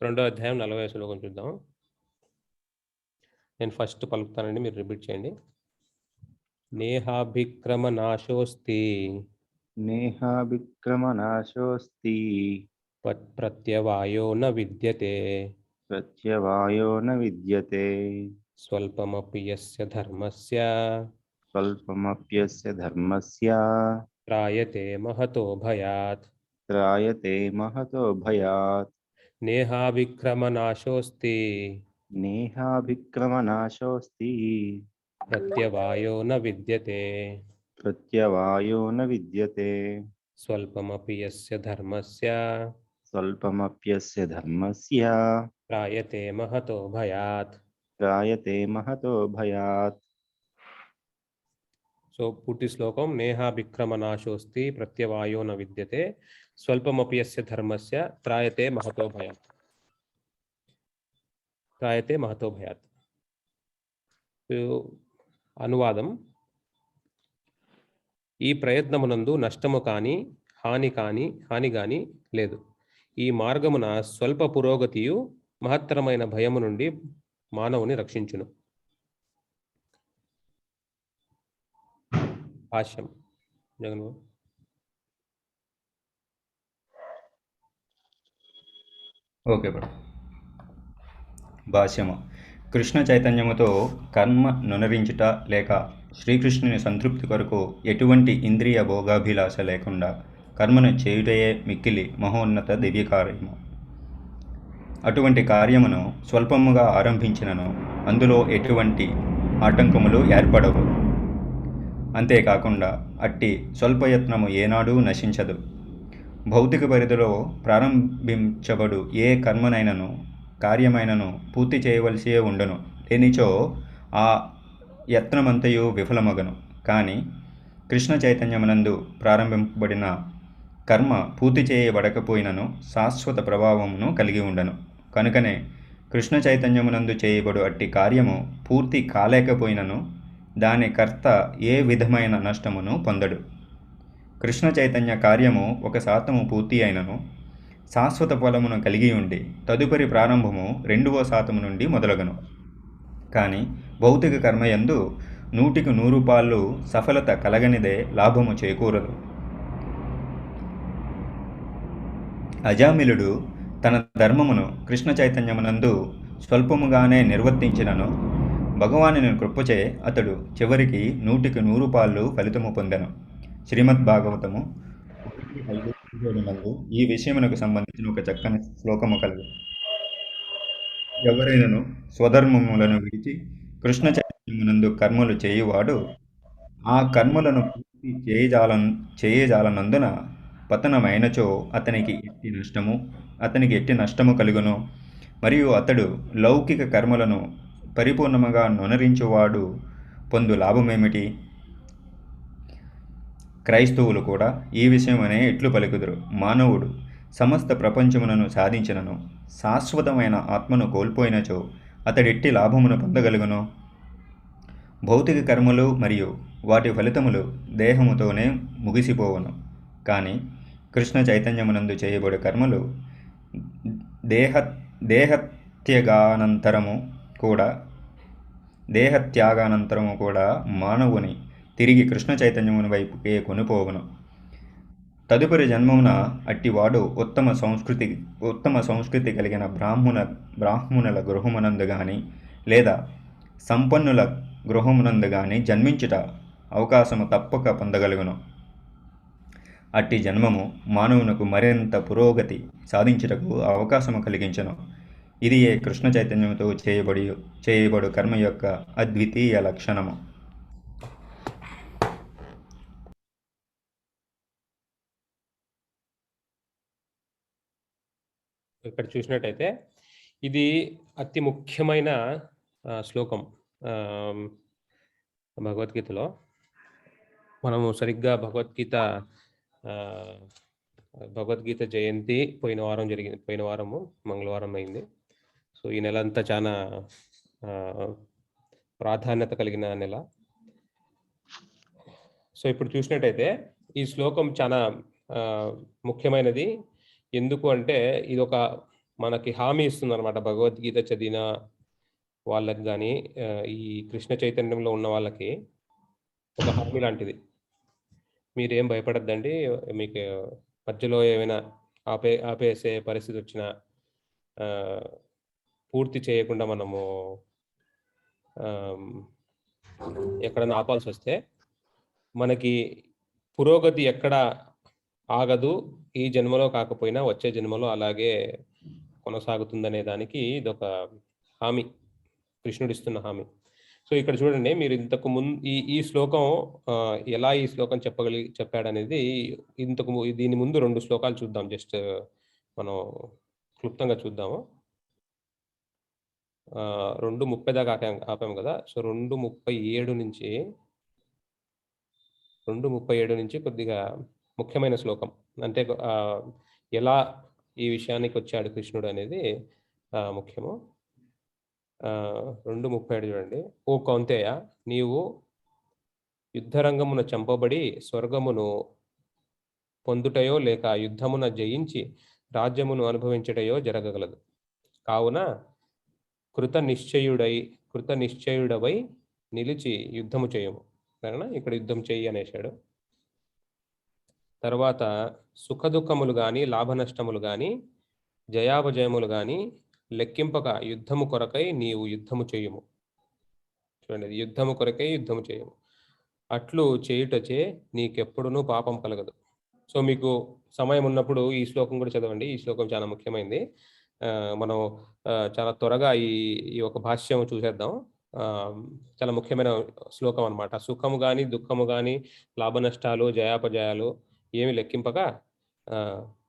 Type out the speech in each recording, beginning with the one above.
రెండో అధ్యాయం 40వ శ్లోకం చూద్దాం. నేను ఫస్ట్ పలుకుతానండి, మీరు రిపీట్ చేయండి. నేహాభిక్రమనాశోస్తి నేహాభిక్రమనాశోస్తి ప్రత్యవాయో న విద్యతే ప్రత్యవాయో న విద్యతే స్వల్పమపి యస్య ధర్మస్య స్వల్పమప్యస్య ధర్మస్య త్రాయతే మహతో భయాత్. త్రాయతే మహతో భయాత్. నేహాభిక్రమనాశోస్తి నేహాభిక్రమనాశోస్తి ప్రత్యవాయో న విద్యతే ప్రత్యవాయో న విద్యతే స్వల్పమపి యస్య ధర్మస్య స్వల్పమప్యస్య ధర్మస్య త్రాయతే మహతో భయాత్. త్రాయతే మహతో భయాత్. సో పూర్తి శ్లోకం, నేహాభిక్రమనాశోస్తి ప్రత్యవాయో న విద్యతే స్వల్పమపి యస్య ధర్మస్య త్రాయతే మహతో భయాత్. త్రాయతే మహతో భయాత్. అనువాదం: ఈ ప్రయత్నమునందు నష్టము కానీ హాని గాని లేదు. ఈ మార్గమున స్వల్ప పురోగతియు మహత్తరమైన భయము నుండి మానవుని రక్షించును. భాష్యం జగన్ బాబు. Okay bro. భాష్యము: కృష్ణ చైతన్యముతో కర్మ నునరించుట లేక శ్రీకృష్ణుని సంతృప్తి కొరకు ఎటువంటి ఇంద్రియ భోగాభిలాష లేకుండా కర్మను చేయుటయే మిక్కిలి మహోన్నత దివ్యకార్యము. అటువంటి కార్యమును స్వల్పముగా ఆరంభించినను అందులో ఎటువంటి ఆటంకములు ఏర్పడవు. అంతేకాకుండా అట్టి స్వల్పయత్నము ఏనాడూ నశించదు. భౌతిక పరిధిలో ప్రారంభించబడు ఏ కర్మనైనను కార్యమైనను పూర్తి చేయవలసియే ఉండను. లేనిచో ఆ యత్నమంతయు విఫలమగను. కానీ కృష్ణ చైతన్యమునందు ప్రారంభింపబడిన కర్మ పూర్తి చేయబడకపోయినను శాశ్వత ప్రభావమును కలిగి ఉండను. కనుకనే కృష్ణ చైతన్యమునందు చేయబడు అట్టి కార్యము పూర్తి కాలేకపోయినను దాని కర్త ఏ విధమైన నష్టమును పొందడు. కృష్ణ చైతన్య కార్యము 1% పూర్తి అయినను శాశ్వత ఫలమును కలిగి ఉండి తదుపరి ప్రారంభము 2% నుండి మొదలగను. కానీ భౌతిక కర్మయందు 100% సఫలత కలగనిదే లాభము చేకూరదు. అజామిలుడు తన ధర్మమును కృష్ణ చైతన్యమునందు స్వల్పముగానే నిర్వర్తించినను భగవానుని కృపచే అతడు చివరికి 100% ఫలితము పొందెను. శ్రీమద్ భాగవతము 1:5 ఈ విషయమునకు సంబంధించిన ఒక చక్కని శ్లోకము కలదు. ఎవరైనను స్వధర్మములను విడిచి కృష్ణ చైతన్యమునందు కర్మలు చేయువాడు ఆ కర్మలను పూర్తి చేయజాలనందున పతనమైనచో అతనికి ఎట్టి నష్టము కలుగును. మరియు అతడు లౌకిక కర్మలను పరిపూర్ణముగా నొనరించువాడు పొందు లాభమేమిటి? క్రైస్తవులు కూడా ఈ విషయమనే ఎట్లు పలుకుదురు: మానవుడు సమస్త ప్రపంచములను సాధించినను శాశ్వతమైన ఆత్మను కోల్పోయినచో అతడెట్టి లాభమును పొందగలుగును? భౌతిక కర్మలు మరియు వాటి ఫలితములు దేహముతోనే ముగిసిపోవను. కానీ కృష్ణ చైతన్యమునందు చేయబడు కర్మలు దేహత్యాగానంతరము కూడా మానవుని తిరిగి కృష్ణ చైతన్యముని వైపుకే కొనిపోవును. తదుపరి జన్మమున అట్టివాడు ఉత్తమ సంస్కృతి కలిగిన బ్రాహ్మణుల గృహమునందు గాని లేదా సంపన్నుల గృహమునందు గాని జన్మించుట అవకాశము తప్పక పొందగలుగును. అట్టి జన్మము మానవునకు మరింత పురోగతి సాధించుటకు అవకాశము కలిగించును. ఇది ఏ కృష్ణ చైతన్యముతో చేయబడు కర్మ యొక్క అద్వితీయ లక్షణము. ఇక్కడ చూసినట్టయితే ఇది అతి ముఖ్యమైన శ్లోకం భగవద్గీతలో. మనము సరిగ్గా భగవద్గీత జయంతి పోయిన వారము మంగళవారం అయింది. సో ఈ నెల అంతా చాలా ప్రాధాన్యత కలిగిన నెల. సో ఇప్పుడు చూసినట్టయితే ఈ శ్లోకం చాలా ముఖ్యమైనది. ఎందుకు అంటే ఇది ఒక మనకి హామీ ఇస్తుంది అనమాట. భగవద్గీత చదివిన వాళ్ళకి కానీ ఈ కృష్ణ చైతన్యంలో ఉన్న వాళ్ళకి ఒక హామీ లాంటిది. మీరేం భయపడద్దండి, మీకు మధ్యలో ఏమైనా ఆపేసే పరిస్థితి వచ్చినా పూర్తి చేయకుండా మనము ఎక్కడైనా ఆపాల్సి వస్తే మనకి పురోగతి ఎక్కడ ఆగదు, ఈ జన్మలో కాకపోయినా వచ్చే జన్మలో అలాగే కొనసాగుతుందనే దానికి ఇదొక హామీ, కృష్ణుడు ఇస్తున్న హామీ. సో ఇక్కడ చూడండి, మీరు ఇంతకు ముందు ఈ శ్లోకం ఎలా ఈ శ్లోకం చెప్పాడనేది దీని ముందు 2 శ్లోకాలు చూద్దాం. జస్ట్ మనం క్లుప్తంగా చూద్దాము. 2:30 దాకా ఆపాము కదా. సో 2:37 నుంచి కొద్దిగా ముఖ్యమైన శ్లోకం. అంటే ఎలా ఈ విషయానికి వచ్చాడు కృష్ణుడు అనేది ముఖ్యము. 2:37 చూడండి. ఓ కౌంతేయ, నీవు యుద్ధరంగమున చంపబడి స్వర్గమును పొందుటయో లేక యుద్ధమున జయించి రాజ్యమును అనుభవించటయో జరగగలదు. కావున కృత నిశ్చయుడవై నిలిచి యుద్ధము చేయము. సరేనా, ఇక్కడ యుద్ధం చెయ్యి అనేసాడు. తర్వాత సుఖదుఖములు గాని లాభ నష్టములు గాని జయాపజయములు గాని లెక్కింపక యుద్ధము కొరకై నీవు యుద్ధము చేయుము. చూడండి, యుద్ధము కొరకై యుద్ధము చేయము. అట్లు చేయుటచే నీకెప్పుడునూ పాపం కలగదు. సో మీకు సమయం ఉన్నప్పుడు ఈ శ్లోకం కూడా చదవండి. ఈ శ్లోకం చాలా ముఖ్యమైనది. మనం చాలా త్వరగా ఈ ఒక భాష్యం చూసేద్దాం. చాలా ముఖ్యమైన శ్లోకం అనమాట. సుఖము కానీ దుఃఖము కానీ లాభ నష్టాలు జయాపజయాలు ఏమి లెక్కింపక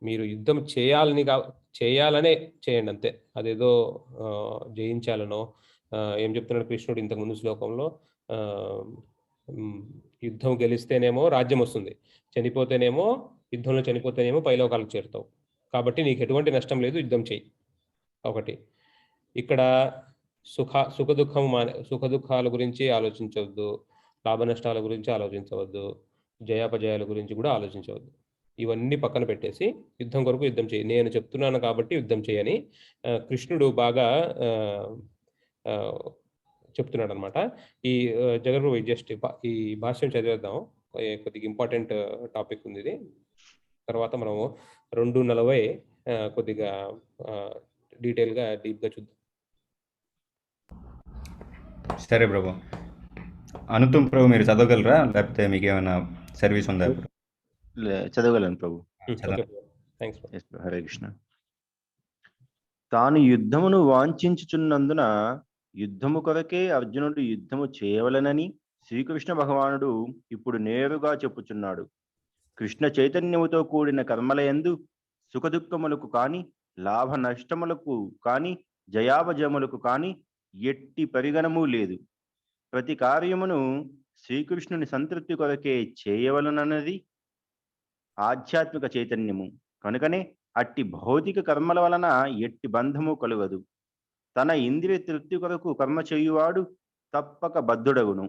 మీరు యుద్ధం చేయాలనే చేయండి అంతే. అదేదో జయించాలనో ఏం చెప్తున్నాడు కృష్ణుడు ఇంతకు ముందు శ్లోకంలో, యుద్ధం గెలిస్తేనేమో రాజ్యం వస్తుంది, యుద్ధంలో చనిపోతేనేమో పైలోకాలకు చేరుతావు. కాబట్టి నీకు ఎటువంటి నష్టం లేదు, యుద్ధం చేయి. ఒకటి ఇక్కడ సుఖ దుఃఖాల గురించి ఆలోచించవద్దు, లాభ నష్టాల గురించి ఆలోచించవద్దు, జయాపజయాల గురించి కూడా ఆలోచించవద్దు. ఇవన్నీ పక్కన పెట్టేసి యుద్ధం కొరకు యుద్ధం చేయి, నేను చెప్తున్నాను కాబట్టి యుద్ధం చేయని కృష్ణుడు బాగా చెప్తున్నాడు అనమాట. ఈ జగన్మోహన్ జస్ట్ ఈ భాష్యం చదివేద్దాం. కొద్దిగా ఇంపార్టెంట్ టాపిక్ ఉంది ఇది. తర్వాత మనము 2:40 కొద్దిగా డీటెయిల్గా డీప్గా చూద్దాం. సరే ప్రభు. అనుతుం ప్రభు, మీరు చదవగలరా లేకపోతే మీకు ఏమైనా సర్వీస్ ఉందా? చదవగలను ప్రభు. హరే కృష్ణ. తాను యుద్ధమును వాంఛించుచున్నందున యుద్ధము కొరకే అర్జునుడు యుద్ధము చేయవలనని శ్రీకృష్ణ భగవానుడు ఇప్పుడు నేరుగా చెప్పుచున్నాడు. కృష్ణ చైతన్యముతో కూడిన కర్మలయందు సుఖదుఖములకు కాని లాభ నష్టములకు కాని జయాపజయములకు కాని ఎట్టి పరిగణము లేదు. ప్రతి కార్యమును శ్రీకృష్ణుని సంతృప్తి కొరకే చేయవలనన్నది ఆధ్యాత్మిక చైతన్యము. కనుకనే అట్టి భౌతిక కర్మల వలన ఎట్టి బంధము కలుగదు. తన ఇంద్రియ తృప్తి కొరకు కర్మ చేయువాడు తప్పక బద్ధుడగును.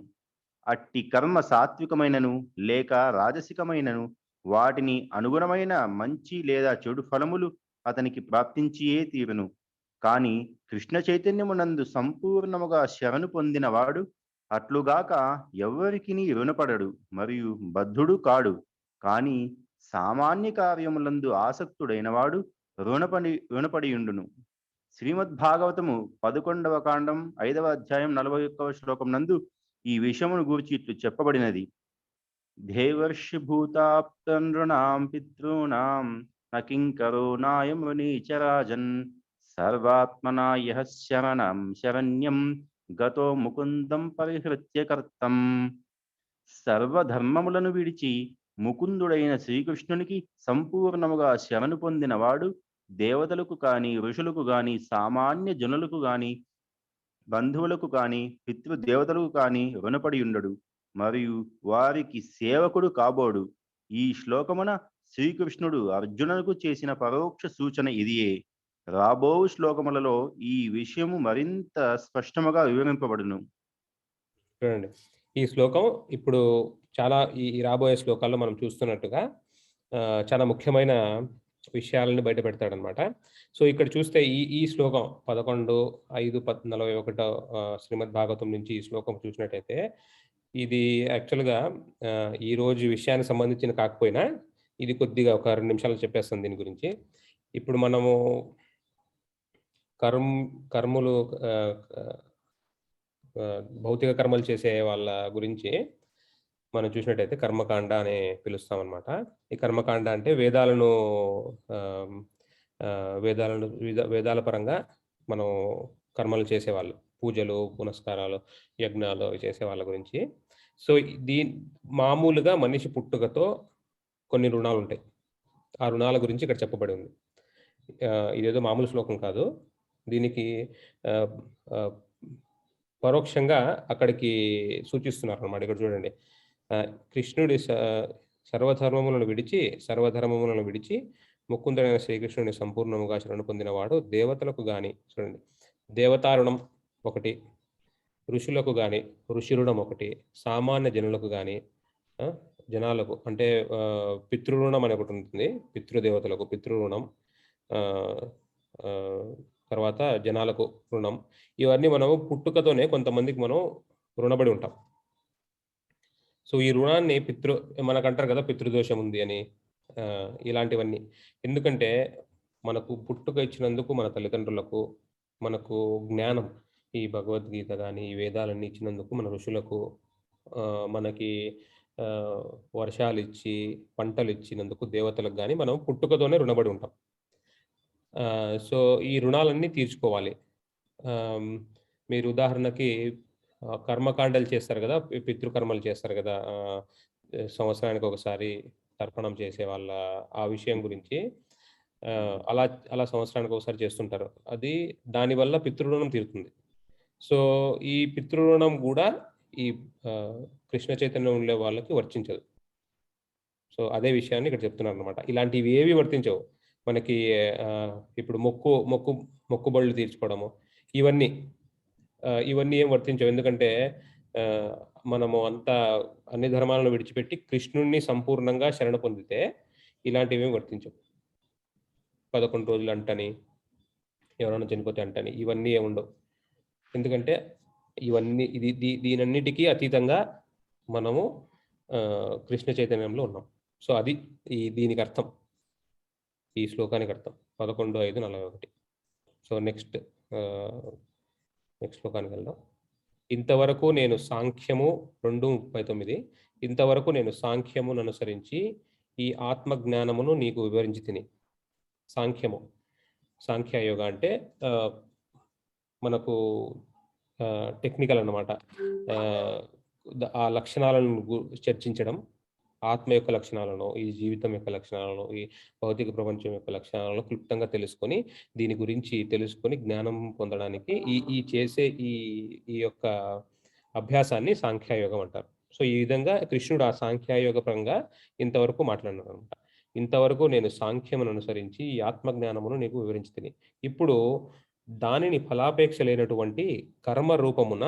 అట్టి కర్మ సాత్వికమైనను లేక రాజసికమైనను వాటిని అనుగుణమైన మంచి లేదా చెడు ఫలములు అతనికి ప్రాప్తించియే తీరును. కానీ కృష్ణ చైతన్యమునందు సంపూర్ణముగా శరణు పొందినవాడు అట్లుగాక ఎవ్వరికి రుణపడడు మరియు బద్ధుడు కాడు. కానీ సామాన్య కార్యములందు ఆసక్తుడైనవాడు రుణపడియుండును. శ్రీమద్భాగవతము 11వ కాండం 5వ అధ్యాయం 41వ శ్లోకం నందు ఈ విషయమును గూర్చి ఇట్లు చెప్పబడినది. దేవర్షి భూతాప్తం నృణాం పితॄణాం నకింకరో నాయం మునీచరాజన్ సర్వాత్మనా యః శరణ్యం గతో ముకుందం పరిహృత్య కర్తం. సర్వధర్మములను విడిచి ముకుందుడైన శ్రీకృష్ణునికి సంపూర్ణముగా శరణు పొందిన వాడు దేవతలకు కాని ఋషులకు కాని సామాన్య జనులకు కాని బంధువులకు కాని పితృదేవతలకు కాని రుణపడి ఉండడు మరియు వారికి సేవకుడు కాబోడు. ఈ శ్లోకమున శ్రీకృష్ణుడు అర్జునులకు చేసిన పరోక్ష సూచన ఇదియే. రాబో శ్లోకములలో ఈ విషయము మరింత స్పష్టముగా వివరింపబడును. చూడండి, ఈ శ్లోకం ఇప్పుడు చాలా ఈ రాబోయే శ్లోకాల్లో మనం చూస్తున్నట్టుగా చాలా ముఖ్యమైన విషయాలను బయట పెడతాడనమాట. సో ఇక్కడ చూస్తే ఈ శ్లోకం 11:5-41 శ్రీమద్ భాగవతం నుంచి ఈ శ్లోకం చూసినట్టయితే ఇది యాక్చువల్గా ఈ రోజు విషయానికి సంబంధించిన కాకపోయినా ఇది కొద్దిగా ఒక 2 నిమిషాలు చెప్పేస్తాను దీని గురించి. ఇప్పుడు మనము కర్మలు భౌతిక కర్మలు చేసే వాళ్ళ గురించి మనం చూసినట్టయితే కర్మకాండ అని పిలుస్తాం అనమాట. ఈ కర్మకాండ అంటే వేదాల పరంగా మనం కర్మలు చేసేవాళ్ళు, పూజలు, పునస్కారాలు, యజ్ఞాలు చేసే వాళ్ళ గురించి. సో మామూలుగా మనిషి పుట్టుకతో కొన్ని రుణాలు ఉంటాయి. ఆ రుణాల గురించి ఇక్కడ చెప్పబడి ఉంది. ఇదేదో మామూలు శ్లోకం కాదు. దీనికి పరోక్షంగా అక్కడికి సూచిస్తున్నారు అన్నమాట. ఇక్కడ చూడండి, కృష్ణుడి సర్వధర్మములను విడిచి ముకుందుడైన శ్రీకృష్ణుని సంపూర్ణముగా శరణు పొందినవాడు దేవతలకు గాని, చూడండి, దేవతారుణం ఒకటి, ఋషులకు గాని ఋషి రుణం ఒకటి, సామాన్య జనులకు గాని జనాలకు అంటే పితృరుణం అని ఒకటి ఉంటుంది, పితృదేవతలకు పితృరుణం, తర్వాత జనాలకు రుణం. ఇవన్నీ మనము పుట్టుకతోనే కొంతమందికి మనం రుణపడి ఉంటాం. సో ఈ రుణాన్ని మనకంటారు కదా పితృదోషం ఉంది అని, ఇలాంటివన్నీ. ఎందుకంటే మనకు పుట్టుక ఇచ్చినందుకు మన తల్లిదండ్రులకు, మనకు జ్ఞానం, ఈ భగవద్గీత కానీ ఈ వేదాలన్నీ ఇచ్చినందుకు మన ఋషులకు, మనకి వర్షాలు ఇచ్చి పంటలు ఇచ్చినందుకు దేవతలకు కానీ మనం పుట్టుకతోనే రుణపడి ఉంటాం. సో ఈ రుణాలన్నీ తీర్చుకోవాలి. మీరు ఉదాహరణకి కర్మకాండలు చేస్తారు కదా, పితృకర్మలు చేస్తారు కదా, సంవత్సరానికి ఒకసారి తర్పణం చేసే వాళ్ళ ఆ విషయం గురించి అలా సంవత్సరానికి ఒకసారి చేస్తుంటారు. అది దానివల్ల పితృరుణం తీరుతుంది. సో ఈ పితృరుణం కూడా ఈ కృష్ణ చైతన్యం ఉండే వాళ్ళకి వర్తించదు. సో అదే విషయాన్ని ఇక్కడ చెప్తున్నారు అనమాట. ఇలాంటివి ఏవి వర్తించవు మనకి. ఇప్పుడు మొక్కుబళ్ళు తీర్చుకోవడము, ఇవన్నీ ఏం వర్తించవు. ఎందుకంటే మనము అన్ని ధర్మాలను విడిచిపెట్టి కృష్ణుణ్ణి సంపూర్ణంగా శరణ పొందితే ఇలాంటివి ఏం వర్తించవు. 11 రోజులు అంటని, ఎవరైనా చనిపోతే అంటని, ఇవన్నీ ఏముండవు. ఎందుకంటే ఇవన్నీ దీనన్నిటికీ అతీతంగా మనము కృష్ణ చైతన్యంలో ఉన్నాం. సో అది దీనికి అర్థం, ఈ శ్లోకానికి అర్థం 11:5-41. సో నెక్స్ట్ శ్లోకానికి వెళ్దాం. ఇంతవరకు నేను సాంఖ్యము 2:39 ఇంతవరకు నేను సాంఖ్యమును అనుసరించి ఈ ఆత్మజ్ఞానమును నీకు వివరించి తిని. సాంఖ్యయోగ అంటే మనకు టెక్నికల్ అన్నమాట. ఆ లక్షణాలను చర్చించడం, ఆత్మ యొక్క లక్షణాలను, ఈ జీవితం యొక్క లక్షణాలను, ఈ భౌతిక ప్రపంచం యొక్క లక్షణాలను క్లుప్తంగా తెలుసుకొని దీని గురించి తెలుసుకొని జ్ఞానం పొందడానికి ఈ చేసే ఈ యొక్క అభ్యాసాన్ని సాంఖ్యయోగం అంటారు. సో ఈ విధంగా కృష్ణుడు ఆ సాంఖ్యయోగ పరంగా ఇంతవరకు మాట్లాడినాడు అనమాట. ఇంతవరకు నేను సాంఖ్యమును అనుసరించి ఈ ఆత్మజ్ఞానమును నీకు వివరించుతిని. ఇప్పుడు దానిని ఫలాపేక్ష లేనటువంటి కర్మ రూపమున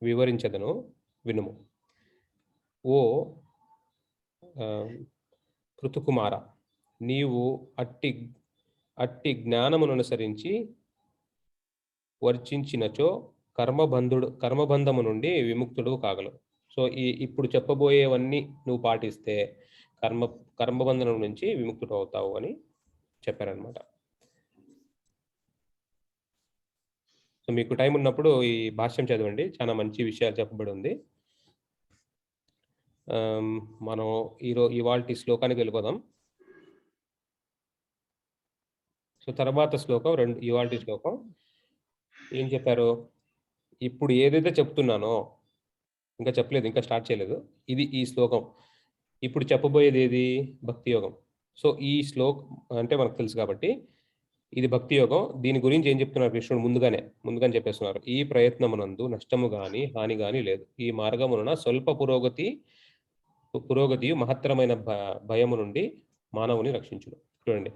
వివరించదను, వినుము. ఓ పృథుకుమార, నీవు అట్టి జ్ఞానమును అనుసరించి వర్చించినచో కర్మబంధము నుండి విముక్తుడు కాగలవు. సో ఇప్పుడు చెప్పబోయేవన్నీ నువ్వు పాటిస్తే కర్మబంధనం నుంచి విముక్తుడు అవుతావు అని చెప్పారనమాట. సో మీకు టైం ఉన్నప్పుడు ఈ భాష్యం చదవండి, చాలా మంచి విషయాలు చెప్పబడి ఉంది. మనం ఇవాల్టి శ్లోకానికి వెళ్ళిపోదాం. సో తర్వాత శ్లోకం ఇవాల్టి శ్లోకం ఏం చెప్పారు? ఇప్పుడు ఏదైతే చెప్తున్నానో, ఇంకా చెప్పలేదు, ఇంకా స్టార్ట్ చేయలేదు, ఈ శ్లోకం. ఇప్పుడు చెప్పబోయేది ఏది? భక్తి యోగం. సో ఈ శ్లోకం అంటే మనకు తెలుసు కాబట్టి ఇది భక్తి యోగం. దీని గురించి ఏం చెప్తున్నారు కృష్ణుడు? ముందుగానే చెప్పేస్తున్నారు. ఈ ప్రయత్నమునందు నష్టము గాని హాని గాని లేదు. ఈ మార్గమున స్వల్ప పురోగతి మహత్తరమైన భయము నుండి మానవుని రక్షించును. చూడండి,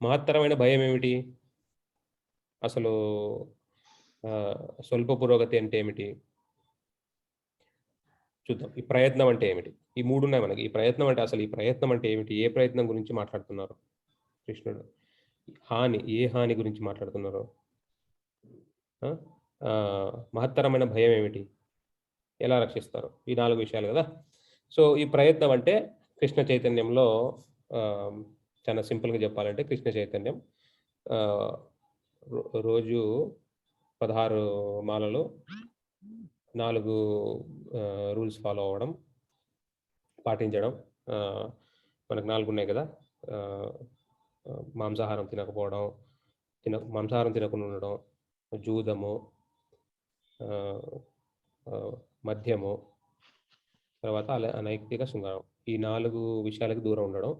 మహత్తరమైన భయం ఏమిటి? అసలు స్వల్ప పురోగతి అంటే ఏమిటి? చూద్దాం. ఈ ప్రయత్నం అంటే ఏమిటి? ఈ 3 ఉన్నాయి మనకి. ఈ ప్రయత్నం అంటే అసలు ఈ ప్రయత్నం అంటే ఏమిటి? ఏ ప్రయత్నం గురించి మాట్లాడుతున్నారు కృష్ణుడు? ఏ హాని గురించి మాట్లాడుతున్నారు? ఆ! మహత్తరమైన భయం ఏమిటి? ఎలా రక్షిస్తారు? ఈ 4 విషయాలు కదా! సో, ఈ ప్రయత్నం అంటే కృష్ణ చైతన్యంలో చాలా సింపుల్‌గా చెప్పాలంటే కృష్ణ చైతన్యం ఆహ్, రోజు 16 మాలలు 4 రూల్స్ ఫాలో అవ్వడం, పాటించడం. మనకు 4 ఉన్నాయి కదా! మాంసాహారం తినకపోవడం, మాంసాహారం తినకుండా ఉండడం, జూదము, మద్యము, తర్వాత అనైతిక శృంగారం. ఈ 4 విషయాలకు దూరం ఉండడం,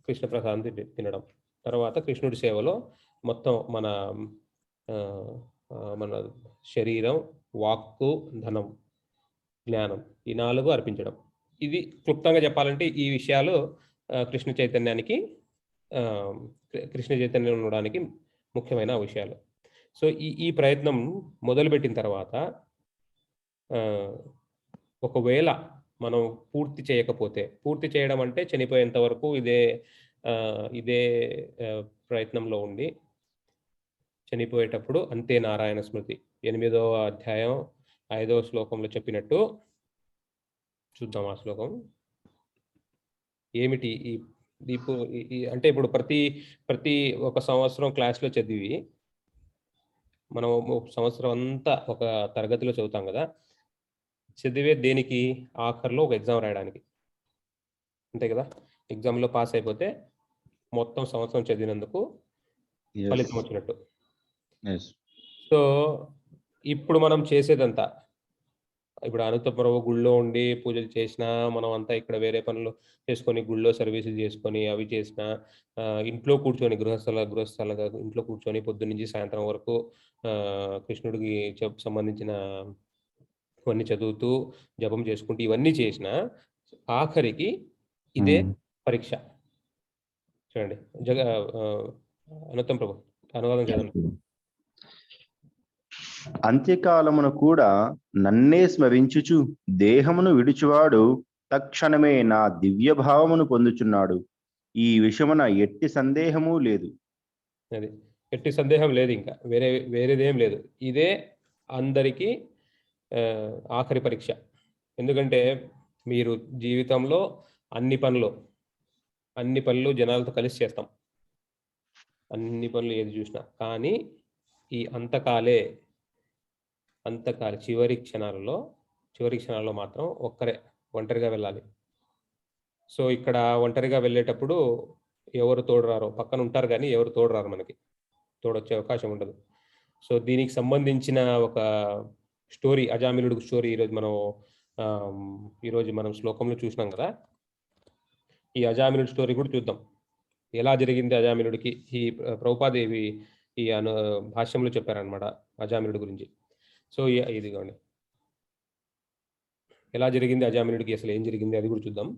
కృష్ణ ప్రసాదం తినడం. తర్వాత కృష్ణుడి సేవలో మొత్తం మన శరీరం, వాక్కు, ధనం, జ్ఞానం ఈ 4 అర్పించడం. ఇది క్లుప్తంగా చెప్పాలంటే ఈ విషయాలు కృష్ణ చైతన్యానికి కృష్ణ చైతన్యం ఉండడానికి ముఖ్యమైన విషయాలు. సో, ఈ ప్రయత్నం మొదలుపెట్టిన తర్వాత ఒకవేళ మనం పూర్తి చేయకపోతే, పూర్తి చేయడం అంటే చనిపోయేంత వరకు ఇదే ప్రయత్నంలో ఉండి చనిపోయేటప్పుడు అంతే నారాయణ స్మృతి 8వ అధ్యాయం 5వ శ్లోకంలో చెప్పినట్టు చూద్దాం ఆ శ్లోకం. ఏమిటి అంటే ఇప్పుడు ప్రతి ఒక సంవత్సరం క్లాస్‌లో చదివి మనం సంవత్సరం అంతా ఒక తరగతిలో చదువుతాం కదా! చదివే దేనికి? ఆఖరిలో ఒక ఎగ్జామ్ రాయడానికి. అంతే కదా! ఎగ్జామ్‌లో పాస్ అయిపోతే మొత్తం సంవత్సరం చదివినందుకు ఫలితం వచ్చినట్టు. సో, ఇప్పుడు మనం చేసేదంతా ఇప్పుడు అనంతపురం గుళ్ళో ఉండి పూజలు చేసినా, మనం అంతా ఇక్కడ వేరే పనులు చేసుకొని, గుళ్ళో సర్వీసులు చేసుకొని, అవి చేసినా, ఇంట్లో కూర్చొని గృహస్థలుగా ఇంట్లో కూర్చొని పొద్దున్నుంచి సాయంత్రం వరకు కృష్ణుడికి సంబంధించిన ఇవన్నీ చదువుతూ, జపం చేసుకుంటూ ఇవన్నీ చేసినా, ఆఖరికి ఇదే పరీక్ష. చూడండి. అనంతం ప్రభు అనువాదం చదవండి. అంత్యకాలమున కూడా నన్నే స్మరించుచు దేహమును విడుచువాడు తక్షణమే నా దివ్య భావమును పొందుచున్నాడు. ఈ విషయమున ఎట్టి సందేహము లేదు. అది ఎట్టి సందేహం లేదు. ఇంకా వేరేదేం లేదు. ఇదే అందరికీ ఆఖరి పరీక్ష. ఎందుకంటే మీరు జీవితంలో అన్ని పనులు జనాలతో కలిసి చేస్తాం. అన్ని పనులు ఏది చూసినా. కానీ ఈ అంతకాలే చివరి క్షణాల్లో మాత్రం ఒంటరిగా వెళ్ళాలి. సో, ఇక్కడ ఒంటరిగా వెళ్ళేటప్పుడు ఎవరు తోడు రారో, పక్కన ఉంటారు కానీ ఎవరు తోడు రారు, మనకి తోడొచ్చే అవకాశం ఉండదు. సో, దీనికి సంబంధించిన ఒక స్టోరీ, అజామిలుడు స్టోరీ ఈరోజు మనం శ్లోకంలో చూసినాం కదా! ఈ అజామిలుడి స్టోరీ కూడా చూద్దాం. ఎలా జరిగింది అజామిలుడికి? ఈ ప్రభుపాదేవి ఈ భాష్యంలో చెప్పారనమాట అజామిలుడి గురించి. సో, ఇదిగోండి ఎలా జరిగింది అజామిలుడికి, అసలు ఏం జరిగింది అది కూడా చూద్దాం.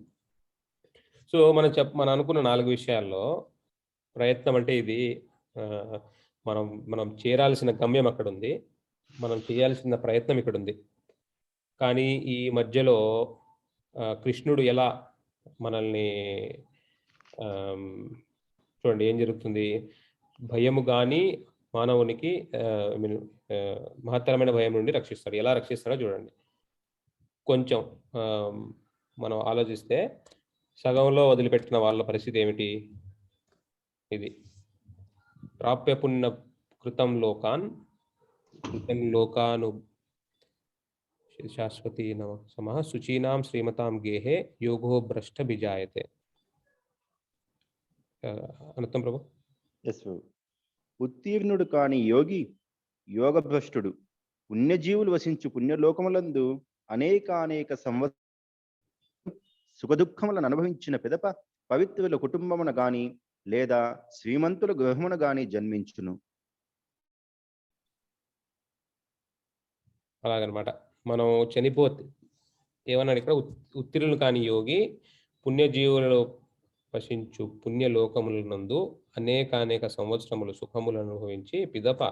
సో, మనం అనుకున్న 4 విషయాల్లో ప్రయత్నం అంటే ఇది మనం చేరాల్సిన గమ్యం అక్కడుంది. మనం చేయాల్సిన ప్రయత్నం ఇక్కడుంది. కానీ ఈ మధ్యలో కృష్ణుడు ఎలా మనల్ని చూడండి ఏం జరుగుతుంది. భయము గాని మానవునికి మహత్తరమైన భయం నుండి రక్షిస్తాడు. ఎలా రక్షిస్తాడో చూడండి. కొంచెం మనం ఆలోచిస్తే సగంలో వదిలిపెట్టిన వాళ్ళ పరిస్థితి ఏమిటి? ఇది ప్రాప్య పుణ్య కృతం లోకాను శాశ్వతీ సమః శుచీనాం శ్రీమతాం గేహే యోగో భ్రష్ట బిజాయతే. అనంతం ప్రభు. ఉత్తీర్ణుడు కాని యోగి యోగభ్రష్టుడు పుణ్యజీవులు వసించు పుణ్యలోకములందు అనేక సుఖదుఖములను అనుభవించిన పిదప పవిత్రుల కుటుంబమున గాని లేదా శ్రీమంతుల గృహమున గాని జన్మించును. అలాగనమాట. మనం చనిపోతే ఏమన్నాడు ఇక్కడ? ఉత్తీర్ణులు కాని యోగి పుణ్యజీవులలో వసించు పుణ్యలోకములనందు అనేక సంవత్సరములు సుఖములు అనుభవించి పిదప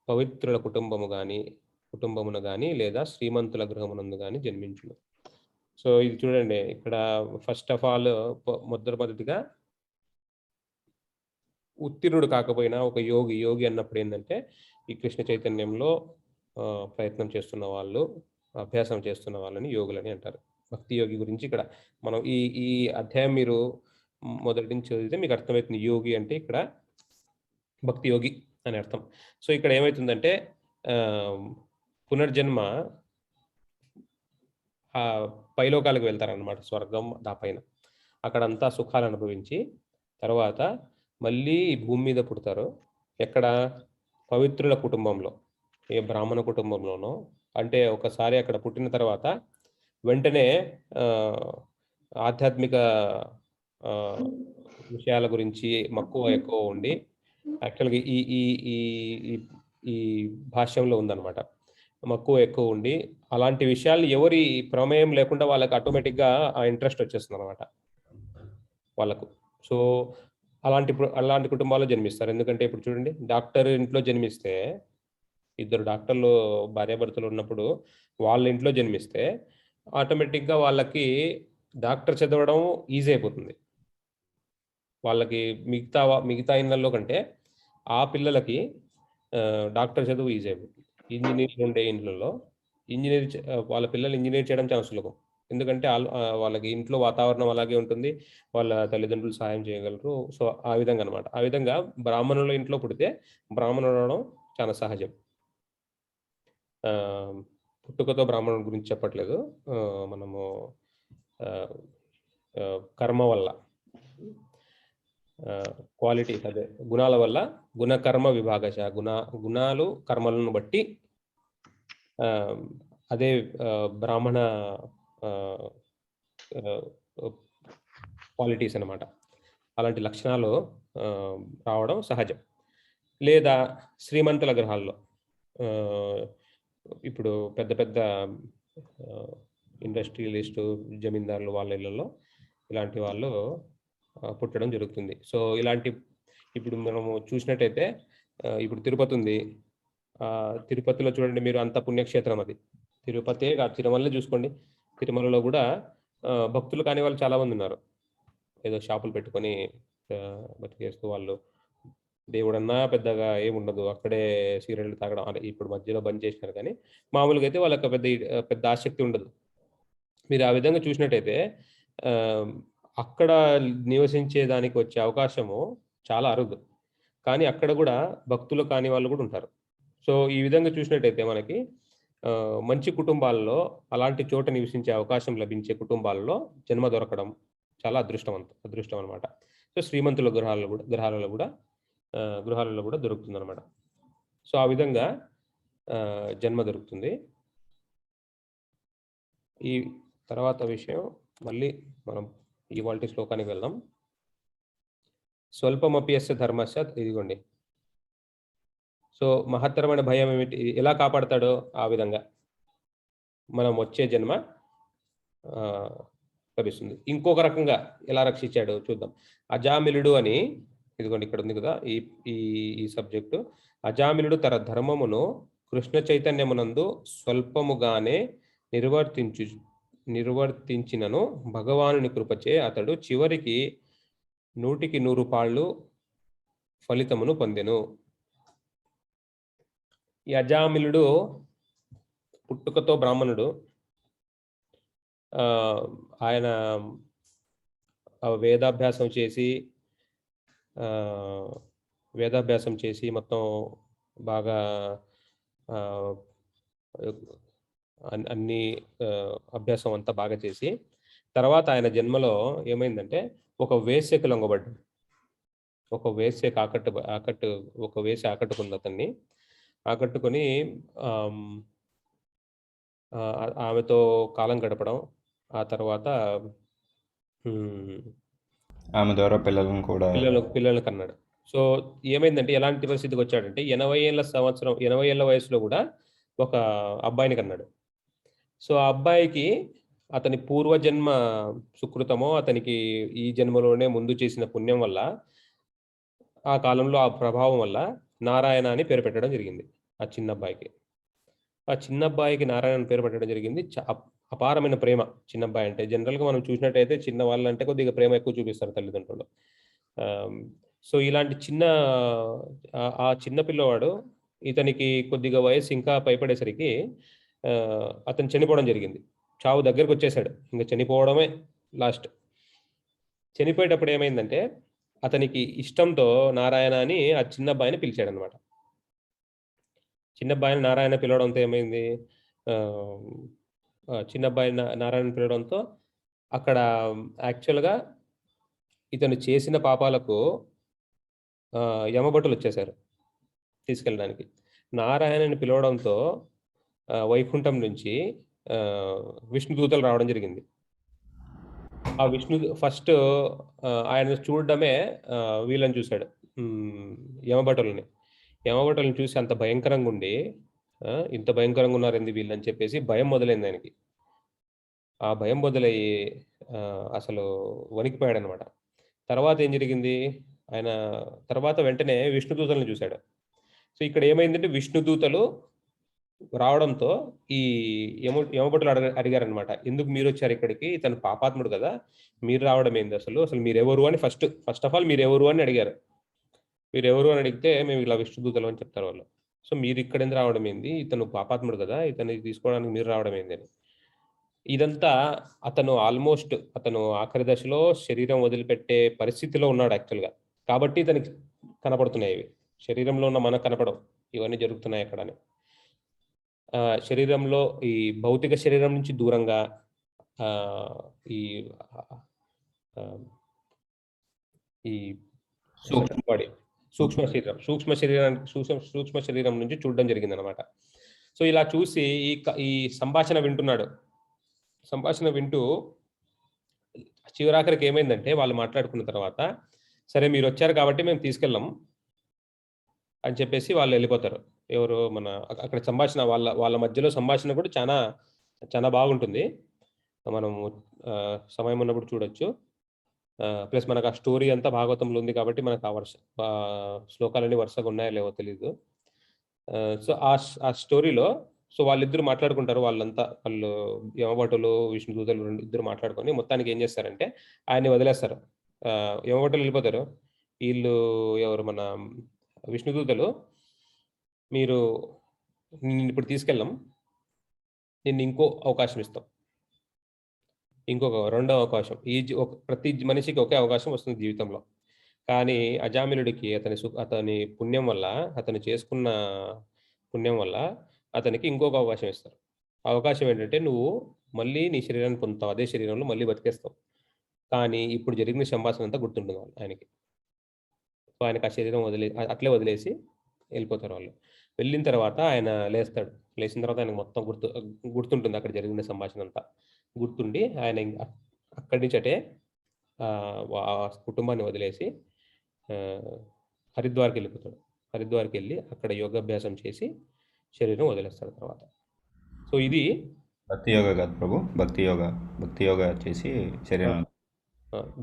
పవిత్రుల కుటుంబము గాని కుటుంబమున గాని లేదా శ్రీమంతుల గృహమునందు గాని జన్మించును. సో ఇది చూడండి, ఇక్కడ ఫస్ట్ ఆఫ్ ఆల్ మొదటిగా ఉత్తీర్ణుడు కాకపోయినా ఒక యోగి అన్నప్పుడు ఏంటంటే ఈ కృష్ణ చైతన్యంలో ప్రయత్నం చేస్తున్న వాళ్ళు, అభ్యాసం చేస్తున్న వాళ్ళని యోగులని అంటారు. భక్తి యోగి గురించి ఇక్కడ మనం ఈ అధ్యాయం మీరు మొదటి నుంచి చదివితే మీకు అర్థమవుతుంది. యోగి అంటే ఇక్కడ భక్తి యోగి అని అర్థం. సో ఇక్కడ ఏమవుతుందంటే పునర్జన్మ పైలోకాలకు వెళ్తారనమాట, స్వర్గం పైన. అక్కడంతా సుఖాలు అనుభవించి తర్వాత మళ్ళీ భూమి మీద పుడతారు. ఎక్కడ? పవిత్రుల కుటుంబంలో, ఏ బ్రాహ్మణ కుటుంబంలోనో. అంటే ఒకసారి అక్కడ పుట్టిన తర్వాత వెంటనే ఆధ్యాత్మిక విషయాల గురించి మక్కువ ఎక్కువ ఉండి, యాక్చువల్గా ఈ భాష్యంలో ఉందన్నమాట, మక్కువ ఎక్కువ ఉండి అలాంటి విషయాలు ఎవరి ప్రమేయం లేకుండా వాళ్ళకి ఆటోమేటిక్గా ఆ ఇంట్రెస్ట్ వచ్చేస్తుంది అనమాట వాళ్ళకు. సో అలాంటి కుటుంబాల్లో జన్మిస్తారు. ఎందుకంటే ఇప్పుడు చూడండి, డాక్టర్ ఇంట్లో జన్మిస్తే, ఇద్దరు డాక్టర్లు భార్యాభర్తలు ఉన్నప్పుడు వాళ్ళ ఇంట్లో జన్మిస్తే ఆటోమేటిక్గా వాళ్ళకి డాక్టర్ చదవడం ఈజీ అయిపోతుంది. వాళ్ళకి మిగతా ఇళ్ళల్లో కంటే ఆ పిల్లలకి డాక్టర్ చదువు ఈజీ అయిపోతుంది. ఇంజనీర్లు ఉండే ఇండ్లలో వాళ్ళ పిల్లలు ఇంజనీర్ చేయడం చాలా సులభం. ఎందుకంటే వాళ్ళకి ఇంట్లో వాతావరణం అలాగే ఉంటుంది, వాళ్ళ తల్లిదండ్రులు సహాయం చేయగలరు. సో ఆ విధంగా అనమాట. ఆ విధంగా బ్రాహ్మణుల ఇంట్లో పుడితే బ్రాహ్మణుడు అవడం చాలా సహజం. పుట్టుకతో బ్రాహ్మణుడి గురించి చెప్పట్లేదు, మనము కర్మ వల్ల, క్వాలిటీస్, అదే గుణాల వల్ల, గుణకర్మ విభాగశ, గుణాలు కర్మలను బట్టి అదే బ్రాహ్మణ క్వాలిటీస్ అన్నమాట. అలాంటి లక్షణాలు రావడం సహజం. లేదా శ్రీమంతుల గ్రహాల్లో, ఇప్పుడు పెద్ద పెద్ద ఇండస్ట్రియలిస్టు, జమీందారులు వాళ్ళ ఇళ్ళల్లో ఇలాంటి వాళ్ళు పుట్టడం జరుగుతుంది. సో ఇప్పుడు మనము చూసినట్టయితే ఇప్పుడు తిరుపతి ఉంది. తిరుపతిలో చూడండి మీరు, అంత పుణ్యక్షేత్రం అది. తిరుపతే కాదు, తిరుమలలో చూసుకోండి. తిరుమలలో కూడా భక్తులు కాని వాళ్ళు చాలా మంది ఉన్నారు. ఏదో షాపులు పెట్టుకొని బతికేస్తూ వాళ్ళు, దేవుడన్నా పెద్దగా ఏముండదు, అక్కడే సిగరెట్లు తాగడం. అంటే ఇప్పుడు మధ్యలో బంద్ చేసినారు, కానీ మామూలుగా అయితే వాళ్ళకి పెద్ద ఆసక్తి ఉండదు. మీరు ఆ విధంగా చూసినట్టయితే అక్కడ నివసించే దానికి వచ్చే అవకాశము చాలా అరుదు. కానీ అక్కడ కూడా భక్తులు కాని వాళ్ళు కూడా ఉంటారు. సో ఈ విధంగా చూసినట్టయితే మనకి మంచి కుటుంబాల్లో, అలాంటి చోట నివసించే అవకాశం లభించే కుటుంబాల్లో జన్మ దొరకడం చాలా అదృష్టం అనమాట. సో శ్రీమంతుల గృహాలలో కూడా దొరుకుతుంది అనమాట. సో ఆ విధంగా జన్మ దొరుకుతుంది. ఈ తర్వాత విషయం మళ్ళీ మనం ఇవాల్టి శ్లోకానికి వెళ్దాం. స్వల్పమప్యస్య ధర్మస్య, ఇదిగోండి. సో మహత్తరమైన భయం ఏమిటి, ఎలా కాపాడతాడో ఆ విధంగా మనం వచ్చే జన్మ లభిస్తుంది. ఇంకొక రకంగా ఎలా రక్షించాడు చూద్దాం. అజామిలుడు అని, ఇదిగోండి ఇక్కడ ఉంది కదా ఈ సబ్జెక్టు. అజామిలుడు తన ధర్మమును కృష్ణ చైతన్యమునందు స్వల్పముగానే నిర్వర్తించినను భగవానుని కృపచే అతడు చివరికి 100కి 100 పాళ్ళు ఫలితమును పొందెను. ఈ అజామిలుడు పుట్టుకతో బ్రాహ్మణుడు. ఆయన వేదాభ్యాసం చేసి మొత్తం బాగా అన్ని అభ్యాసం అంతా బాగా చేసి తర్వాత ఆయన జన్మలో ఏమైందంటే ఒక వేశ్యకు లొంగబడ్డాడు. ఒక వేశ్య ఆకట్టుకుంది అతన్ని. ఆకట్టుకొని ఆమెతో కాలం గడపడం, ఆ తర్వాత ఆమె ద్వారా పిల్లలను కన్నాడు. సో ఏమైందంటే ఎలాంటి పరిస్థితికి వచ్చాడంటే 80 ఏళ్ళ వయసులో కూడా ఒక అబ్బాయిని కన్నాడు. సో ఆ అబ్బాయికి అతని పూర్వజన్మ సుకృతమో, అతనికి ఈ జన్మలోనే ముందు చేసిన పుణ్యం వల్ల, ఆ కాలంలో ఆ ప్రభావం వల్ల నారాయణ అని పేరు పెట్టడం జరిగింది ఆ చిన్న అబ్బాయికి. ఆ చిన్న అబ్బాయికి నారాయణ అని పేరు పెట్టడం జరిగింది. అపారమైన ప్రేమ చిన్న అబ్బాయి అంటే. జనరల్‌గా మనం చూసినట్టయితే చిన్న వాళ్ళంటే కొద్దిగా ప్రేమ ఎక్కువ చూపిస్తారు తల్లిదండ్రులు. సో, ఇలాంటి ఆ చిన్న పిల్లవాడు ఇతనికి కొద్దిగా వయస్సు ఇంకా పైపడేసరికి అతను చనిపోవడం జరిగింది. చావు దగ్గరకొచ్చేసాడు. ఇంక చనిపోవడమే లాస్ట్. చనిపోయేటప్పుడు ఏమైందంటే, అతనికి ఇష్టంతో నారాయణ అని ఆ చిన్న అబ్బాయిని పిలిచాడనమాట. చిన్న అబ్బాయిని నారాయణ పిలవడంతో ఏమైంది, చిన్న అబ్బాయి నారాయణ పిలవడంతో అక్కడ యాక్చువల్‌గా ఇతను చేసిన పాపాలకు యమభటులు వచ్చేసారు తీసుకెళ్ళడానికి. నారాయణని పిలవడంతో వైకుంఠం నుంచి విష్ణుదూతలు రావడం జరిగింది. ఆ ఫస్ట్ ఆయన చూడడమే వీళ్ళని చూసాడు, యమభటులని. యమభటులను చూసి అంత భయంకరంగా ఉండి, ఇంత భయంకరంగా ఉన్నారండి వీళ్ళని చెప్పేసి భయం మొదలైంది ఆయనకి. ఆ భయం మొదలయ్యి అసలు వణికిపోయాడనమాట. తర్వాత ఏం జరిగింది, ఆయన తర్వాత వెంటనే విష్ణుదూతలను చూశాడు. సో ఇక్కడ ఏమైందంటే విష్ణుదూతలు రావడంతో ఈ యమభటులు అడిగారనమాట, ఎందుకు మీరు వచ్చారు ఇక్కడికి, ఇతను పాపాత్ముడు కదా, మీరు రావడం ఏంది, అసలు మీరెవరు అని ఫస్ట్ ఆఫ్ ఆల్ మీరెవరు అని అడిగారు. మీరెవరు అని అడిగితే మేము ఇలా విష్ణుదూతలు అని చెప్తారు వాళ్ళు. సో మీరు ఇక్కడ ఎందుకు రావడం ఏంది, ఇతను పాపాత్ముడు కదా, ఇతన్ని తీసుకోవడానికి మీరు రావడం ఏంది అని. ఇదంతా అతను ఆఖరి దశలో శరీరం వదిలిపెట్టే పరిస్థితిలో ఉన్నాడు యాక్చువల్గా. కాబట్టి ఇతనికి కనపడుతున్నాయి ఇవి. శరీరంలో ఉన్న మనకు కనపడవు, ఇవన్నీ జరుగుతున్నాయి అక్కడ అని. శరీరంలో ఈ భౌతిక శరీరం నుంచి దూరంగా ఈ ఈ సూక్ష్మ శరీరం నుంచి చూడడం జరిగింది అనమాట. సో ఇలా చూసి ఈ సంభాషణ వింటున్నాడు. సంభాషణ వింటూ చివరాఖరికి ఏమైందంటే, వాళ్ళు మాట్లాడుకున్న తర్వాత, సరే మీరు వచ్చారు కాబట్టి మేము తీసుకెళ్ళాం అని చెప్పేసి వాళ్ళు వెళ్ళిపోతారు. ఎవరు అక్కడ సంభాషణ వాళ్ళ మధ్యలో సంభాషణ కూడా చాలా చాలా బాగుంటుంది. మనము సమయం ఉన్నప్పుడు చూడొచ్చు. ప్లస్ మనకు ఆ స్టోరీ అంతా భాగవతంలో ఉంది కాబట్టి మనకు ఆ శ్లోకాలన్నీ వరుసగా ఉన్నాయో లేవో తెలీదు. సో ఆ స్టోరీలో సో వాళ్ళిద్దరు మాట్లాడుకుంటారు. వాళ్ళు యమభటులు విష్ణుదూతలు ఇద్దరు మాట్లాడుకొని మొత్తానికి ఏం చేస్తారంటే ఆయన్ని వదిలేస్తారు. యమభటులు వెళ్ళిపోతారు. వీళ్ళు ఎవరు మన విష్ణుదూతలు, నిన్ను ఇప్పుడు తీసుకెళ్ళాం, నిన్ను ఇంకో అవకాశం ఇస్తాం, ఇంకొక రెండో అవకాశం. ప్రతి మనిషికి ఒకే అవకాశం వస్తుంది జీవితంలో. కానీ అజామిలుడికి అతని పుణ్యం వల్ల, అతను చేసుకున్న పుణ్యం వల్ల అతనికి ఇంకొక అవకాశం ఇస్తారు. అవకాశం ఏంటంటే, నువ్వు మళ్ళీ నీ శరీరాన్ని పొందుతావు, అదే శరీరంలో మళ్ళీ బతికేస్తావు. కానీ ఇప్పుడు జరిగిన సంభాషణ అంతా గుర్తుంటుంది ఆయనకి. సో ఆయనకి ఆ శరీరం అట్లే వదిలేసి వెళ్ళిపోతారు వాళ్ళు. వెళ్ళిన తర్వాత ఆయన లేస్తాడు. లేచిన తర్వాత ఆయనకు మొత్తం గుర్తుంటుంది అక్కడ జరిగిన సంభాషణ అంతా గుర్తుండి, ఆయన అక్కడి నుంచి అటే కుటుంబాన్ని వదిలేసి హరిద్వార్కి వెళ్ళిపోతాడు. హరిద్వార్కి వెళ్ళి అక్కడ యోగాభ్యాసం చేసి శరీరం వదిలేస్తాడు తర్వాత. సో ఇది భక్తి యోగా కాదు ప్రభు, భక్తి యోగా చేసి శరీరం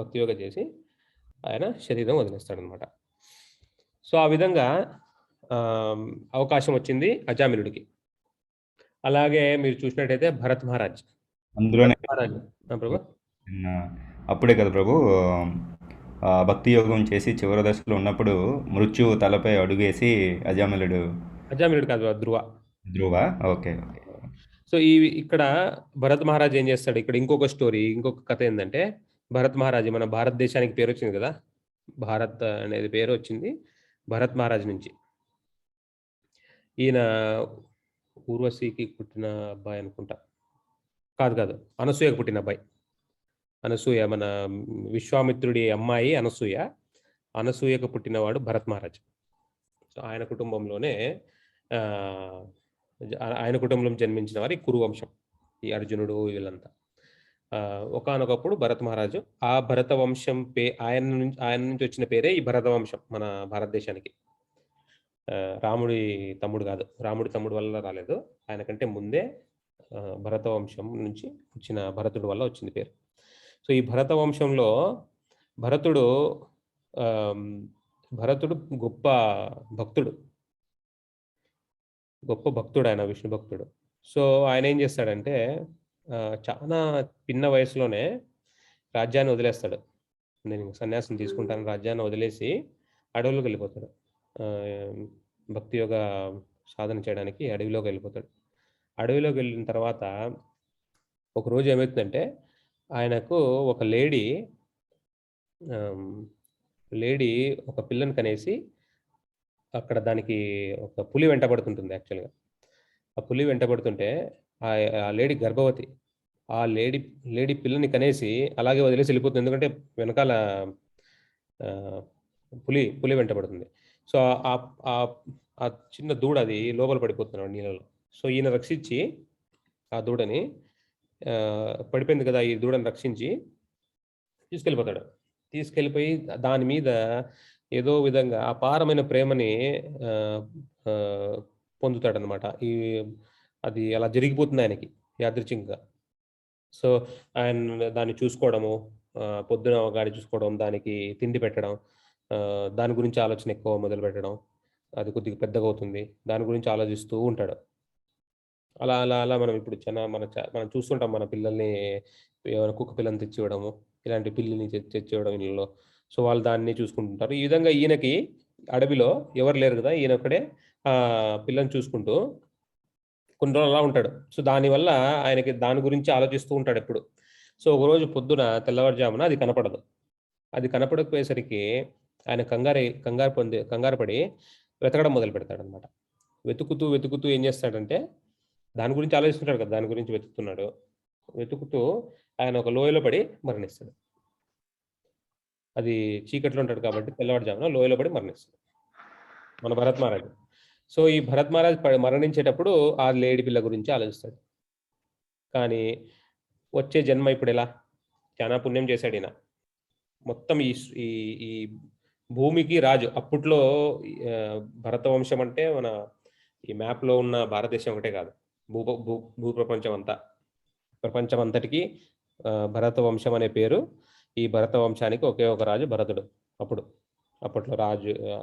భక్తి యోగా చేసి ఆయన శరీరం వదిలేస్తాడు అనమాట. సో ఆ విధంగా అవకాశం వచ్చింది అజామిలుడికి. అలాగే మీరు చూసినట్టయితే భరత్ మహారాజ్ అందులోనే ప్రభు అప్పుడే కదా ప్రభు భక్తి యోగం చేసి చివరి దశలో ఉన్నప్పుడు మృత్యు తలపై అడుగేసి అజామిలుడు కాదు, ధ్రువ. ఓకే. సో ఇక్కడ భరత్ మహారాజ్ ఏం చేస్తాడు, ఇక్కడ ఇంకొక కథ ఏంటంటే, భరత్ మహారాజ్ మన భారతదేశానికి పేరు వచ్చింది కదా, భారత్ అనేది పేరు వచ్చింది భరత్ మహారాజ్ నుంచి. ఈయన ఊర్వశికి పుట్టిన అబ్బాయి అనుకుంటా, కాదు అనసూయకు పుట్టిన అబ్బాయి. అనసూయ మన విశ్వామిత్రుడి అమ్మాయి అనసూయకు పుట్టినవాడు భరత్ మహారాజ్. సో ఆయన కుటుంబంలో జన్మించిన వారి కురువంశం ఈ అర్జునుడు వీళ్ళంతా. ఒకానొకప్పుడు భరత్ మహారాజు, ఆ భరత వంశం ఆయన నుంచి వచ్చిన పేరే ఈ భరత వంశం మన భారతదేశానికి. రాముడి తమ్ముడు కాదు, రాముడి తమ్ముడు వల్ల రాలేదు, ఆయన కంటే ముందే భరత వంశం నుంచి వచ్చిన భరతుడు వల్ల వచ్చింది పేరు. సో ఈ భరత వంశంలో భరతుడు గొప్ప భక్తుడు. గొప్ప భక్తుడు ఆయన, విష్ణు భక్తుడు. సో ఆయన ఏం చేస్తాడంటే చాలా చిన్న వయసులోనే రాజ్యాన్ని వదిలేస్తాడు. నేను సన్యాసం తీసుకుంటాను రాజ్యాన్ని వదిలేసి అడవులోకి వెళ్ళిపోతాడు. భక్తి యోగ సాధన చేయడానికి అడవిలోకి వెళ్ళిపోతాడు. అడవిలోకి వెళ్ళిన తర్వాత ఒకరోజు ఏమవుతుందంటే ఆయనకు ఒక లేడీ ఒక పిల్లని కనేసి అక్కడ దానికి ఒక పులి వెంటబడుతుంటుంది. యాక్చువల్గా ఆ పులి వెంటబడుతుంటే ఆ లేడీ గర్భవతి. ఆ లేడీ పిల్లని కనేసి అలాగే వదిలేసి వెళ్ళిపోతుంది. ఎందుకంటే వెనకాల పులి వెంటబడుతుంది. సో ఆ చిన్న దూడ అది లోపల పడిపోతున్నాడు నీళ్ళలో. సో ఈయన రక్షించి ఆ దూడని, పడిపోయింది కదా ఈ దూడని రక్షించి తీసుకెళ్ళిపోతాడు. తీసుకెళ్ళిపోయి దాని మీద ఏదో విధంగా అపారమైన ప్రేమని పొందుతాడనమాట. అది అలా జరిగిపోతుంది ఆయనకి యాదృచ్ఛికంగా. సో ఆయన దాన్ని చూసుకోవడము, పొద్దున గాడి చూసుకోవడం, దానికి తిండి పెట్టడం, దాని గురించి ఆలోచన ఎక్కువ మొదలు పెట్టడం, అది కొద్దిగా పెద్దగా అవుతుంది, దాని గురించి ఆలోచిస్తూ ఉంటాడు. అలా అలా అలా మనం ఇప్పుడు మనం చూస్తుంటాం మన పిల్లల్ని, ఏమైనా కుక్క పిల్లని తెచ్చివ్వడము, ఇలాంటి పిల్లిని తెచ్చివ్వడం ఇళ్ళలో. సో వాళ్ళు దాన్ని చూసుకుంటుంటారు. ఈ విధంగా ఈయనకి అడవిలో ఎవరు లేరు కదా, ఈయన ఒక్కడే పిల్లని చూసుకుంటూ కొన్ని రోజులు అలా ఉంటాడు. సో దానివల్ల ఆయనకి దాని గురించి ఆలోచిస్తూ ఉంటాడు ఎప్పుడు. సో ఒకరోజు పొద్దున తెల్లవారుజామున అది కనపడదు. అది కనపడకపోయేసరికి ఆయన కంగారు పడి వెతకడం మొదలు పెడతాడనమాట. వెతుకుతూ ఏం చేస్తాడంటే, దాని గురించి ఆలోచిస్తుంటాడు కదా, దాని గురించి వెతుకుతూ ఆయన ఒక లోయలో పడి మరణిస్తాడు. అది చీకట్లో ఉంటాడు కాబట్టి తెల్లవారుజామున లోయలో పడి మరణిస్తాడు మన భరత్ మహారాజు. సో ఈ భరత్ మహారాజ్ మరణించేటప్పుడు ఆ లేడీ పిల్ల గురించి ఆలోచిస్తాడు. కానీ వచ్చే జన్మ ఇప్పుడు ఎలా, చాలా పుణ్యం చేశాడు ఈయన. మొత్తం ఈ భూమికి రాజు. అప్పట్లో భరత వంశం అంటే మన ఈ మ్యాప్లో ఉన్న భారతదేశం ఒకటే కాదు, ప్రపంచం అంతటికి భరత వంశం అనే పేరు. ఈ భరత వంశానికి ఒకే ఒక రాజు భరతుడు. అప్పట్లో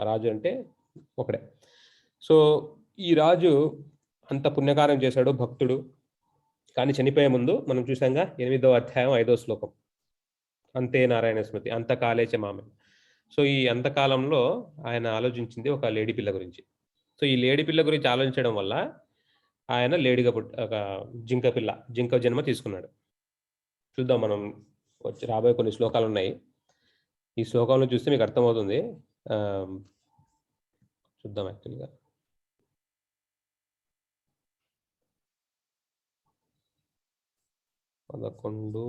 రాజు అంటే ఒకడే. సో ఈ రాజు అంత పుణ్యకార్యం చేశాడు, భక్తుడు. కానీ చనిపోయే ముందు మనం చూసాంగా 8వ అధ్యాయం 5వ శ్లోకం, అంతే నారాయణ స్మృతి అంతకాలే చ మామే. సో ఈ అంతకాలంలో ఆయన ఆలోచించింది ఒక లేడీ పిల్ల గురించి. సో ఈ లేడీ పిల్ల గురించి ఆలోచించడం వల్ల ఆయన లేడీగా ఒక జింక జన్మ తీసుకున్నాడు. చూద్దాం, మనం రాబోయే కొన్ని శ్లోకాలు ఉన్నాయి. ఈ శ్లోకంలో చూస్తే మీకు అర్థమవుతుంది. చూద్దాం. యాక్చువల్గా 11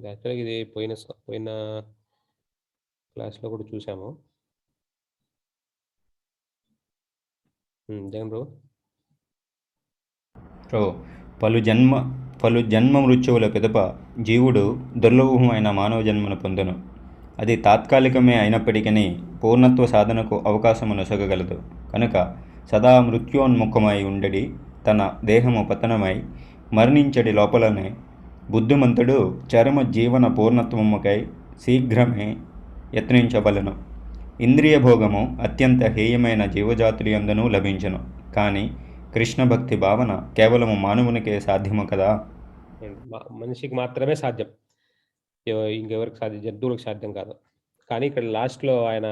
యాక్చువల్గా ఇది పోయిన క్లాస్లో కూడా చూసాము. జగన్ బ్రో. పలు జన్మ మృత్యువుల పిదప జీవుడు దుర్లభమైన మానవ జన్మను పొందును. అది తాత్కాలికమే అయినప్పటికీ పూర్ణత్వ సాధనకు అవకాశము నొసగగలదు. కనుక సదా మృత్యోన్ముఖమై ఉండడి తన దేహము పతనమై మరణించడి లోపలనే బుద్ధిమంతుడు చరమ జీవన పూర్ణత్వముకై శీఘ్రమే యత్నించబలను. ఇంద్రియ భోగము అత్యంత హేయమైన జీవజాతులందునూ లభించును. కానీ కృష్ణ భక్తి భావన కేవలము మానవునికే సాధ్యము కదా. మనిషికి మాత్రమే సాధ్యం, ఇంకెవరికి సాధ్యం, జంతువులకు సాధ్యం కాదు. కానీ ఇక్కడ లాస్ట్లో ఆయన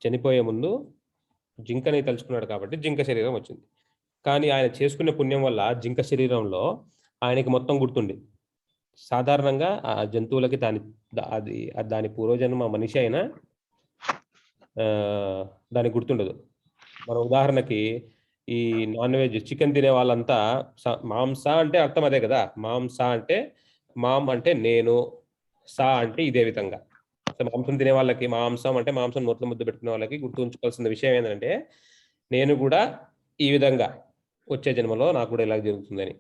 చనిపోయే ముందు జింకని తలుచుకున్నాడు కాబట్టి జింక శరీరం వచ్చింది. కానీ ఆయన చేసుకునే పుణ్యం వల్ల జింక శరీరంలో ఆయనకి మొత్తం గుర్తుండి, సాధారణంగా ఆ జంతువులకి దాని పూర్వజన్మ మనిషి అయినా దానికి గుర్తుండదు. మన ఉదాహరణకి ఈ నాన్ వెజ్ చికెన్ తినే వాళ్ళంతా మాంస అంటే అర్థం అదే కదా. మాంస అంటే మామ్ అంటే నేను, సా అంటే ఇదే విధంగా. మాంసం తినే వాళ్ళకి మాంసం అంటే మాంసం నోట్ల ముద్ద పెట్టుకునే వాళ్ళకి గుర్తుంచుకోవాల్సిన విషయం ఏంటంటే, నేను కూడా ఈ విధంగా వచ్చే జన్మలో నాకు కూడా ఇలా జరుగుతుందని.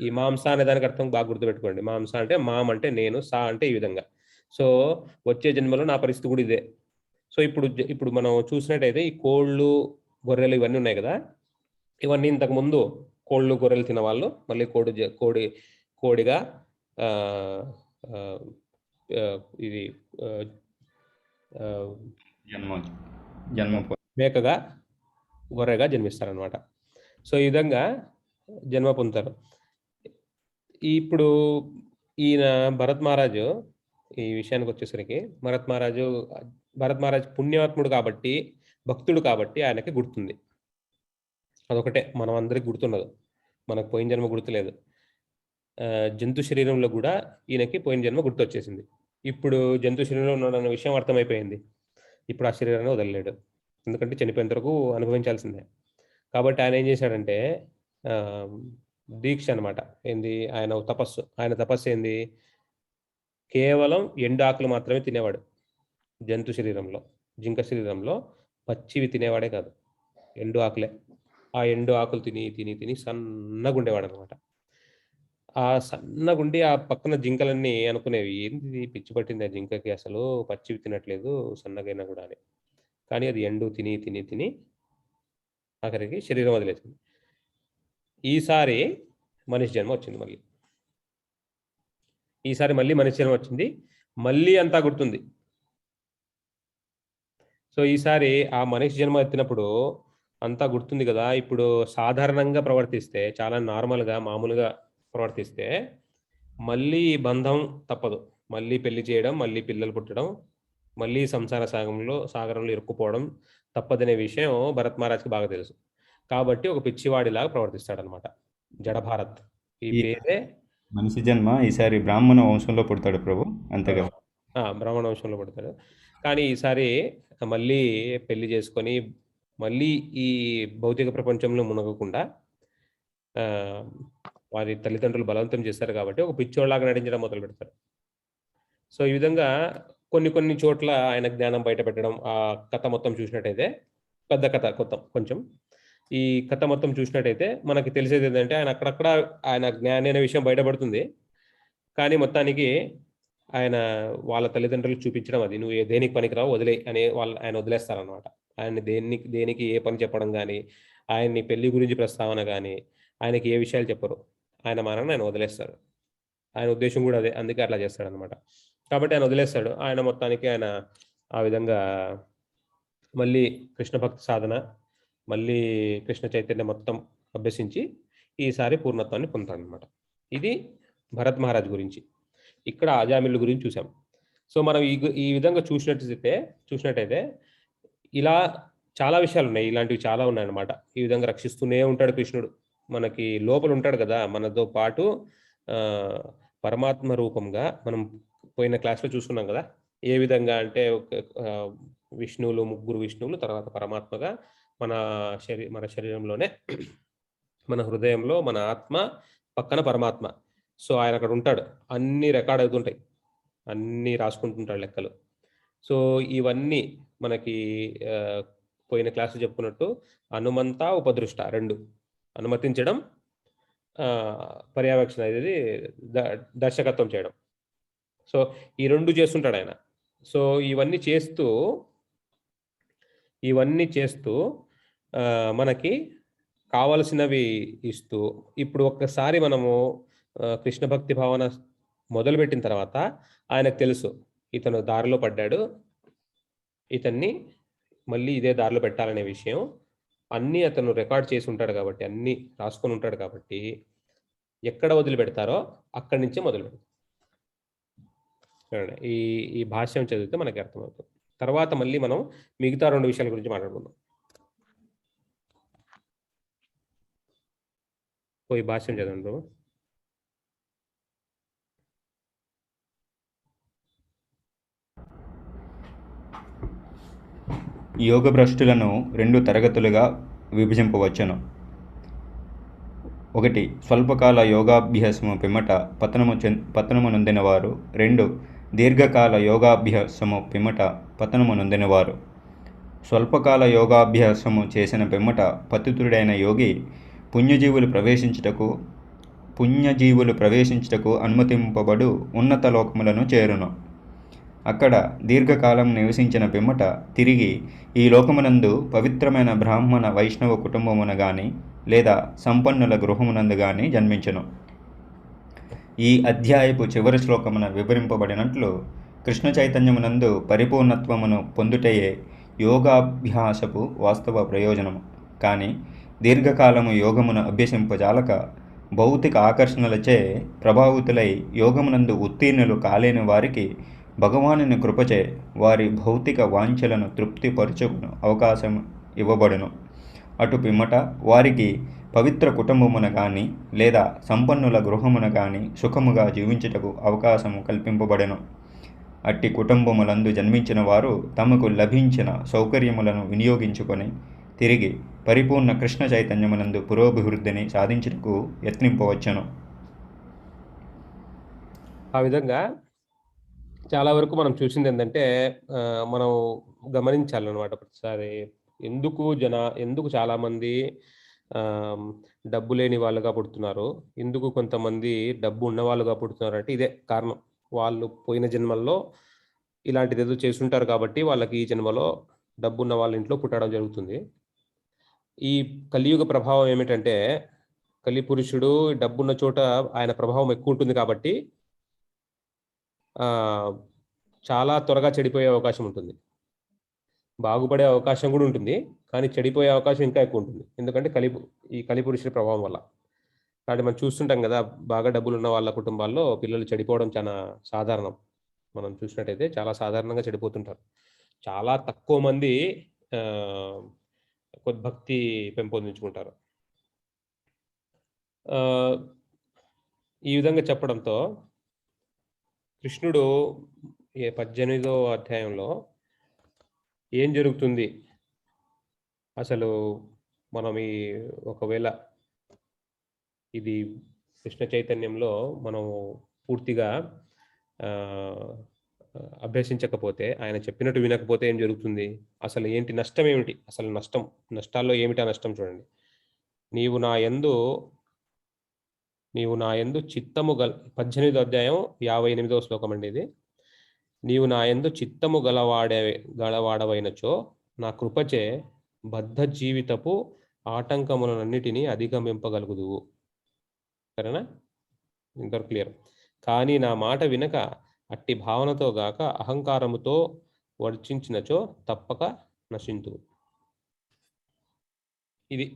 ఈ మాంస అనే దానికి అర్థం బాగా గుర్తుపెట్టుకోండి. మాంస అంటే మామ్ అంటే నేను, సా అంటే ఈ విధంగా. సో వచ్చే జన్మలో నా పరిస్థితి కూడా ఇదే. సో ఇప్పుడు మనం చూసినట్టయితే ఈ కోళ్ళు, గొర్రెలు ఇవన్నీ ఉన్నాయి కదా, ఇవన్నీ ఇంతకు ముందు కోళ్ళు గొర్రెలు తినవాళ్ళు మళ్ళీ కోడిగా ఇది జన్మ మేకగా గొర్రెగా జన్మిస్తారనమాట. సో ఈ విధంగా జన్మ పొందుతారు. ఇప్పుడు ఈయన భరత్ మహారాజు ఈ విషయానికి వచ్చేసరికి భరత్ మహారాజు పుణ్యాత్ముడు కాబట్టి, భక్తుడు కాబట్టి ఆయనకి గుర్తుంది. అదొకటే మనం అందరికి గుర్తున్నది. మనకు పోయిన జన్మ గుర్తులేదు. జంతు శరీరంలో కూడా ఈయనకి పోయిన జన్మ గుర్తొచ్చేసింది. ఇప్పుడు జంతు శరీరంలో ఉన్నాడన్న విషయం అర్థమైపోయింది. ఇప్పుడు ఆ శరీరాన్ని వదలలేడు. ఎందుకంటే చనిపోయేంత వరకు అనుభవించాల్సిందే. కాబట్టి ఆయన ఏం చేశాడంటే దీక్ష అనమాట. ఏంది ఆయన తపస్సు. ఆయన తపస్సు ఏంది? కేవలం ఎండు ఆకులు మాత్రమే తినేవాడు. జంతు శరీరంలో, జింక శరీరంలో పచ్చివి తినేవాడే కాదు, ఎండు ఆకులే. ఆ ఎండు ఆకులు తిని తిని తిని సన్నగుండేవాడు అనమాట. ఆ సన్నగుండి ఆ పక్కన జింకలన్నీ అనుకునేవి, ఏంది పిచ్చి పట్టింది ఆ జింకకి, అసలు పచ్చివి తినట్లేదు సన్నగైనా కూడా అని. కానీ అది ఎండు తిని తిని తిని ఆఖరికి శరీరం వదిలేసింది. ఈసారి మనిషి జన్మ వచ్చింది. మళ్ళీ మనిషి జన్మ వచ్చింది. మళ్ళీ అంతా గుర్తుంది. సో ఈసారి ఆ మనిషి జన్మ ఎత్తినప్పుడు అంతా గుర్తుంది కదా. ఇప్పుడు సాధారణంగా ప్రవర్తిస్తే, చాలా నార్మల్గా మామూలుగా ప్రవర్తిస్తే మళ్ళీ బంధం తప్పదు. మళ్ళీ పెళ్లి చేయడం, మళ్ళీ పిల్లలు పుట్టడం, మళ్ళీ సంసార సాగరంలో ఇరుక్కుపోవడం తప్పదనే విషయం భరత్ మహారాజ్కి బాగా తెలుసు. కాబట్టి ఒక పిచ్చివాడిలాగా ప్రవర్తిస్తాడనమాట జడభారత్. ఈ పేరే మనిషి జన్మ. ఈసారి బ్రాహ్మణ వంశంలో పుడతాడు ప్రభు, అంతేగా? బ్రాహ్మణ వంశంలో పుడతాడు. కానీ ఈసారి మళ్ళీ పెళ్లి చేసుకొని మళ్ళీ ఈ భౌతిక ప్రపంచంలో మునగకుండా వారి తల్లిదండ్రులు బలవంతం చేస్తారు కాబట్టి ఒక పిచ్చోళ్ళలాగా నటించడం మొదలు పెడతారు. సో ఈ విధంగా కొన్ని చోట్ల ఆయన జ్ఞానం బయట పెట్టడం. ఆ కథ మొత్తం చూసినట్టయితే, పెద్ద కథ కొంచెం ఈ కథ మొత్తం చూసినట్టయితే మనకి తెలిసేది ఏంటంటే ఆయన అక్కడక్కడ ఆయన జ్ఞాని అనే విషయం బయటపడుతుంది. కానీ మొత్తానికి ఆయన వాళ్ళ తల్లిదండ్రులకు చూపించడం, అది నువ్వు దేనికి పనికిరావు వదిలే అని ఆయన వదిలేస్తారనమాట. ఆయన్ని దేనికి ఏ పని చెప్పడం కానీ, ఆయన్ని పెళ్లి గురించి ప్రస్తావన కానీ, ఆయనకి ఏ విషయాలు చెప్పరు. ఆయన మానని ఆయన వదిలేస్తాడు. ఆయన ఉద్దేశం కూడా అదే, అందుకే అట్లా చేస్తాడనమాట. కాబట్టి ఆయన వదిలేస్తాడు. ఆయన మొత్తానికి ఆయన ఆ విధంగా మళ్ళీ కృష్ణ భక్తి సాధన, మళ్ళీ కృష్ణ చైతన్యం మొత్తం అభ్యసించి ఈసారి పూర్ణత్వాన్ని పొందుతాడనమాట. ఇది భరత్ మహారాజ్ గురించి. ఇక్కడ అజామిళ్ళు గురించి చూసాం. సో మనం ఈ విధంగా చూసినట్టయితే ఇలా చాలా విషయాలు ఉన్నాయి. ఇలాంటివి చాలా ఉన్నాయన్నమాట. ఈ విధంగా రక్షిస్తూనే ఉంటాడు కృష్ణుడు. మనకి లోపల ఉంటాడు కదా, మనతో పాటు పరమాత్మ రూపంగా. మనం పోయిన క్లాస్లో చూసుకున్నాం కదా, ఏ విధంగా అంటే విష్ణువులు, ముగ్గురు విష్ణువులు, తర్వాత పరమాత్మగా మన శరీరంలోనే, మన హృదయంలో మన ఆత్మ, పక్కన పరమాత్మ. సో ఆయన అక్కడ ఉంటాడు. అన్నీ రికార్డ్ అవుతుంటాయి, అన్నీ రాసుకుంటుంటాడు లెక్కలు. సో ఇవన్నీ మనకి పోయిన క్లాసు చెప్పుకున్నట్టు అనుమంత, ఉపదృష్ట రెండు, అనుమతించడం, పర్యవేక్షణ అనేది దర్శకత్వం చేయడం. సో ఈ రెండు చేస్తుంటాడు ఆయన. సో ఇవన్నీ చేస్తూ మనకి కావలసినవి ఇస్తూ, ఇప్పుడు ఒక్కసారి మనము కృష్ణ భక్తి భావన మొదలుపెట్టిన తర్వాత ఆయనకు తెలుసు ఇతను దారిలో పడ్డాడు, ఇతన్ని మళ్ళీ ఇదే దారిలో పెట్టాలనే విషయం. అన్నీ అతను రికార్డ్ చేసి ఉంటాడు కాబట్టి, అన్నీ రాసుకొని ఉంటాడు కాబట్టి, ఎక్కడ వదిలిపెడతారో అక్కడి నుంచే మొదలు పెడతారు. ఈ భాష్యం చదివితే మనకి అర్థమవుతుంది. తర్వాత మళ్ళీ మనం మిగతా రెండు విషయాల గురించి మాట్లాడుకుందాం. ఈ భాష్యం చదవండి. యోగ భ్రష్టులను రెండు తరగతులుగా విభజింపవచ్చును. 1. స్వల్పకాల యోగాభ్యాసము పిమ్మట పతనము నొందినవారు. 2. దీర్ఘకాల యోగాభ్యాసము పిమ్మట పతనము నొందినవారు. స్వల్పకాల యోగాభ్యాసము చేసిన పిమ్మట పతితుడైన యోగి పుణ్యజీవులు ప్రవేశించుటకు అనుమతింపబడు ఉన్నత లోకములను చేరును. అక్కడ దీర్ఘకాలం నివసించిన పిమ్మట తిరిగి ఈ లోకమునందు పవిత్రమైన బ్రాహ్మణ వైష్ణవ కుటుంబమున గాని లేదా సంపన్నుల గృహమునందు గాని జన్మించును. ఈ అధ్యాయపు చివరి శ్లోకమున వివరింపబడినట్లు కృష్ణ చైతన్యమునందు పరిపూర్ణత్వమును పొందుటయే యోగాభ్యాసపు వాస్తవ ప్రయోజనము. కానీ దీర్ఘకాలము యోగమును అభ్యసింపజాలక భౌతిక ఆకర్షణలచే ప్రభావితులై యోగమునందు ఉత్తీర్ణులు కాలేని వారికి భగవానుని కృపచే వారి భౌతిక వాంఛలను తృప్తిపరచుకును అవకాశం ఇవ్వబడును. అటు పిమ్మట వారికి పవిత్ర కుటుంబమున కానీ లేదా సంపన్నుల గృహమున కానీ సుఖముగా జీవించుటకు అవకాశము కల్పింపబడెను. అట్టి కుటుంబములందు జన్మించిన వారు తమకు లభించిన సౌకర్యములను వినియోగించుకొని తిరిగి పరిపూర్ణ కృష్ణ చైతన్యమునందు పురోభివృద్ధిని సాధించుటకు యత్నింపవచ్చును. ఆ విధంగా చాలా వరకు మనం చూసింది ఏంటంటే మనం గమనించాలన్నమాట ప్రతిసారి ఎందుకు చాలామంది డబ్బు లేని వాళ్ళుగా పుడుతున్నారు, ఎందుకు కొంతమంది డబ్బు ఉన్న వాళ్ళుగా పుడుతున్నారు అంటే ఇదే కారణం. వాళ్ళు పోయిన జన్మల్లో ఇలాంటిది ఏదో చేసుంటారు కాబట్టి వాళ్ళకి ఈ జన్మలో డబ్బు ఉన్న వాళ్ళ ఇంట్లో పుట్టడం జరుగుతుంది. ఈ కలియుగ ప్రభావం ఏమిటంటే కలి పురుషుడు డబ్బున్న చోట ఆయన ప్రభావం ఎక్కువ ఉంటుంది కాబట్టి చాలా త్వరగా చెడిపోయే అవకాశం ఉంటుంది. బాగుపడే అవకాశం కూడా ఉంటుంది, కానీ చెడిపోయే అవకాశం ఇంకా ఎక్కువ ఉంటుంది. ఎందుకంటే ఈ కలిపురుషుడి ప్రభావం వల్ల. కాబట్టి మనం చూస్తుంటాం కదా, బాగా డబ్బులు ఉన్న వాళ్ళ కుటుంబాల్లో పిల్లలు చెడిపోవడం చాలా సాధారణం. మనం చూసినట్టయితే చాలా సాధారణంగా చెడిపోతుంటారు. చాలా తక్కువ మంది భక్తి పెంపొందించుకుంటారు. ఈ విధంగా చెప్పడంతో కృష్ణుడు 18వ అధ్యాయంలో ఏం జరుగుతుంది అసలు, మనం ఒకవేళ ఇది కృష్ణ చైతన్యంలో మనం పూర్తిగా అభ్యసించకపోతే, ఆయన చెప్పినట్టు వినకపోతే ఏం జరుగుతుంది, అసలు ఏంటి నష్టం ఏమిటి, అసలు నష్టాల్లో ఏమిటి ఆ నష్టం చూడండి. నీవు నా యందు చిత్తము 18వ అధ్యాయం 58వ శ్లోకం అండి ఇది. నీవు నా యందు చిత్తము గలవాడవైనచో నా కృపచే బద్ధ జీవితపు ఆటంకములన్నిటినీ అధిగమింపగలుగుదువు. సరేనా, ఇంత క్లియర్. కానీ నా మాట వినక అట్టి భావనతో గాక అహంకారముతో వర్చించినచో తప్పక నశింతువు. ఇది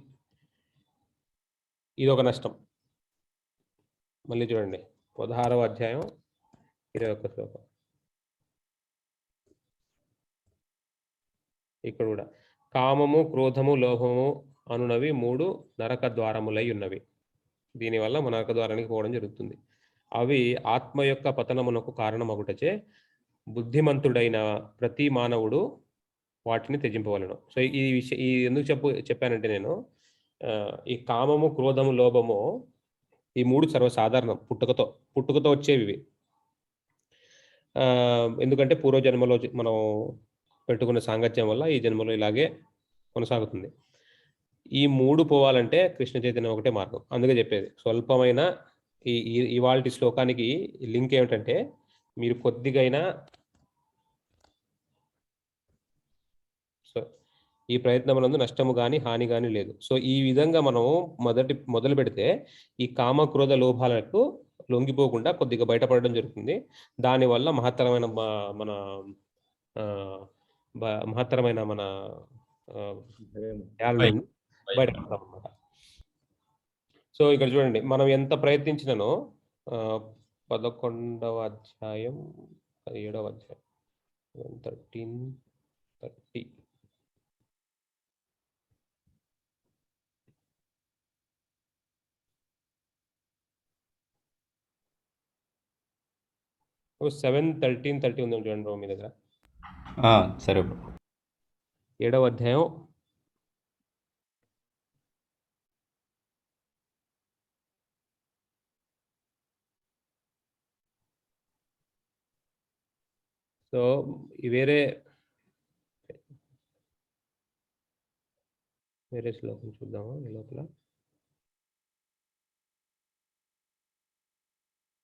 ఒక నష్టం. మళ్ళీ చూడండి 16వ అధ్యాయం 21వ శ్లోకం. ఇక్కడ కూడా కామము, క్రోధము, లోభము అనునవి 3 నరక ద్వారములై ఉన్నవి. దీనివల్ల మన నరక ద్వారానికి పోవడం జరుగుతుంది. అవి ఆత్మ యొక్క పతనమునకు కారణమగుటచే బుద్ధిమంతుడైన ప్రతి మానవుడు వాటిని త్యజింపవలను. సో ఈ ఎందుకు చెప్పానంటే నేను ఈ కామము, క్రోధము, లోభము ఈ 3 సర్వసాధారణం, పుట్టుకతో వచ్చేవి. ఎందుకంటే పూర్వజన్మలో మనం పెట్టుకున్న సాంగత్యం వల్ల ఈ జన్మలో ఇలాగే కొనసాగుతుంది. ఈ 3 పోవాలంటే కృష్ణ చైతన్యం ఒకటే మార్గం. అందుకే చెప్పేది స్వల్పమైన ఇవాల్టి శ్లోకానికి లింక్ ఏమిటంటే, మీరు కొద్దిగైనా ఈ ప్రయత్నమునందు నష్టము కానీ హాని కానీ లేదు. సో ఈ విధంగా మనం మొదలు పెడితే ఈ కామ, క్రోధ, లోభాలకు లొంగిపోకుండా కొద్దిగా బయటపడడం జరుగుతుంది. దానివల్ల మహత్తరమైన మన బయటపడతాం అన్నమాట. సో ఇక్కడ చూడండి, మనం ఎంత ప్రయత్నించినానో 11వ అధ్యాయం 17వ అధ్యాయం 13:30 7:13:30 ఉందాం చూడండి మీ దగ్గర. సరే. 7వ అధ్యాయం 'సో వేరే శ్లోకం చూద్దామా ఈ లోపల.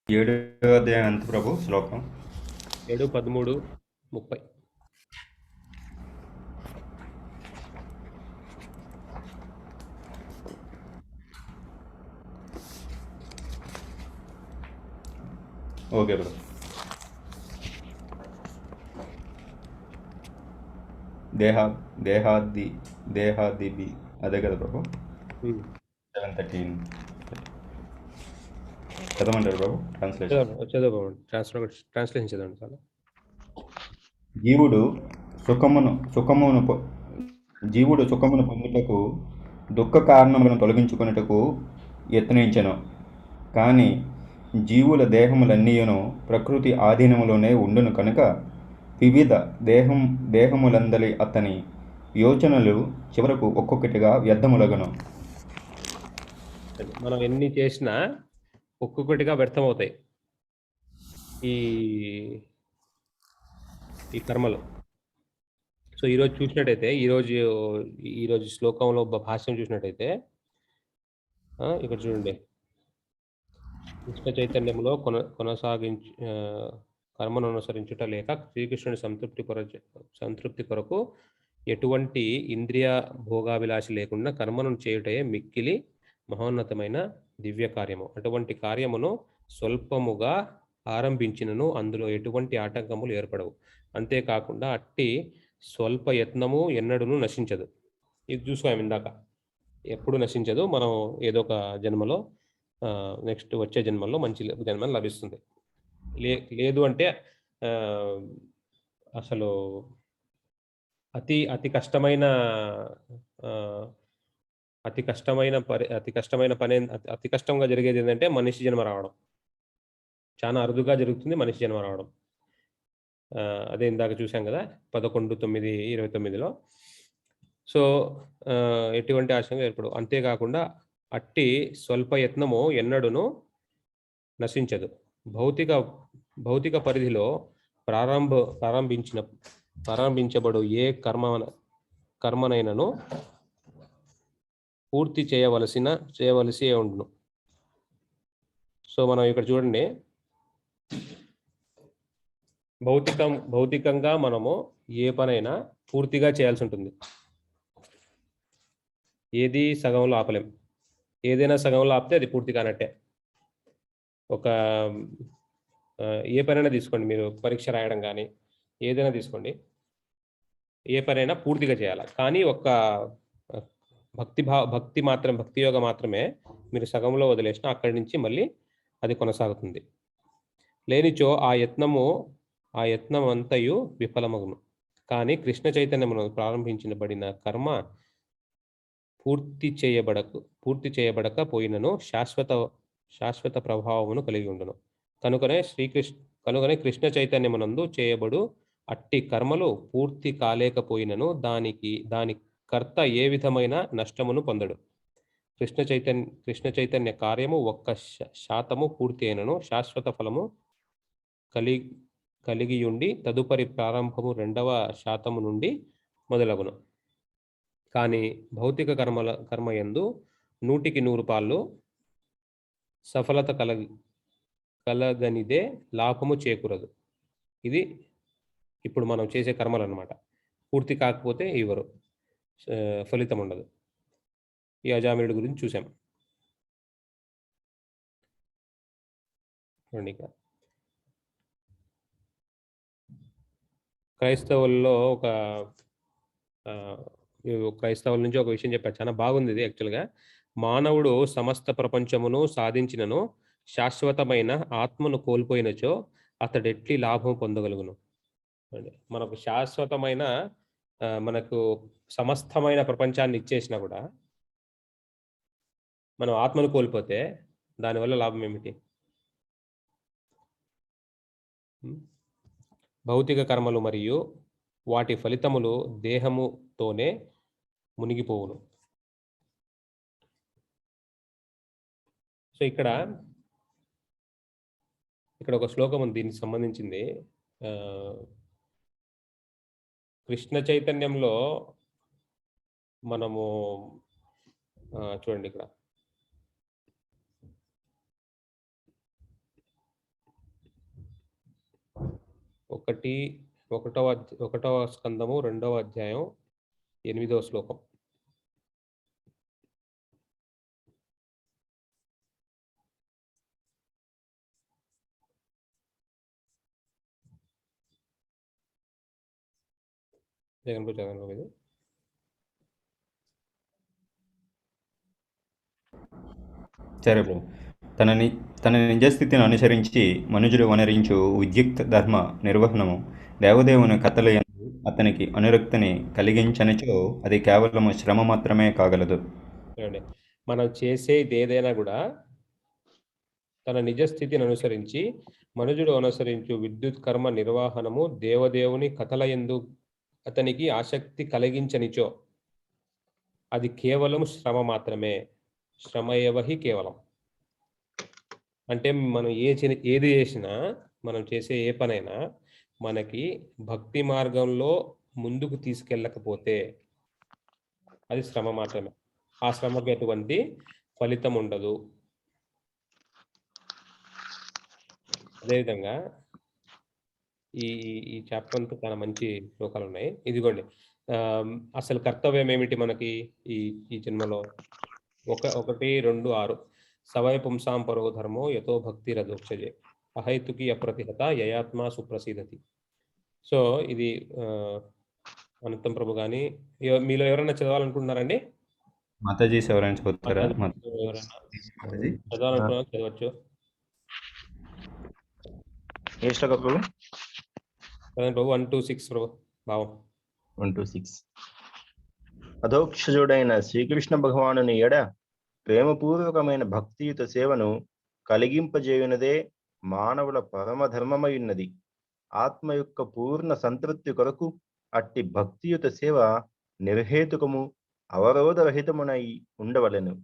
7వ అధ్యాయం ఎంత ప్రభు శ్లోకం? 7, 13, 30. Okay bro. దేహా దేహాది దేహాదిబి అదే కదా ప్రభు. 7:13 చదవమంటారు ప్రభు ట్రాన్స్లేషన్. చదవండి, ట్రాన్స్లేషన్ చదవండి చాలా. జీవుడు సుఖమును పొందుటకు దుఃఖ కారణములను తొలగించుకొనుటకు యత్నించెను. కానీ జీవుల దేహములన్నీయును ప్రకృతి ఆధీనములోనే ఉండును కనుక వివిధ దేహములందలి అతని యోచనలు చివరకు ఒక్కొక్కటిగా వ్యర్థములగును. మనం ఎన్ని చేసినా ఒక్కొక్కటిగా వ్యర్థమవుతాయి ఈ ఈ కర్మలు. సో ఈరోజు చూసినట్టయితే ఈరోజు శ్లోకంలో భాష్యం చూసినట్టయితే ఇక్కడ చూడండి, కృష్ణ చైతన్యంలో కర్మను అనుసరించుట లేక శ్రీకృష్ణుని సంతృప్తి కొరకు ఎటువంటి ఇంద్రియ భోగాభిలాషి లేకుండా కర్మను చేయుటే మిక్కిలి మహోన్నతమైన దివ్య కార్యము. అటువంటి కార్యమును స్వల్పముగా ఆరంభించినను అందులో ఎటువంటి ఆటంకములు ఏర్పడవు. అంతేకాకుండా అట్టి స్వల్ప యత్నము ఎన్నడూను నశించదు. ఇది చూసుకోం ఇందాక, ఎప్పుడు నశించదు. మనం ఏదో ఒక జన్మలో నెక్స్ట్ వచ్చే జన్మల్లో మంచి జన్మలు లభిస్తుంది. లేదు అంటే అసలు అతి అతి కష్టమైన అతి కష్టమైన పని, అతి కష్టంగా జరిగేది ఏంటంటే మనిషి జన్మ రావడం. చాలా అరుదుగా జరుగుతుంది మనిషి జన్మ రావడం. అదే ఇందాక చూసాం కదా 11/9/29లో. సో ఎటువంటి ఆశంగా ఏర్పడవు. అంతేకాకుండా అట్టి స్వల్ప యత్నము ఎన్నడూను నశించదు. భౌతిక పరిధిలో ప్రారంభించబడు ఏ కర్మనైనను పూర్తి చేయవలసి ఉండును. సో మనం ఇక్కడ చూడండి, భౌతికంగా మనము ఏ పనైనా పూర్తిగా చేయాల్సి ఉంటుంది. ఏది సగంలో ఆపలేం. ఏదైనా సగంలో ఆపితే అది పూర్తి కానట్టే. ఏ పనైనా తీసుకోండి, మీరు పరీక్ష రాయడం కానీ ఏదైనా తీసుకోండి, ఏ పనైనా పూర్తిగా చేయాలి. కానీ ఒక భక్తి యోగ మాత్రమే మీరు సగంలో వదిలేసిన అక్కడి నుంచి మళ్ళీ అది కొనసాగుతుంది. లేనిచో ఆ యత్నం అంతయు విఫలమగును. కానీ కృష్ణ చైతన్యమును ప్రారంభించబడిన కర్మ పూర్తి చేయబడక పోయినను శాశ్వత ప్రభావమును కలిగి ఉండును. కనుకనే కృష్ణ చైతన్యమునందు చేయబడు అట్టి కర్మలు పూర్తి కాలేకపోయినను దాని కర్త ఏ విధమైన నష్టమును పొందడు. కృష్ణ చైతన్య కార్యము 1% పూర్తి అయినను శాశ్వత ఫలము కలిగియుండి తదుపరి ప్రారంభము 2% నుండి మొదలగును. కానీ భౌతిక కర్మయందు 100% సఫలత కలగనిదే లాభము చేకూరదు. ఇది ఇప్పుడు మనం చేసే కర్మలు అన్నమాట. పూర్తి కాకపోతే ఇవ్వరు, ఫలితం ఉండదు. ఈ అజామినుడి గురించి చూసాం. క్రైస్తవుల నుంచి ఒక విషయం చెప్పారు, చాలా బాగుంది ఇది. యాక్చువల్గా మానవుడు సమస్త ప్రపంచమును సాధించినను శాశ్వతమైన ఆత్మను కోల్పోయినచో అతడెట్టి లాభం పొందగలుగును. మనకు శాశ్వతమైన మనకు సమస్తమైన ప్రపంచాన్ని ఇచ్చేసినా కూడా మనం ఆత్మను కోల్పోతే దానివల్ల లాభం ఏమిటి? భౌతిక కర్మలు మరియు వాటి ఫలితములు దేహముతోనే మునిగిపోవును. సో ఇక్కడ ఒక శ్లోకం ఉంది దీనికి సంబంధించింది. కృష్ణ చైతన్యంలో మనము చూడండి, ఇక్కడ ఒకటవ స్కందము 2వ అధ్యాయం 8వ శ్లోకం. జగన్ ప్రభు ఇది. సరే ప్రభు. తన నిజస్థితిని అనుసరించి మనుజుడు వనరించు విద్యుక్త ధర్మ నిర్వహణము దేవదేవుని కథలు యందు అతనికి అనురక్తిని కలిగించనిచో అది కేవలము శ్రమ మాత్రమే కాగలదు. చూడండి, మనం చేసేది ఏదైనా కూడా తన నిజస్థితిని అనుసరించి మనుజుడు అనుసరించు విద్యుత్ కర్మ నిర్వహణము దేవదేవుని కథల యందు అతనికి ఆసక్తి కలిగించనిచో అది కేవలం శ్రమ మాత్రమే. శ్రమ ఏవహి కేవలం అంటే మనం ఏది చేసినా, మనం చేసే ఏ పనైనా మనకి భక్తి మార్గంలో ముందుకు తీసుకెళ్ళకపోతే అది శ్రమ మాత్రమే. ఆ శ్రమకి ఎటువంటి ఫలితం ఉండదు. అదేవిధంగా ఈ చాప్టర్ అంతా చాలా మంచి శ్లోకాలు ఉన్నాయి. ఇదిగోండి, అసలు కర్తవ్యం ఏమిటి మనకి ఈ జన్మలో? 1, 2, 6 సవయ పుంసాం పరో ధర్మో యతో భక్తి రథోక్షజే అహైతుకి అప్రతిహత యయాత్మ సుప్రసిద్ధతి. సో ఇది అనంతం ప్రభు కానీ మీలో ఎవరైనా చదవాలనుకుంటున్నారండి? మాతాజీ ఎవరైనా చదువుతారా? చదవాలనుకున్నా చదవచ్చు. ఏ శ్లోకం ప్రభు? ప్రభు 1 to 6 ప్రభు భావం. 1 to 6. అధోక్షజుడైన శ్రీకృష్ణ భగవానుని ఎడ ప్రేమపూర్వకమైన భక్తియుత సేవను కలిగింపజేయునదే మానవుల పరమధర్మమైనది. ఆత్మ యొక్క పూర్ణ సంతృప్తి కొరకు అట్టి భక్తియుత సేవ నిర్హేతుకము అవరోధరహితమునై ఉండవలెను.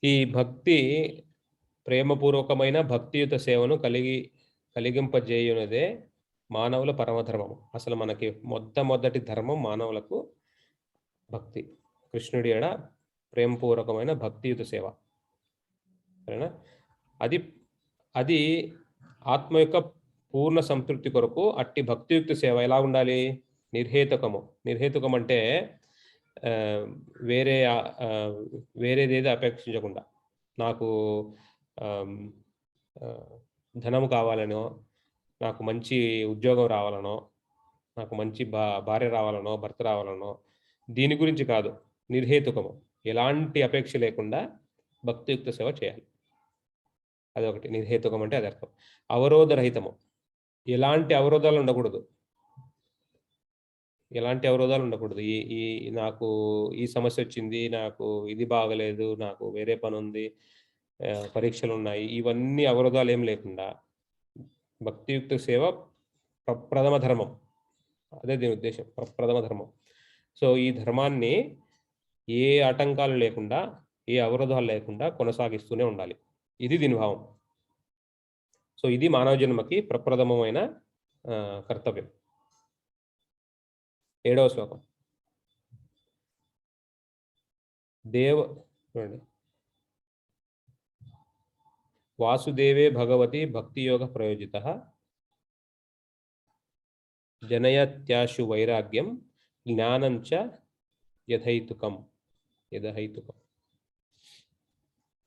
ఈ భక్తి ప్రేమపూర్వకమైన భక్తియుత సేవను కలిగింపజేయునదే మానవుల పరమధర్మము. అసలు మనకి మొట్టమొదటి ధర్మం మానవులకు భక్తి. కృష్ణుడి ఎడ ప్రేమపూర్వకమైన భక్తియుత సేవ, సరేనా? అది ఆత్మ యొక్క పూర్ణ సంతృప్తి కొరకు అట్టి భక్తియుక్త సేవ ఎలా ఉండాలి? నిర్హేతుకం అంటే వేరేదేదో అపేక్షించకుండా, నాకు ధనము కావాలనో, నాకు మంచి ఉద్యోగం రావాలనో, నాకు మంచి భార్య రావాలనో, భర్త రావాలనో, దీని గురించి కాదు. నిర్హేతుకము, ఎలాంటి అపేక్ష లేకుండా భక్తియుక్త సేవ చేయాలి. అదొకటి. నిర్హేతుకం అంటే అది అర్థం. అవరోధరహితము, ఎలాంటి అవరోధాలు ఉండకూడదు. నాకు ఈ సమస్య వచ్చింది, నాకు ఇది బాగలేదు, నాకు వేరే పని ఉంది, పరీక్షలు ఉన్నాయి, ఇవన్నీ అవరోధాలు ఏం లేకుండా భక్తియుక్త సేవ ప్రప్రథమ ధర్మం. అదే దీని ఉద్దేశం, ప్రప్రథమ ధర్మం. సో ఈ ధర్మాన్ని ఏ ఆటంకాలు లేకుండా, ఏ అవరోధాలు లేకుండా కొనసాగిస్తూనే ఉండాలి. ఇది దీని భావం. సో ఇది మానవ జన్మకి ప్రప్రథమమైన కర్తవ్యం. 7వ శ్లోకం. చూడండి, వాసుదేవే భగవతి భక్తియోగ ప్రయోజిత జనయత్యాశు వైరాగ్యం జ్ఞానంచ యథైతుకం.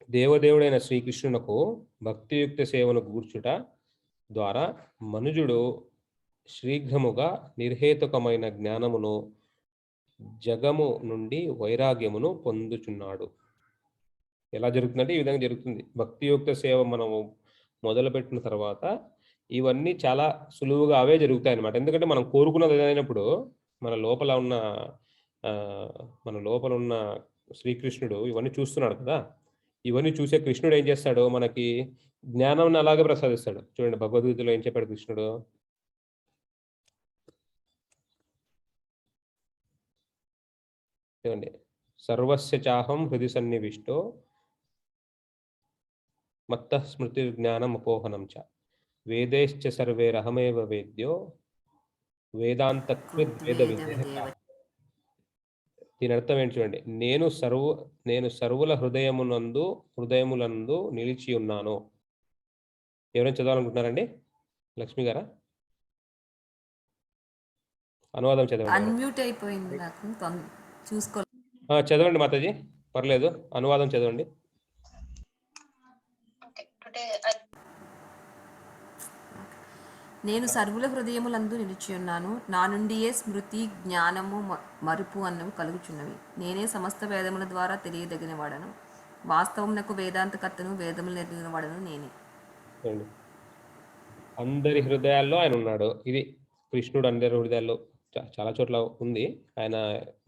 దేవదేవుడైన శ్రీకృష్ణునకు భక్తియుక్త సేవను గూర్చుట ద్వారా మనుజుడు శీఘ్రముగా నిర్హేతుకమైన జ్ఞానమును, జగము నుండి వైరాగ్యమును పొందుచున్నాడు. ఎలా జరుగుతుందంటే ఈ విధంగా జరుగుతుంది. భక్తియుక్త సేవ మనము మొదలుపెట్టిన తర్వాత ఇవన్నీ చాలా సులువుగా అవే జరుగుతాయి అన్నమాట. ఎందుకంటే మనం కోరుకున్నది ఏదైనప్పుడు మన లోపల ఉన్న శ్రీకృష్ణుడు ఇవన్నీ చూస్తున్నాడు కదా. ఇవన్నీ చూసే కృష్ణుడు ఏం చేస్తాడు? మనకి జ్ఞానం అలాగే ప్రసాదిస్తాడు. చూడండి, భగవద్గీతలో ఏం చెప్పాడు కృష్ణుడు? చూడండి, సర్వస్య చాహం హృది సన్నివిష్టో మత్త స్మృతి జ్ఞానం అపోహనం చ వేదేశ్చ సర్వేరహమేవ వేద్యో వేదాంతకృద్ వేద విద్య. దీని అర్థం ఏంటి చూడండి, నేను సర్వుల హృదయములందు నిలిచి ఉన్నాను. ఎవరైనా చదవాలనుకుంటున్నారండి? లక్ష్మి గారా? అనువాదం చదవండి. చదవండి మాతాజీ, పర్లేదు. అనువాదం చదవండి. నేను సర్వుల హృదయములందు నిలిచియున్నాను. నా నుండియే స్మృతి, జ్ఞానము, మరుపు అన్నవి కలుగుచున్నవి. నేనే సమస్త వేదముల ద్వారా తెలియదగిన వాడను. వాస్తవమునకు వేదాంతకర్తను, వేదములు నెరిగిన వాడను నేనే. చూడండి. అందరి హృదయాల్లో ఆయన ఉన్నాడు. ఇది కృష్ణుడు అందరి హృదయాల్లో చాలా చోట్ల ఉంది. ఆయన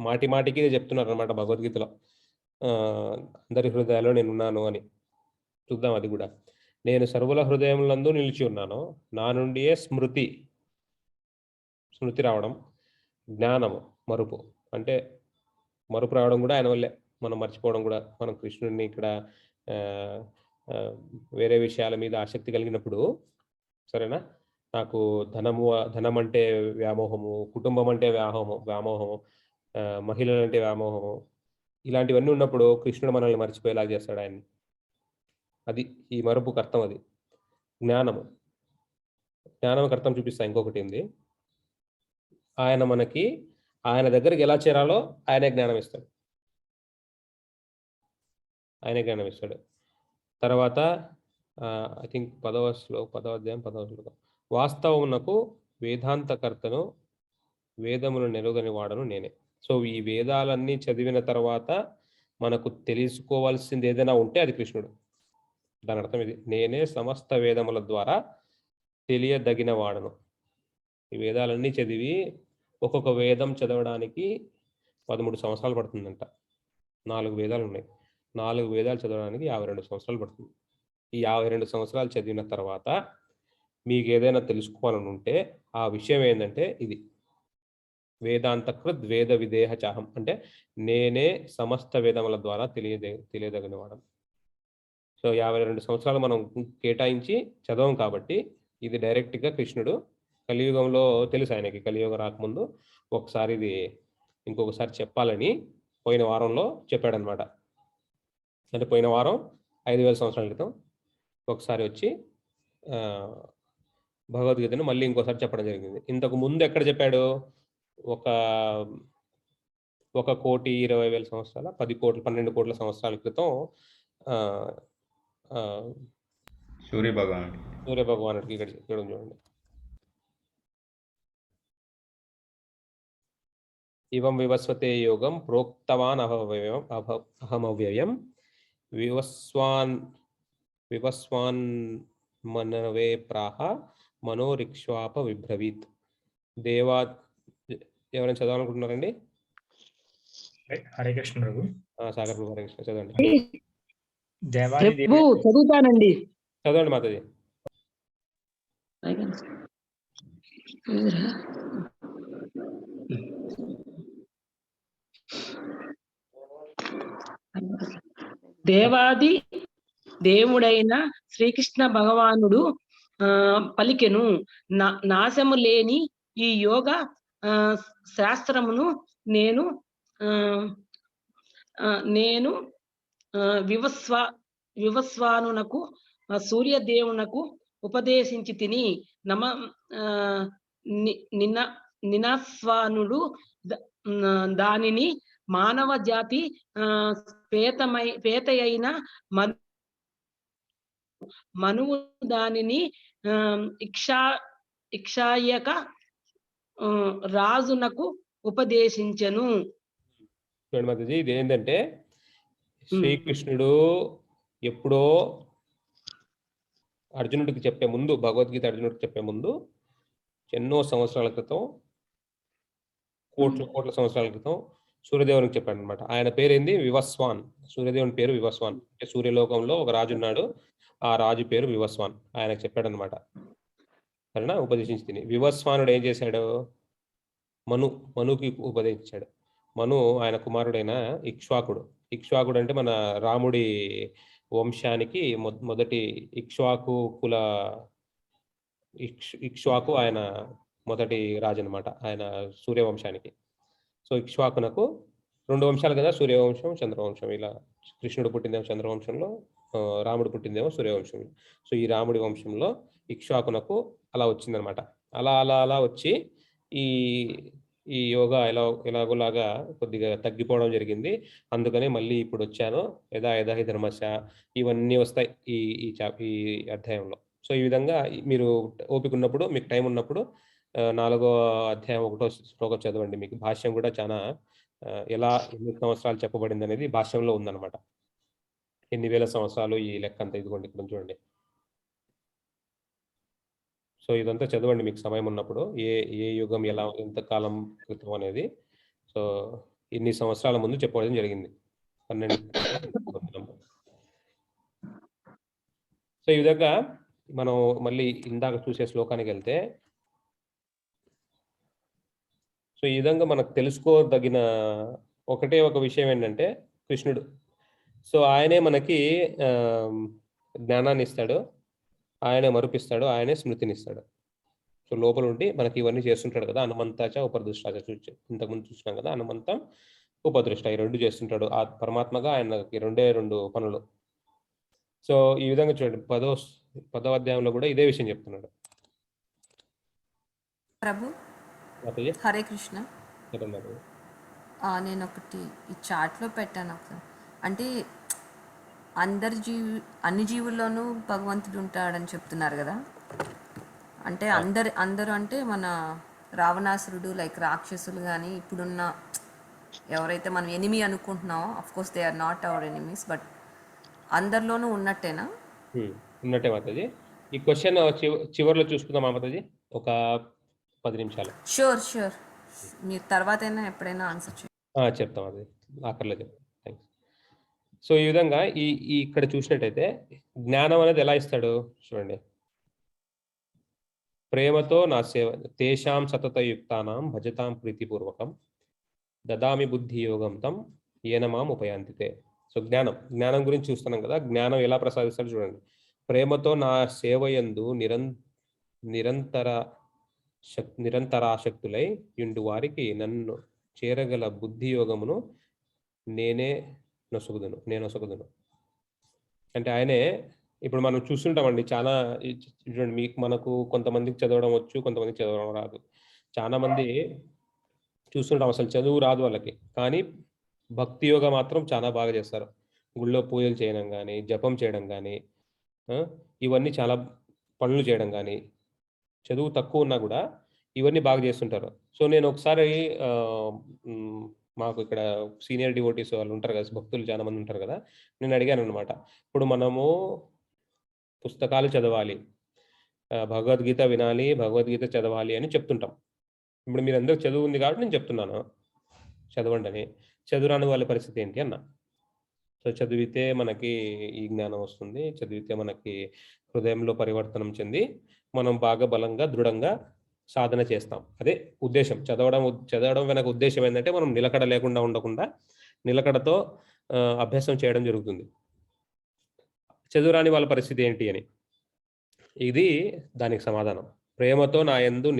మాటి మాటికి ఇది చెప్తున్నారు అనమాట భగవద్గీతలో. అందరి హృదయాల్లో నేనున్నాను అని. చూద్దాం అది కూడా. నేను సర్వుల హృదయములందు నిలిచి ఉన్నాను. నా నుండియే స్మృతి రావడం, జ్ఞానము, మరుపు. అంటే మరుపు రావడం కూడా ఆయన వల్లే. మనం మర్చిపోవడం కూడా. మనం కృష్ణుడిని ఇక్కడ వేరే విషయాల మీద ఆసక్తి కలిగినప్పుడు, సరేనా, నాకు ధనం అంటే వ్యామోహము, కుటుంబం అంటే వ్యామోహము, మహిళలు అంటే వ్యామోహము, ఇలాంటివన్నీ ఉన్నప్పుడు కృష్ణుడు మనల్ని మర్చిపోయేలా చేస్తాడు ఆయన్ని. అది ఈ మరుపుకు అర్థం. అది జ్ఞానము. జ్ఞానంకి అర్థం చూపిస్తా. ఇంకొకటి ఉంది. ఆయన దగ్గరికి ఎలా చేరాలో ఆయనే జ్ఞానం ఇస్తాడు. తర్వాత ఐ థింక్ 10వ అధ్యాయం 10వ శ్లోకం. వాస్తవమునకు వేదాంతకర్తను, వేదమును నెరుగని వాడను నేనే. సో ఈ వేదాలన్నీ చదివిన తర్వాత మనకు తెలుసుకోవాల్సింది ఏదైనా ఉంటే అది కృష్ణుడు. దాని అర్థం ఇది. నేనే సమస్త వేదముల ద్వారా తెలియదగిన వాడను. ఈ వేదాలన్నీ చదివి ఒక్కొక్క వేదం చదవడానికి 13 సంవత్సరాలు పడుతుందంట. 4 వేదాలు ఉన్నాయి. 4 వేదాలు చదవడానికి 52 సంవత్సరాలు పడుతుంది. ఈ 52 సంవత్సరాలు చదివిన తర్వాత మీకు ఏదైనా తెలుసుకోవాలని ఉంటే ఆ విషయం ఏంటంటే ఇది. వేదాంతకృద్ వేద విదేహ చాహం. అంటే నేనే సమస్త వేదముల ద్వారా తెలియదగిన వాడను. సో 52 సంవత్సరాలు మనం కేటాయించి చదవం కాబట్టి ఇది డైరెక్ట్గా కృష్ణుడు కలియుగంలో తెలుసు ఆయనకి. కలియుగం రాకముందు ఒకసారి ఇది ఇంకొకసారి చెప్పాలని పోయిన వారంలో చెప్పాడనమాట. అంటే పోయిన వారం 5000 సంవత్సరాల క్రితం ఒకసారి వచ్చి భగవద్గీతను మళ్ళీ ఇంకోసారి చెప్పడం జరిగింది. ఇంతకు ముందు ఎక్కడ చెప్పాడు? 1,20,000 సంవత్సరాల 12 కోట్ల సంవత్సరాల క్రితం సూర్య భగవానుడికి ఇక్కడ చెప్పడం చూడండి. ఇవం వివస్వతే యోగం ప్రోక్తవాన్ అహమవ్యయం వివస్వాన్ మనవే ప్రాహ మనోరిక్ష్వాప విభ్రవీత్. దేవా ఎవరైనా చదవాలనుకుంటున్నారండి? హరే కృష్ణ ప్రభు. సాగర్ ప్రభు, హరే కృష్ణ. చదవండి. చదువుతానండి. చదవండి మాతాజీ. దేవాది దేవుడైన శ్రీకృష్ణ భగవానుడు పలికెను, నాశము లేని ఈ యోగ శాస్త్రమును నేను వివస్వానునకు సూర్యదేవునకు ఉపదేశించి తిని. నినాస్వానుడు దానిని మానవ జాతి పేతయైన మనువు దానిని ఇక్షాయక రాజునకు ఉపదేశించెను. చూడండి మాతాజీ, ఇది ఏంటంటే శ్రీకృష్ణుడు ఎప్పుడో అర్జునుడికి చెప్పే ముందు, భగవద్గీత అర్జునుడికి చెప్పే ముందు ఎన్నో సంవత్సరాల క్రితం, కోట్ల సంవత్సరాల క్రితం సూర్యదేవునికి చెప్పాడు అనమాట. ఆయన పేరేంది? వివస్వాన్. సూర్యదేవుని పేరు వివస్వాన్. అంటే సూర్యలోకంలో ఒక రాజు ఉన్నాడు, ఆ రాజు పేరు వివస్వాన్. ఆయనకు చెప్పాడు అనమాట. సరేనా? ఉపదేశించి తిని. వివస్వానుడు ఏం చేశాడు? మనుకి ఉపదేశించాడు. మను ఆయన కుమారుడైన ఇక్ష్వాకుడు. ఇక్ష్వాకుడు అంటే మన రాముడి వంశానికి మొదటి ఇక్ష్వాకు కుల ఇక్ష్వాకు ఆయన మొదటి రాజు అనమాట, ఆయన సూర్యవంశానికి. సో ఇక్ష్వాకునకు 2 వంశాలు కదా, సూర్యవంశం, చంద్రవంశం. ఇలా కృష్ణుడు పుట్టిందేమో చంద్రవంశంలో, రాముడు పుట్టిందేమో సూర్యవంశంలో. సో ఈ రాముడి వంశంలో ఇక్ష్వాకునకు అలా వచ్చిందనమాట. అలా వచ్చి ఈ యోగా ఎలాగోలాగా కొద్దిగా తగ్గిపోవడం జరిగింది. అందుకనే మళ్ళీ ఇప్పుడు వచ్చాను. యథా యథా హి ధర్మస్య, ఇవన్నీ వస్తాయి ఈ అధ్యాయంలో. సో ఈ విధంగా మీరు ఓపిక ఉన్నప్పుడు, మీకు టైం ఉన్నప్పుడు 4వ అధ్యాయం 1వ శ్లోకం చదవండి. మీకు భాష్యం కూడా చాలా ఎలా ఎన్ని సంవత్సరాలు చెప్పబడింది అనేది భాష్యంలో ఉందన్నమాట. ఎన్ని వేల సంవత్సరాలు ఈ లెక్క అంతా ఇదిగోండి ఇక్కడ చూడండి. సో ఇదంతా చదవండి మీకు సమయం ఉన్నప్పుడు. ఏ యుగం ఎలా ఎంత కాలం క్రితం అనేది. సో ఇన్ని సంవత్సరాల ముందు చెప్పడం జరిగింది. 12 సో ఈ విధంగా మనం మళ్ళీ ఇందాక చూసే శ్లోకానికి వెళ్తే, సో ఈ విధంగా మనకు తెలుసుకోదగిన ఒకటే ఒక విషయం ఏంటంటే కృష్ణుడు. సో ఆయనే మనకి జ్ఞానాన్ని ఇస్తాడు, ఆయనే మరుపిస్తాడు, ఆయనే స్మృతిని ఇస్తాడు. సో లోపల ఉండి మనకి ఇవన్నీ చేస్తుంటాడు కదా. హనుమంతాచ ఉపదృష్టాచ ఇంతకుముందు చూసినాం కదా. హనుమంతం ఉపదృష్ట ఈ 2 చేస్తుంటాడు. ఆ పరమాత్మగా ఆయనకి 2 పనులు. సో ఈ విధంగా చూడండి 10వ అధ్యాయంలో కూడా ఇదే విషయం చెప్తున్నాడు. ప్రభు హరే కృష్ణ. నేను ఒకటి ఈ చాట్లో పెట్టాను ఒకసారి. అంటే అన్ని జీవుల్లోనూ భగవంతుడు ఉంటాడని చెప్తున్నారు కదా. అంటే అందరూ అంటే మన రావణాసురుడు లైక్ రాక్షసులు కానీ ఇప్పుడున్న ఎవరైతే మనం ఎనిమి అనుకుంటున్నామో, of course they are not our enemies, but అందరిలోనూ ఉన్నట్టేనా? ఉన్నట్టే మాతాజీ. ఈ క్వశ్చన్ చివరిలో చూసుకుందాం మాతాజీ, ఒక 10 నిమిషాలు. షూర్ మీరు తర్వాత అయినా ఎప్పుడైనా ఆన్సర్ చెప్తాం. అది ఆఖరిలో చెప్తాం. థ్యాంక్స్. సో ఈ విధంగా ఈ ఇక్కడ చూసినట్టయితే జ్ఞానం అనేది ఎలా ఇస్తాడు చూడండి. ప్రేమతో నా సేవ తేషాం సతతయుక్తానాం భజతాం ప్రీతిపూర్వకం దదామి బుద్ధి యోగం తం ఏనమాం ఉపయాంతితే. సో జ్ఞానం గురించి చూస్తున్నాం కదా. జ్ఞానం ఎలా ప్రసాదిస్తాడు చూడండి. ప్రేమతో నా సేవయందు నిరంతరాశక్తులై ఇండు వారికి నన్ను చేరగల బుద్ధి యోగమును నేను నొసగుదును. అంటే ఆయనే ఇప్పుడు మనం చూస్తుంటామండి చాలా. చూడండి మనకు కొంతమందికి చదవడం వచ్చు, కొంతమందికి చదవడం రాదు. చాలా మంది చూస్తుంటాం అసలు చదువు రాదు వాళ్ళకి, కానీ భక్తి యోగా మాత్రం చాలా బాగా చేస్తారు. గుళ్ళో పూజలు చేయడం కానీ, జపం చేయడం కానీ, ఇవన్నీ చాలా పనులు చేయడం కానీ, చదువు తక్కువ ఉన్నా కూడా ఇవన్నీ బాగా చేస్తుంటారు. సో నేను ఒకసారి మాకు ఇక్కడ సీనియర్ డివోటీస్ వాళ్ళు ఉంటారు కదా, భక్తులు చాలా మంది ఉంటారు కదా. నేను అడిగాను అనమాట, ఇప్పుడు మనము పుస్తకాలు చదవాలి, భగవద్గీత వినాలి, భగవద్గీత చదవాలి అని చెప్తుంటాం. ఇప్పుడు మీరు అందరూ చదువు ఉంది కాబట్టి నేను చెప్తున్నాను చదవండి అని. చదువురాని వాళ్ళ పరిస్థితి ఏంటి అన్న. సో చదివితే మనకి ఈ జ్ఞానం వస్తుంది, చదివితే మనకి హృదయంలో పరివర్తనం చెంది మనం బాగా బలంగా దృఢంగా సాధన చేస్తాం. అదే ఉద్దేశం. చదవడం వెనక ఉద్దేశం ఏంటంటే మనం నిలకడ లేకుండా ఉండకుండా నిలకడతో అభ్యాసం చేయడం జరుగుతుంది. చదువురాని వాళ్ళ పరిస్థితి ఏంటి అని, ఇది దానికి సమాధానం. ప్రేమతో నా యందు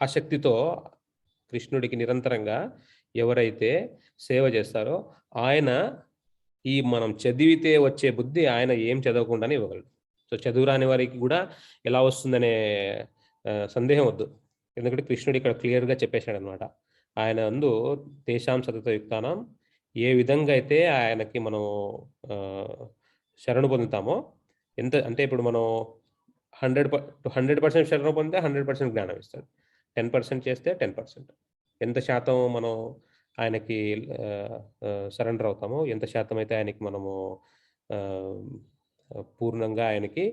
ఆసక్తితో కృష్ణుడికి నిరంతరంగా ఎవరైతే సేవ చేస్తారో ఆయన ఈ మనం చదివితే వచ్చే బుద్ధి ఆయన ఏం చదవకుండానే ఇవ్వగలడు. సో చదువురాని వారికి కూడా ఎలా వస్తుందనే సందేహం వద్దు. ఎందుకంటే కృష్ణుడు ఇక్కడ క్లియర్గా చెప్పేశాడు అనమాట. ఆయన అందు తేషాం సతతయుక్తానం, ఏ విధంగా అయితే ఆయనకి మనం శరణు పొందుతామో, ఎంత అంటే ఇప్పుడు మనం 100% శరణు పొందితే 100% జ్ఞానం ఇస్తాడు. 10% చేస్తే 10%. ఎంత శాతం మనం ఆయనకి సరెండర్ అవుతామో, ఎంత శాతం అయితే ఆయనకి మనము పూర్ణంగా ఆయనకి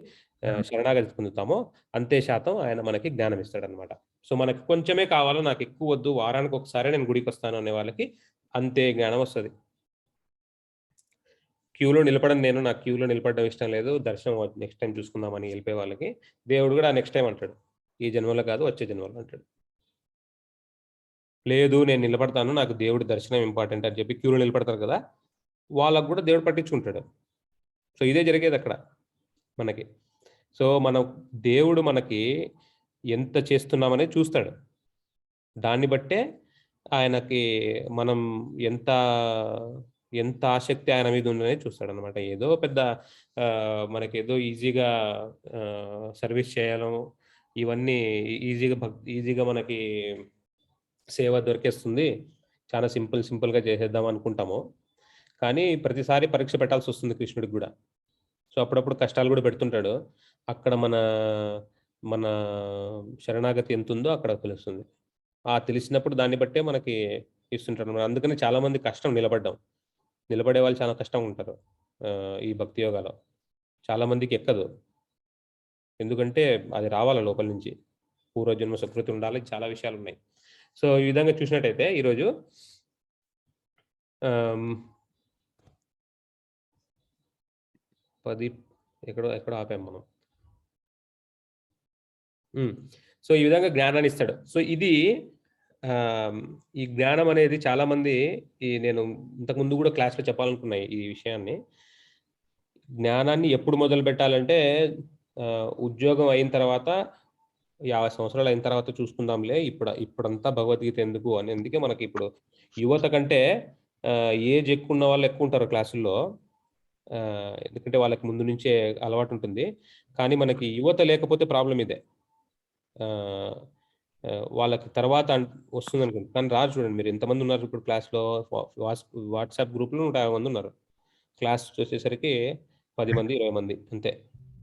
శరణాగతి పొందుతామో అంతే శాతం ఆయన మనకి జ్ఞానం ఇస్తాడనమాట. సో మనకి కొంచెమే కావాలో, నాకు ఎక్కువ వద్దు, వారానికి ఒకసారి నేను గుడికి వస్తాను అనే వాళ్ళకి అంతే జ్ఞానం వస్తుంది. క్యూలో నిలబడను నేను, నాకు క్యూలో నిలబడడం ఇష్టం లేదు, దర్శనం నెక్స్ట్ టైం చూసుకుందామని వెళ్ళిపోయే వాళ్ళకి దేవుడు కూడా నెక్స్ట్ టైం అంటాడు, ఈ జన్మలో కాదు వచ్చే జన్మలో అంటాడు. లేదు నేను నిలబడతాను, నాకు దేవుడి దర్శనం ఇంపార్టెంట్ అని చెప్పి క్యూలో నిలబడతారు కదా, వాళ్ళకు కూడా దేవుడు పట్టించుకుంటాడు. సో ఇదే జరిగేది అక్కడ మనకి. సో దేవుడు మనకి ఎంత చేస్తున్నామనేది చూస్తాడు. దాన్ని బట్టే ఆయనకి మనం ఎంత ఆసక్తి ఆయన మీద ఉందనేది చూస్తాడు అనమాట. ఏదో పెద్ద మనకి ఏదో ఈజీగా సర్వీస్ చేయడం, ఇవన్నీ ఈజీగా మనకి సేవ దొరికేస్తుంది, చాలా సింపుల్గా చేసేద్దాం అనుకుంటాము. కానీ ప్రతిసారి పరీక్ష పెట్టాల్సి వస్తుంది కృష్ణుడికి కూడా. సో అప్పుడప్పుడు కష్టాలు కూడా పెడుతుంటాడు. అక్కడ మన మన శరణాగతి ఎంత ఉందో అక్కడ తెలుస్తుంది. తెలిసినప్పుడు దాన్ని బట్టే మనకి ఇస్తుంటాడు. అందుకని చాలా మంది కష్టం నిలబడే వాళ్ళు చాలా కష్టంగా ఉంటారు ఈ భక్తి యోగాలో. చాలా మందికి ఎక్కదు. ఎందుకంటే అది రావాలి లోపల నుంచి. పూర్వజన్మ సుకృతి ఉండాలి. చాలా విషయాలు ఉన్నాయి. సో ఈ విధంగా చూసినట్టయితే ఈరోజు 10 ఎక్కడో ఆపాం మనం. సో ఈ విధంగా జ్ఞానాన్ని ఇస్తాడు. సో ఇది ఈ జ్ఞానం అనేది చాలా మంది నేను ఇంతకుముందు కూడా క్లాస్లో చెప్పాలనుకున్నాయి ఈ విషయాన్ని. జ్ఞానాన్ని ఎప్పుడు మొదలు పెట్టాలంటే ఉద్యోగం అయిన తర్వాత 50 సంవత్సరాలు అయిన తర్వాత చూసుకుందాంలే, ఇప్పుడంతా భగవద్గీత ఎందుకు అని. అందుకే మనకి ఇప్పుడు యువత కంటే ఏజ్ ఎక్కువ ఉన్న వాళ్ళు ఎక్కువ ఉంటారు క్లాసుల్లో. ఎందుకంటే వాళ్ళకి ముందు నుంచే అలవాటు ఉంటుంది. కానీ మనకి యువత లేకపోతే ప్రాబ్లం ఇదే. వాళ్ళకి తర్వాత వస్తుంది అనుకుంది, కానీ రాదు. చూడండి మీరు ఎంతమంది ఉన్నారు ఇప్పుడు క్లాస్లో. వాట్సాప్ గ్రూప్లో 150 మంది ఉన్నారు. క్లాస్ వచ్చేసరికి 10 మంది 20 మంది అంతే.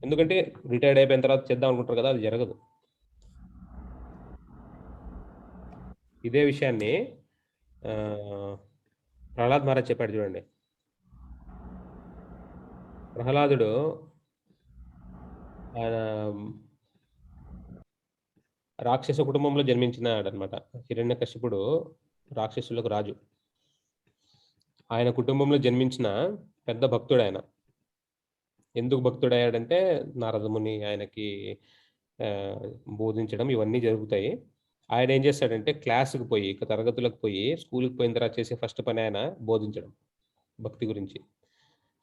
ఎందుకంటే రిటైర్డ్ అయిపోయిన తర్వాత చేద్దాం అనుకుంటారు కదా, అది జరగదు. ఇదే విషయాన్ని ప్రహ్లాద్ మహారాజ్ చెప్పాడు చూడండి. ప్రహ్లాదుడు ఆయన రాక్షస కుటుంబంలో జన్మించినాడు అనమాట. హిరణ్యకశిపుడు రాక్షసులకు రాజు. ఆయన కుటుంబంలో జన్మించిన పెద్ద భక్తుడు ఆయన. ఎందుకు భక్తుడయ్యాడంటే నారదముని ఆయనకి బోధించడం ఇవన్నీ జరుగుతాయి. ఆయన ఏం చేస్తాడంటే క్లాసుకు పోయి, తరగతులకు పోయి, స్కూల్కి పోయిన తర్వాత చేసే ఫస్ట్ పని ఆయన బోధించడం భక్తి గురించి.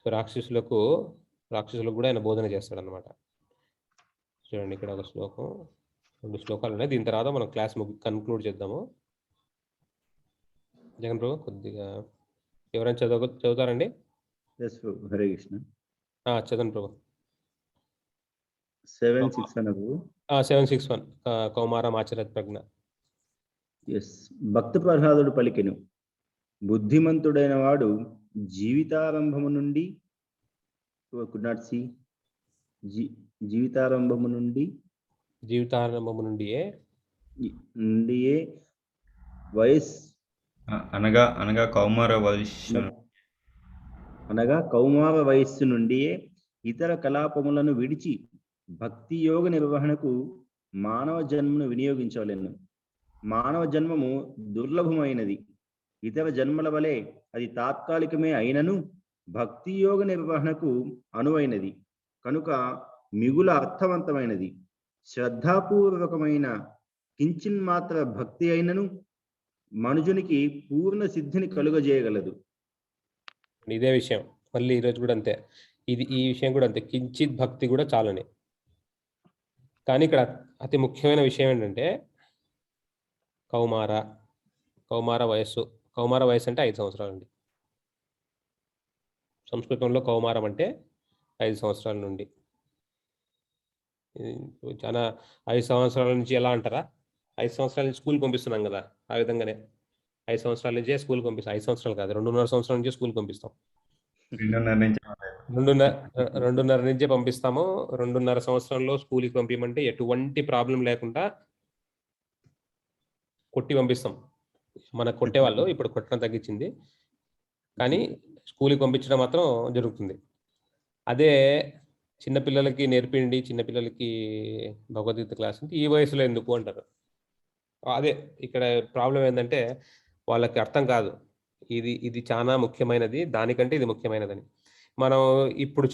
సో రాక్షసులకు కూడా ఆయన బోధన చేస్తాడనమాట. చూడండి ఇక్కడ ఒక శ్లోకం, 2 శ్లోకాలు ఉన్నాయి. దీని తర్వాత మనం క్లాస్ కన్క్లూడ్ చేద్దాము. జగన్ ప్రభు కొద్దిగా ఎవరైనా చదువుతారండి? హరే కృష్ణ. చదవండి ప్రభు. 761 కౌమారం ఆచరత్ ప్రజ్ఞ. భక్త ప్రహ్లాదుడు పలికెను, బుద్ధిమంతుడైన వాడు జీవితారంభము నుండి జీవితారంభము నుండియే వయస్సు అనగా కౌమార వయస్సు నుండియే ఇతర కలాపములను విడిచి భక్తి యోగ నిర్వహణకు మానవ జన్మను వినియోగించవలెను. మానవ జన్మము దుర్లభమైనది. ఇతర జన్మల వలె అది తాత్కాలికమే అయినను భక్తి యోగ నిర్వహణకు అనువైనది కనుక మిగుల అర్థవంతమైనది. శ్రద్ధాపూర్వకమైన కించిన్మాత్ర భక్తి అయినను మనుజునికి పూర్ణ సిద్ధిని కలుగజేయగలదు. ఇదే విషయం మళ్ళీ ఈరోజు కూడా అంతే. ఈ విషయం కూడా అంతే. కించిత్ భక్తి కూడా చాలని. కానీ ఇక్కడ అతి ముఖ్యమైన విషయం ఏంటంటే కౌమార వయస్సు. కౌమార వయస్సు అంటే 5 సంవత్సరాలు అండి. సంస్కృతంలో కౌమారం అంటే 5 సంవత్సరాల నుండి. చాలా 5 సంవత్సరాల నుంచి ఎలా అంటారా? 5 సంవత్సరాల నుంచి స్కూల్ పంపిస్తున్నాం కదా, ఆ విధంగానే 5 సంవత్సరాల నుంచే స్కూల్ పంపిస్తాం. 5 సంవత్సరాలు కాదు, 2.5 సంవత్సరాల నుంచి స్కూల్ పంపిస్తాం. 2.5 నుంచే పంపిస్తాము. 2.5 సంవత్సరంలో స్కూల్కి పంపించమంటే ఎటువంటి ప్రాబ్లం లేకుండా కొట్టి పంపిస్తాం. మనకు కొట్టేవాళ్ళు ఇప్పుడు కొట్టడం తగ్గించింది, కానీ స్కూల్కి పంపించడం మాత్రం జరుగుతుంది. అదే చిన్నపిల్లలకి నేర్పిండి, చిన్నపిల్లలకి భగవద్గీత క్లాస్ అంటే ఈ వయసులో ఎందుకు అంటారు. అదే ఇక్కడ ప్రాబ్లం ఏంటంటే వాళ్ళకి అర్థం కాదు ఇది చాలా ముఖ్యమైనది, దానికంటే ఇది ముఖ్యమైనదని. మనం ఇప్పుడు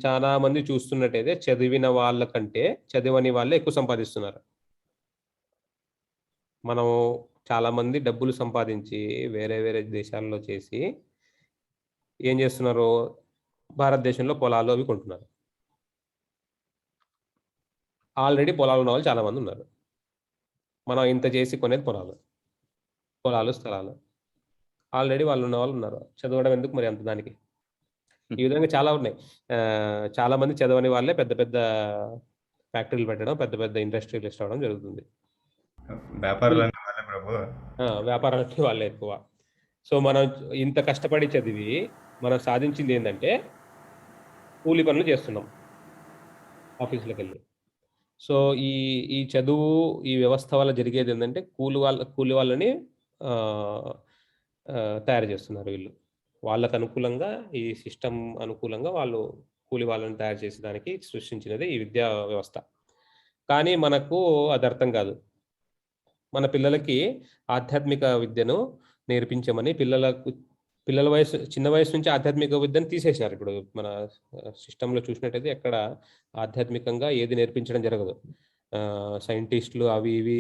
చాలా మంది చూస్తున్నట్టయితే చదివిన వాళ్ళకంటే చదివని వాళ్ళే ఎక్కువ సంపాదిస్తున్నారు. మనం చాలా మంది డబ్బులు సంపాదించి వేరే వేరే దేశాల్లో చేసి ఏం చేస్తున్నారు, భారతదేశంలో పొలాలు అవి కొంటున్నారు. ఆల్రెడీ పొలాలు ఉన్న వాళ్ళు చాలా మంది ఉన్నారు. మనం ఇంత చేసి కొనేది పొలాలు స్థలాలు. ఆల్రెడీ వాళ్ళు ఉన్న వాళ్ళు ఉన్నారు. చదవడం ఎందుకు మరి అంత దానికి? ఈ విధంగా చాలా ఉన్నాయి. చాలా మంది చదవని వాళ్ళే పెద్ద పెద్ద ఫ్యాక్టరీలు పెట్టడం, పెద్ద పెద్ద ఇండస్ట్రియలిస్ట్ అవడం జరుగుతుంది. వ్యాపారాలకి వాళ్ళే ఎక్కువ. సో మనం ఇంత కష్టపడి చదివి మనం సాధించింది ఏంటంటే కూలి పనులు చేస్తున్నాం ఆఫీసులకు వెళ్ళి. సో ఈ ఈ చదువు ఈ వ్యవస్థ వల్ల జరిగేది ఏంటంటే కూలి వాళ్ళని తయారు చేస్తున్నారు వీళ్ళు. వాళ్ళకు అనుకూలంగా ఈ సిస్టమ్ అనుకూలంగా వాళ్ళు కూలి వాళ్ళని తయారు చేసేదానికి సృష్టించినది ఈ విద్యా వ్యవస్థ. కానీ మనకు అది అర్థం కాదు. మన పిల్లలకి ఆధ్యాత్మిక విద్యను నేర్పించమని పిల్లల చిన్న వయసు నుంచి ఆధ్యాత్మిక విద్యను తీసేసినారు. ఇప్పుడు మన సిస్టంలో చూసినట్టయితే ఎక్కడ ఆధ్యాత్మికంగా ఏది నేర్పించడం జరగదు. సైంటిస్టులు అవి ఇవి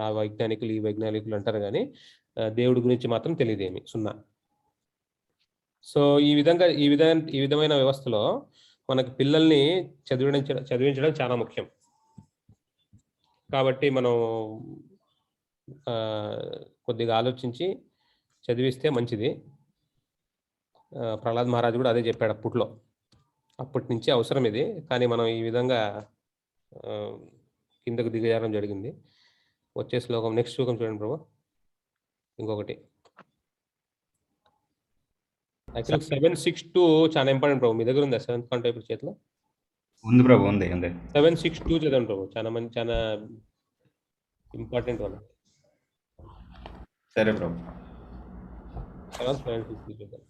ఆ వైజ్ఞానికులు ఈ వైజ్ఞానికులు అంటారు, కానీ దేవుడి గురించి మాత్రం తెలియదేమి, సున్నా. సో ఈ విధమైన వ్యవస్థలో మనకు పిల్లల్ని చదివించడం చాలా ముఖ్యం. కాబట్టి మనం కొద్దిగా ఆలోచించి చదివిస్తే మంచిది. ప్రహ్లాద్ మహారాజ్ కూడా అదే చెప్పాడు అప్పట్లో. అప్పటి నుంచి అవసరం ఇది, కానీ మనం ఈ విధంగా కిందకు దిగజారడం జరిగింది. వచ్చే శ్లోకం, నెక్స్ట్ శ్లోకం చూడండి ప్రభు. ఇంకొకటి యాక్చువల్లీ 762 చాలా ఇంపార్టెంట్ ప్రభు. మీ దగ్గర ఉందా 7th కాంటో ఇప్పుడు చేతిలో? ఉంది ప్రభు, ఉంది. 762 చదవండి ప్రభు, చాలా ఇంపార్టెంట్ వన్. సరే ప్రభు. 762 చూద్దాం.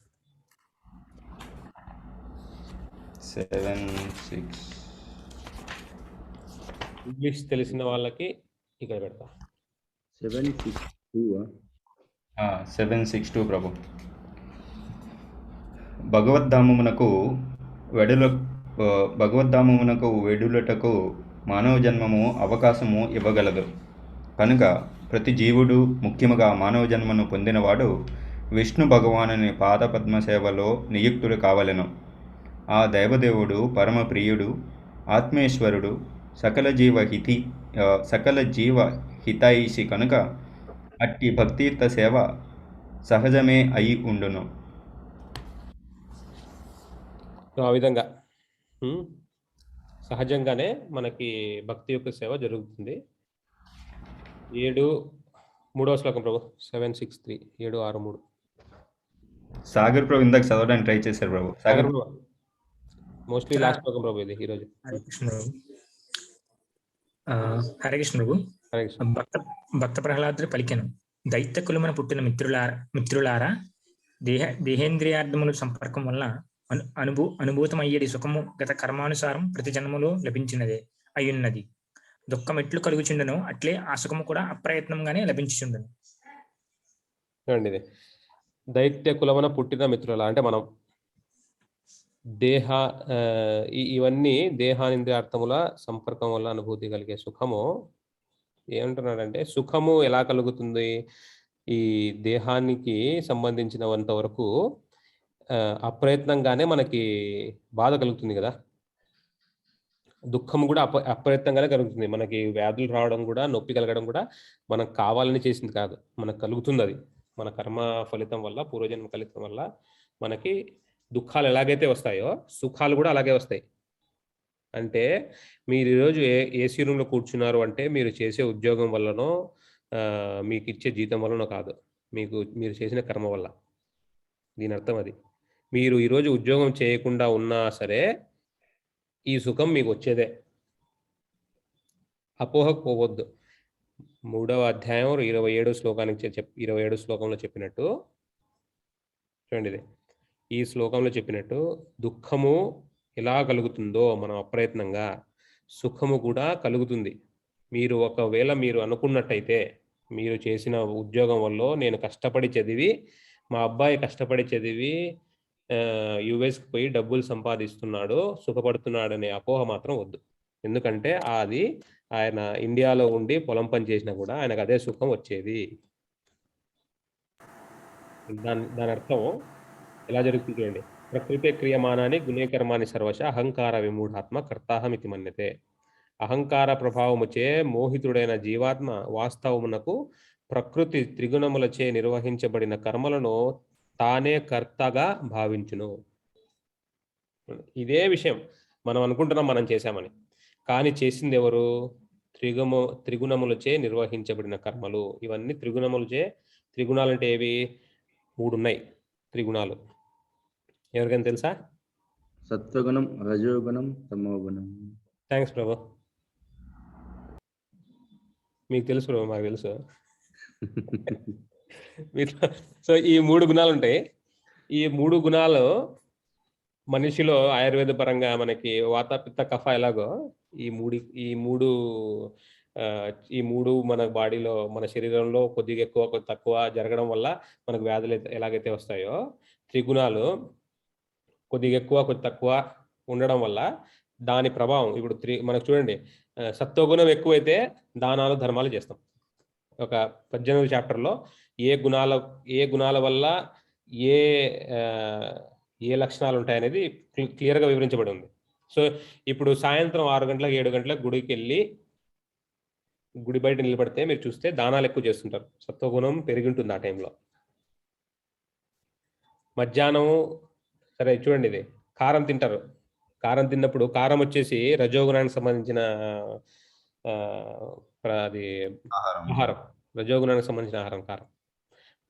7-6 ఇంగ్లీష్ తెలిసిన వాళ్ళకి ఇక్కడ పెడతా. 762 ప్రభు. భగవద్ధామమునకు వెడులటకు మానవ జన్మము అవకాశము ఇవ్వగలదు కనుక ప్రతి జీవుడు, ముఖ్యముగా మానవ జన్మను పొందినవాడు విష్ణు భగవానుని పాదపద్మ సేవలో నియుక్తుడు కావలెను. ఆ దైవదేవుడు పరమ ప్రియుడు, ఆత్మేశ్వరుడు, సకల జీవ హితైషి కనుక అట్టి భక్తియుక్త సేవ సహజమే అయి ఉండును. ఆ విధంగా సహజంగానే మనకి భక్తి యొక్క సేవ జరుగుతుంది. 3వ శ్లోకం ప్రభు. 763 763. సాగర్ ప్రభు ఇందాక చదవడానికి ట్రై చేశారు ప్రభు. సాగర్ ప్రభు మోస్ట్లీ లాస్ట్ శ్లోకం ప్రభు ఇది ఈరోజు. హరే కృష్ణ ప్రభు. భక్త ప్రహ్లాదుడు పలికెను, దైత్య కులమున పుట్టిన మిత్రులారా, దేహేంద్రియార్థముల సంపర్కం వల్ల అనుభూతమయ్యేది సుఖము గత కర్మానుసారం ప్రతి జన్మలో లభించినదే అయ్యున్నది. దుఃఖం ఎట్లు కలుగుచుండను అట్లే ఆ సుఖము కూడా అప్రయత్నంగానే లభించుచుండను. చూడండి, దైత్య కులమున పుట్టిన మిత్రుల అంటే మనం ఇవన్నీ దేహానింద్రియార్థముల సంపర్కం వల్ల అనుభూతి కలిగే సుఖము ఏమంటున్నాడంటే, సుఖము ఎలా కలుగుతుంది? ఈ దేహానికి సంబంధించినంత వరకు అప్రయత్నంగానే మనకి బాధ కలుగుతుంది కదా. దుఃఖం కూడా అప్రయత్నంగానే కలుగుతుంది. మనకి వ్యాధులు రావడం కూడా, నొప్పి కలగడం కూడా మనకు కావాలని చేసింది కాదు, మనకు కలుగుతుంది. అది మన కర్మ ఫలితం వల్ల, పూర్వజన్మ ఫలితం వల్ల మనకి దుఃఖాలు ఎలాగైతే వస్తాయో సుఖాలు కూడా అలాగే వస్తాయి. అంటే మీరు ఈరోజు ఏసీ రూమ్లో కూర్చున్నారు అంటే మీరు చేసే ఉద్యోగం వల్లనో మీకు ఇచ్చే జీతం వల్లనో కాదు, మీరు చేసిన కర్మ వల్ల. దీని అర్థం అది. మీరు ఈరోజు ఉద్యోగం చేయకుండా ఉన్నా సరే ఈ సుఖం మీకు వచ్చేదే. అపోహకు పోవద్దు. 3వ అధ్యాయం 27 శ్లోకంలో చెప్పినట్టు చూడండి, ఇది ఈ శ్లోకంలో చెప్పినట్టు దుఃఖము ఎలా కలుగుతుందో మనం అప్రయత్నంగా, సుఖము కూడా కలుగుతుంది. మీరు ఒకవేళ మీరు అనుకున్నట్టయితే, మీరు చేసిన ఉద్యోగం వల్ల నేను కష్టపడి చదివి, మా అబ్బాయి కష్టపడి చదివి యుఎస్కి పోయి డబ్బులు సంపాదిస్తున్నాడు, సుఖపడుతున్నాడు అనే అపోహ మాత్రం వద్దు. ఎందుకంటే అది ఆయన ఇండియాలో ఉండి పొలం పని చేసినా కూడా ఆయనకు అదే సుఖం వచ్చేది. దాని అర్థం ఎలా జరుగుతుంది చూడండి. ప్రకృతి క్రియమానాన్ని గుణేకర్మాన్ని సర్వశ అహంకార విమూఢాత్మ కర్తాహమితి మన్యతే. అహంకార ప్రభావముచే మోహితుడైన జీవాత్మ వాస్తవమునకు ప్రకృతి త్రిగుణములచే నిర్వహించబడిన కర్మలను తానే కర్తగా భావించును. ఇదే విషయం మనం అనుకుంటున్నాం మనం చేశామని, కానీ చేసింది ఎవరు? త్రిగుణములచే నిర్వహించబడిన కర్మలు. ఇవన్నీ త్రిగుణాలు అంటే ఏవి? 3 ఉన్నాయి త్రిగుణాలు. ఎవరికైనా తెలుసా? సత్వగుణం, రజోగుణం, తమోగుణం. థ్యాంక్స్ ప్రభు. మీకు తెలుసు ప్రభు, మాకు తెలుసు. సో ఈ 3 గుణాలు ఉంటాయి. ఈ 3 గుణాలు మనిషిలో ఆయుర్వేద పరంగా మనకి వాత పిత్త కఫ ఎలాగో ఈ మూడు మన బాడీలో, మన శరీరంలో కొద్దిగా ఎక్కువ కొద్ది తక్కువ జరగడం వల్ల మనకు వ్యాధులు ఎలాగైతే వస్తాయో, త్రిగుణాలు కొద్దిగా ఎక్కువ కొద్ది తక్కువ ఉండడం వల్ల దాని ప్రభావం ఇప్పుడు మనకు చూడండి, సత్వగుణం ఎక్కువైతే దానాలు ధర్మాలు చేస్తాం. ఒక 18వ చాప్టర్లో ఏ గుణాల వల్ల ఏ లక్షణాలు ఉంటాయనేది క్లియర్గా వివరించబడి ఉంది. సో ఇప్పుడు సాయంత్రం 6 గంటలకు 7 గంటలకు గుడికి వెళ్ళి గుడి బయట నిలబడితే మీరు చూస్తే దానాలు ఎక్కువ చేస్తుంటారు, సత్వగుణం పెరిగి ఉంటుంది ఆ టైంలో. మధ్యాహ్నం సరే చూడండి, ఇది కారం తింటారు. కారం తిన్నప్పుడు కారం వచ్చేసి రజోగుణానికి సంబంధించిన అది ఆహారం, రజోగుణానికి సంబంధించిన ఆహారం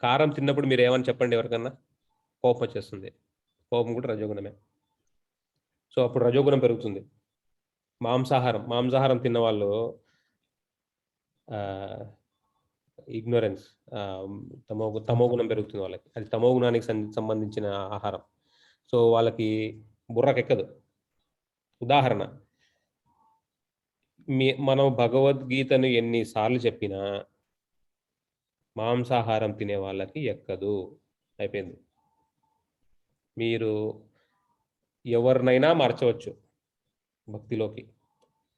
కారం తిన్నప్పుడు మీరు ఏమని చెప్పండి ఎవరికన్నా, కోపం వచ్చేస్తుంది. కోపం కూడా రజోగుణమే. సో అప్పుడు రజోగుణం పెరుగుతుంది. మాంసాహారం తిన్న వాళ్ళు ఇగ్నోరెన్స్, తమోగుణం పెరుగుతుంది వాళ్ళకి. అది తమోగుణానికి సంబంధించిన ఆహారం. సో వాళ్ళకి బుర్రకెక్కదు. ఉదాహరణ, మనం భగవద్గీతను ఎన్నిసార్లు చెప్పినా మాంసాహారం తినే వాళ్ళకి ఎక్కదు. అయిపోయింది. మీరు ఎవరినైనా మార్చవచ్చు భక్తిలోకి,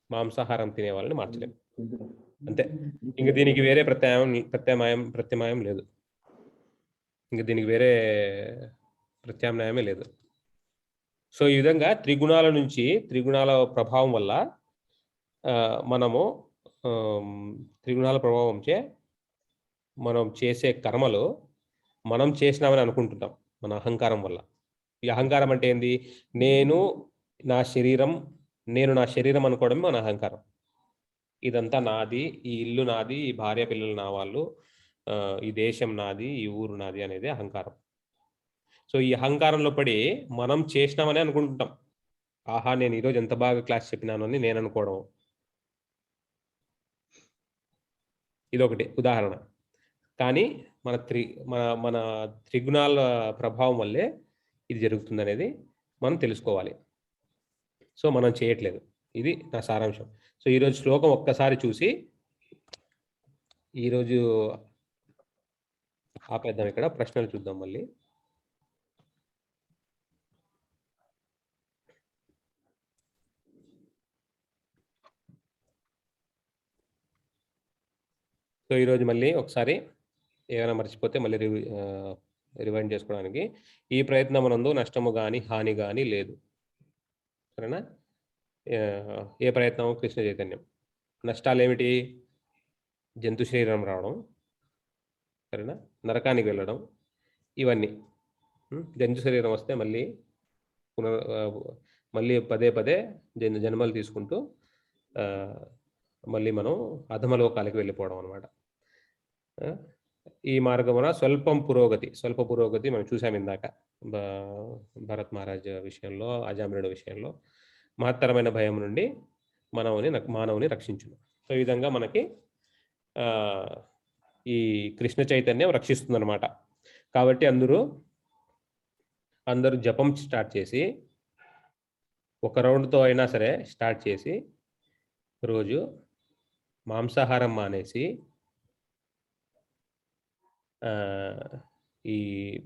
మాంసాహారం తినే వాళ్ళని మార్చలేము. అంతే. ఇంక దీనికి వేరే ప్రత్యామ్నాయం లేదు. ఇంక దీనికి వేరే ప్రత్యామ్నాయమే లేదు. సో ఈ విధంగా త్రిగుణాల ప్రభావం వల్ల త్రిగుణాల ప్రభావంచే మనం చేసే కర్మలు మనం చేసినామని అనుకుంటుంటాం మన అహంకారం వల్ల. ఈ అహంకారం అంటే ఏంది? నేను నా శరీరం అనుకోవడమే మన అహంకారం. ఇదంతా నాది, ఈ ఇల్లు నాది, ఈ భార్య పిల్లలు నా వాళ్ళు, ఈ దేశం నాది, ఈ ఊరు నాది అనేది అహంకారం. సో ఈ అహంకారంలో పడి మనం చేసినామని అనుకుంటుంటాం. ఆహా, నేను ఈరోజు ఎంత బాగా క్లాస్ చెప్పినాను అని నేను అనుకోవడం. ఇదొకటి ఉదాహరణ. కానీ మన త్రిగుణాల ప్రభావం వల్లే ఇది జరుగుతుంది అనేది మనం తెలుసుకోవాలి. సో మనం చేయట్లేదు. ఇది నా సారాంశం. సో ఈరోజు శ్లోకం ఒక్కసారి చూసి ఈరోజు ఆపేద్దాం. ఇక్కడ ప్రశ్నలు చూద్దాం మళ్ళీ. సో ఈరోజు మళ్ళీ ఒకసారి ఏమైనా మర్చిపోతే మళ్ళీ రివైండ్ చేసుకోవడానికి, ఈ ప్రయత్నమునందు నష్టము కానీ హాని కానీ లేదు. సరేనా? ఏ ప్రయత్నం? కృష్ణ చైతన్యం. నష్టాలు ఏమిటి? జంతు శరీరం రావడం, సరేనా, నరకానికి వెళ్ళడం, ఇవన్నీ. జంతు శరీరం వస్తే మళ్ళీ పదే జన్మలు తీసుకుంటూ మళ్ళీ మనం అధమలోకాలకి వెళ్ళిపోవడం అనమాట. ఈ మార్గమున స్వల్ప పురోగతి మనం చూసాం ఇందాక భరత్ మహారాజ్ విషయంలో, అజామినుడి విషయంలో. మహత్తరమైన భయం నుండి మానవుని రక్షించును. సో ఈ విధంగా మనకి ఈ కృష్ణ చైతన్యం రక్షిస్తుంది అనమాట. కాబట్టి అందరూ జపం స్టార్ట్ చేసి, ఒక రౌండ్తో అయినా సరే స్టార్ట్ చేసి, రోజు మాంసాహారం మానేసి,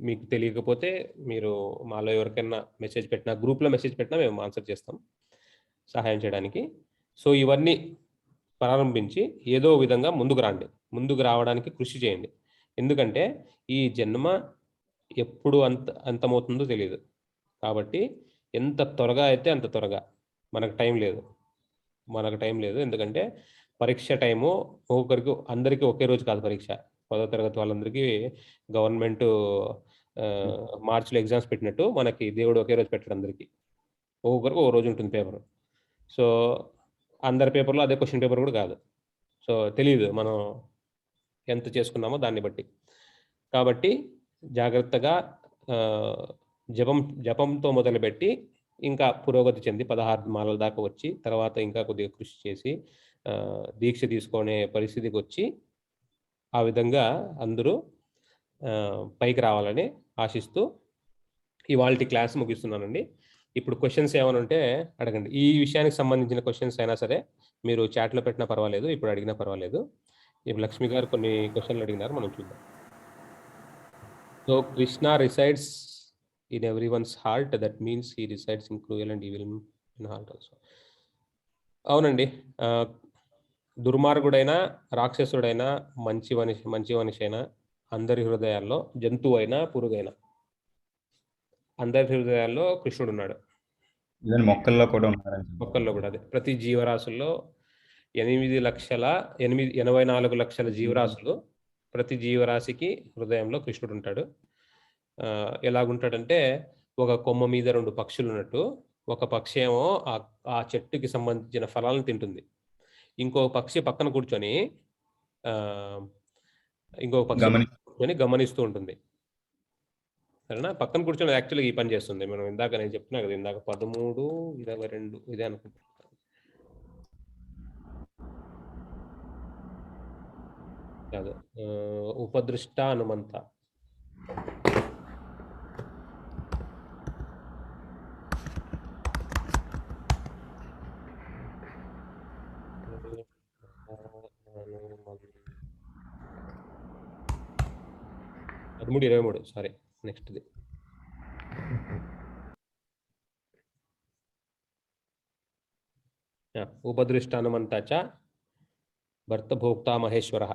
మీకు తెలియకపోతే మీరు మాలో ఎవరికైనా మెసేజ్ పెట్టినా, గ్రూప్లో మెసేజ్ పెట్టినా మేము ఆన్సర్ చేస్తాం సహాయం చేయడానికి. సో ఇవన్నీ ప్రారంభించి ఏదో విధంగా ముందుకు రావడానికి కృషి చేయండి. ఎందుకంటే ఈ జన్మ ఎప్పుడు అంతమవుతుందో తెలియదు. కాబట్టి ఎంత త్వరగా అయితే అంత త్వరగా. మనకు టైం లేదు. ఎందుకంటే పరీక్ష టైము అందరికీ ఒకే రోజు కాదు పరీక్ష. 10వ తరగతి వాళ్ళందరికీ గవర్నమెంట్ మార్చిలో ఎగ్జామ్స్ పెట్టినట్టు మనకి దేవుడు ఒకే రోజు పెట్టాడు అందరికీ. ఒక్కొక్కరికి ఒక రోజు ఉంటుంది పేపర్. సో అందరి పేపర్లో అదే క్వశ్చన్ పేపర్ కూడా కాదు. సో తెలియదు మనం ఎంత చేసుకున్నామో దాన్ని బట్టి. కాబట్టి జాగ్రత్తగా జపంతో మొదలుపెట్టి ఇంకా పురోగతి చెంది 16 మాలల దాకా వచ్చి తర్వాత ఇంకా కొద్దిగా కృషి చేసి దీక్ష తీసుకునే పరిస్థితికి వచ్చి ఆ విధంగా అందరూ పైకి రావాలని ఆశిస్తూ ఇవాల్టి క్లాస్ ముగిస్తున్నానండి. ఇప్పుడు క్వశ్చన్స్ ఏమైనా ఉంటే అడగండి. ఈ విషయానికి సంబంధించిన క్వశ్చన్స్ అయినా సరే మీరు చాట్లో పెట్టినా పర్వాలేదు, ఇప్పుడు అడిగినా పర్వాలేదు. ఇప్పుడు లక్ష్మి గారు కొన్ని క్వశ్చన్లు అడిగినారు, మనం చూద్దాం. So Krishna resides in every once heart, that means he resides in cruel and evil in heart also. అవునండి, దుర్మార్గుడైనా రాక్షసుడైనా మంచి మనిషి అయినా అందరి హృదయాల్లో, జంతువు అయినా పురుగైనా అందరి హృదయాల్లో కృష్ణుడు ఉన్నాడు. మొక్కల్లో కూడా ఉన్నారని. మొక్కల్లో కూడా అదే. ప్రతి జీవరాశుల్లో 84 లక్షల జీవరాశులు, ప్రతి జీవరాశికి హృదయంలో కృష్ణుడు ఉంటాడు. ఎలాగుంటాడంటే ఒక కొమ్మ మీద 2 పక్షులు ఉన్నట్టు, ఒక పక్షి ఏమో ఆ చెట్టుకి సంబంధించిన ఫలాలను తింటుంది, ఇంకో పక్షి పక్కన కూర్చొని గమనిస్తూ ఉంటుంది. సరేనా? పక్కన కూర్చొని యాక్చువల్గా ఈ పని చేస్తుంది. మనం ఇందాక నేను చెప్తున్నా కదా, ఇందాక 13, 22 ఇదే అనుకుంటున్నాను. కాదు, ఉపదృష్ట హనుమంత. పదమూడు 23 సారీ, నెక్స్ట్ది. ఉపదృష్ట హనుమంత చ భర్త భోక్తా మహేశ్వర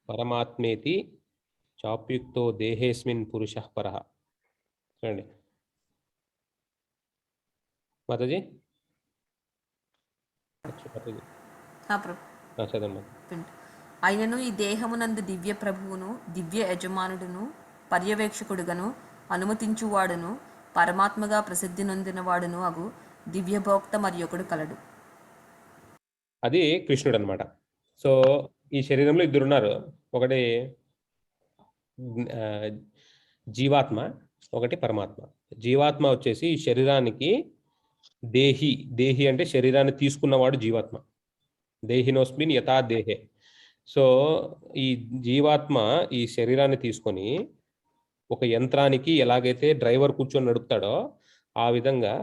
పరమాత్మేతి చాప్యుక్తో దేహేస్మిన్ పురుష పరః. చూడండి మాతాజీ, చదవండి. అయినను ఈ దేహమునందు దివ్య ప్రభువును, దివ్య యజమానుడును, పర్యవేక్షకుడుగను, అనుమతించువాడును, పరమాత్మగా ప్రసిద్ధి నొందినవాడును అగు దివ్యభోక్త మరి ఒకడు కలడు. అది కృష్ణుడు అనమాట. సో ఈ శరీరంలో ఇద్దరు ఉన్నారు, ఒకటి జీవాత్మ, ఒకటి పరమాత్మ. జీవాత్మ వచ్చేసి ఈ శరీరానికి దేహి అంటే శరీరాన్ని తీసుకున్నవాడు జీవాత్మ. దేహినోస్మిన్ యథా దేహే. సో ఈ జీవాత్మ ఈ శరీరాన్ని తీసుకొని ఒక యంత్రానికి ఎలాగైతే డ్రైవర్ కూర్చొని నడుపుతాడో ఆ విధంగా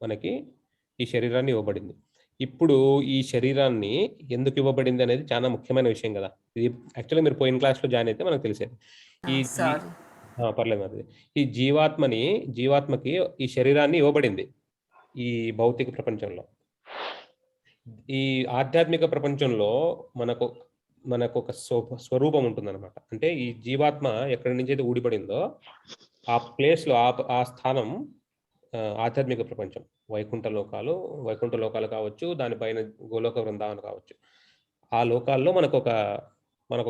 మనకి ఈ శరీరాన్ని ఇవ్వబడింది. ఇప్పుడు ఈ శరీరాన్ని ఎందుకు ఇవ్వబడింది అనేది చాలా ముఖ్యమైన విషయం కదా. ఇది యాక్చువల్గా మీరు పోయిన క్లాస్లో జాయిన్ అయితే మనకు తెలిసేది. పర్లేదు అది. ఈ జీవాత్మకి ఈ శరీరాన్ని ఇవ్వబడింది ఈ భౌతిక ప్రపంచంలో. ఈ ఆధ్యాత్మిక ప్రపంచంలో మనకు ఒక స్వరూపం ఉంటుందన్నమాట. అంటే ఈ జీవాత్మ ఎక్కడి నుంచి అయితే ఊడిపడిందో ఆ ప్లేస్లో ఆ స్థానం ఆధ్యాత్మిక ప్రపంచం. వైకుంఠ లోకాలు కావచ్చు, దానిపైన గోలోక బృందావనం కావచ్చు. ఆ లోకాల్లో మనకు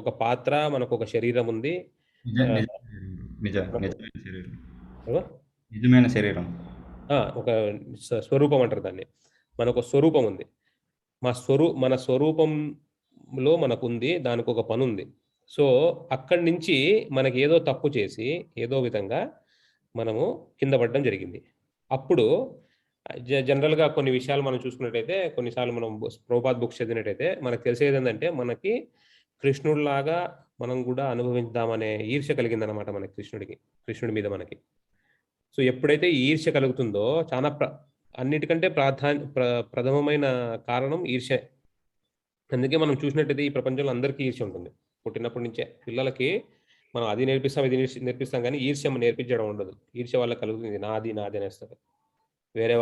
ఒక పాత్ర, మనకు ఒక శరీరం ఉంది. నిజమైన శరీరం, ఒక స్వరూపం అంటారు దాన్ని. మనకు స్వరూపం ఉంది. మన స్వరూపంలో మనకుంది, దానికి ఒక పని ఉంది. సో అక్కడి నుంచి మనకి ఏదో తప్పు చేసి ఏదో విధంగా మనము కింద పడడం జరిగింది. అప్పుడు జనరల్గా కొన్ని విషయాలు మనం చూసుకున్నట్టయితే, కొన్నిసార్లు మనం ప్రభుపాద్ బుక్స్ చదివినట్టయితే మనకు తెలిసేది ఏంటంటే, మనకి కృష్ణుడిలాగా మనం కూడా అనుభవిద్దామనే ఈర్ష్య కలిగిందనమాట మనకి కృష్ణుడి మీద మనకి. సో ఎప్పుడైతే ఈర్ష్య కలుగుతుందో, చాలా అన్నిటికంటే ప్రథమమైన కారణం ఈర్ష్య. అందుకే మనం చూసినట్టయితే ఈ ప్రపంచంలో అందరికీ ఈర్ష్య ఉంటుంది. పుట్టినప్పటి నుంచే పిల్లలకి మనం అది నేర్పిస్తాం, ఇది నేర్పిస్తాం, కానీ ఈర్ష్య నేర్పించడం ఉండదు. ఈర్ష్య వల్ల కలుగుతుంది నాది అనేస్తారు. వేరే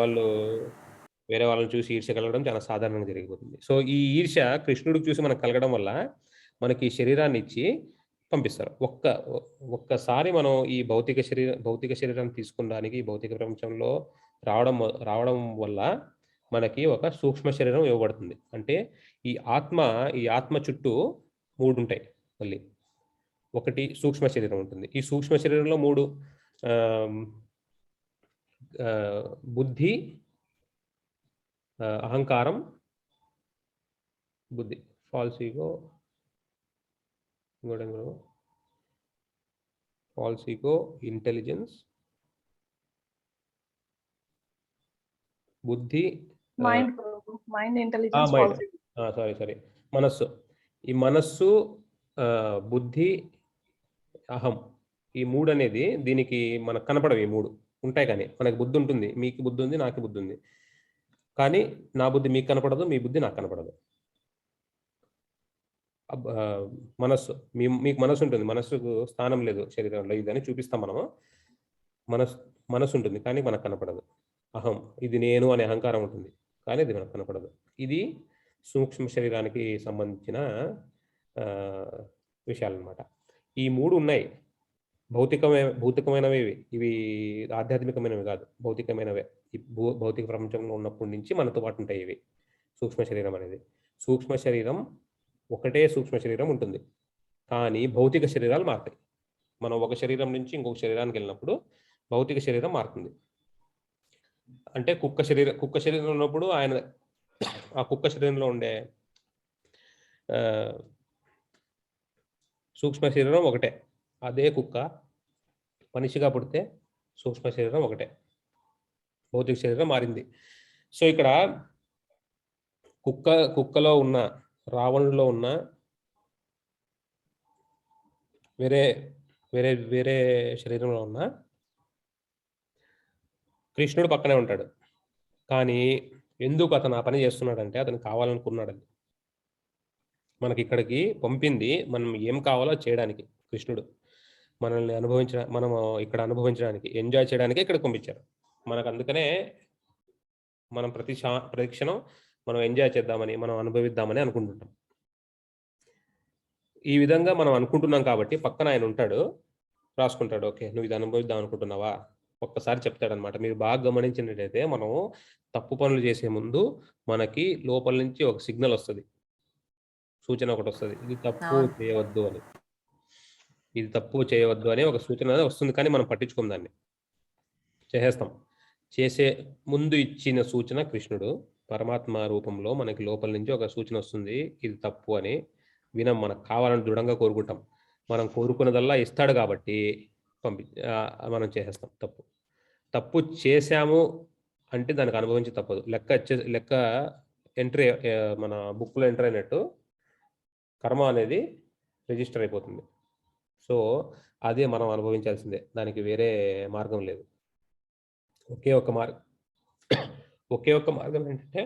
వాళ్ళని చూసి ఈర్ష్య కలగడం చాలా సాధారణంగా జరిగిపోతుంది. సో ఈ ఈర్ష్య కృష్ణుడికి చూసి మనకు కలగడం వల్ల మనకి శరీరాన్ని ఇచ్చి పంపిస్తారు. ఒక్కసారి మనం ఈ భౌతిక శరీరాన్ని తీసుకునడానికి భౌతిక ప్రపంచంలో రావడం వల్ల మనకి ఒక సూక్ష్మ శరీరం ఇవ్వబడుతుంది. అంటే ఈ ఆత్మ చుట్టూ 3 ఉంటాయి. మళ్ళీ ఒకటి సూక్ష్మ శరీరం ఉంటుంది. ఈ సూక్ష్మ శరీరంలో 3 బుద్ధి, అహంకారం, బుద్ధి, ఫాల్స్ ఈగో, ఇంకోటి ఫాల్స్ ఈగో, ఇంటెలిజెన్స్, బుద్ధి మైండ్ ఇంటెలిజెన్స్ మైండ్ సారీ మనస్సు. ఈ మనస్సు, బుద్ధి, అహం, ఈ 3 అనేది దీనికి మనకు కనపడవు. ఈ 3 ఉంటాయి కానీ మనకు బుద్ధి ఉంటుంది. మీకు బుద్ధి ఉంది, నాకు బుద్ధి ఉంది. కానీ నా బుద్ధి మీకు కనపడదు, మీ బుద్ధి నాకు కనపడదు. మనస్సు, మీకు మనస్సు ఉంటుంది, మనస్సుకు స్థానం లేదు శరీరంలో, ఇదని చూపిస్తాం మనము. మనస్సు ఉంటుంది కానీ మనకు కనపడదు. అహం, ఇది నేను అనే అహంకారం ఉంటుంది కానీ ఇది మనకు కనపడదు. ఇది సూక్ష్మ శరీరానికి సంబంధించిన విషయాలన్నమాట. ఈ 3 ఉన్నాయి. భౌతికమైనవి ఇవి ఆధ్యాత్మికమైనవి కాదు, భౌతికమైనవే. ఈ భౌతిక ప్రపంచంలో ఉన్నప్పటి నుంచి మనతో పాటు ఉంటాయి ఇవి. సూక్ష్మ శరీరం అనేది, సూక్ష్మ శరీరం ఒకటే సూక్ష్మ శరీరం ఉంటుంది కానీ భౌతిక శరీరాలు మారుతాయి. మనం ఒక శరీరం నుంచి ఇంకొక శరీరానికి వెళ్ళినప్పుడు భౌతిక శరీరం మారుతుంది. అంటే కుక్క శరీరం ఉన్నప్పుడు ఆ కుక్క శరీరంలో ఉండే సూక్ష్మ శరీరం ఒకటే. అదే కుక్క మనిషిగా పుడితే సూక్ష్మ శరీరం ఒకటే, భౌతిక శరీరం మారింది. సో ఇక్కడ కుక్కలో ఉన్న, రావణులో ఉన్న వేరే శరీరంలో ఉన్న కృష్ణుడు పక్కనే ఉంటాడు. కానీ ఎందుకు అతను ఆ పని చేస్తున్నాడంటే అతను కావాలనుకున్నాడు. మనకి ఇక్కడికి పంపింది మనం ఏం కావాలో చేయడానికి. కృష్ణుడు మనల్ని మనము ఇక్కడ అనుభవించడానికి, ఎంజాయ్ చేయడానికి ఇక్కడికి పంపించారు మనకు. అందుకనే మనం ప్రతి క్షణం మనం ఎంజాయ్ చేద్దామని, మనం అనుభవిద్దామని అనుకుంటుంటాం. ఈ విధంగా మనం అనుకుంటున్నాం కాబట్టి పక్కన ఆయన ఉంటాడు, రాసుకుంటాడు. ఓకే, నువ్వు ఇది అనుభవిద్దాం అనుకుంటున్నావా, ఒక్కసారి చెప్తాడనమాట. మీరు బాగా గమనించినట్టయితే మనం తప్పు పనులు చేసే ముందు మనకి లోపల నుంచి ఒక సిగ్నల్ వస్తుంది, సూచన ఒకటి వస్తుంది, ఇది తప్పు చేయవద్దు అని. ఇది తప్పు చేయవద్దు అని ఒక సూచన వస్తుంది కానీ మనం పట్టించుకోం, దాన్ని చేసేస్తాం. చేసే ముందు ఇచ్చిన సూచన కృష్ణుడు పరమాత్మ రూపంలో మనకి లోపల నుంచి ఒక సూచన వస్తుంది, ఇది తప్పు అని. వినం, మనకు కావాలని దృఢంగా కోరుకుంటాం. మనం కోరుకున్నదల్లా ఇస్తాడు కాబట్టి మనం చేసేస్తాం. తప్పు చేశాము అంటే దానికి అనుభవించి తప్పదు. లెక్క ఎంట్రీ, మన బుక్లో ఎంటర్ అయినట్టు కర్మ అనేది రిజిస్టర్ అయిపోతుంది. సో అదే మనం అనుభవించాల్సిందే, దానికి వేరే మార్గం లేదు. ఒకే ఒక్క మార్గం ఏంటంటే,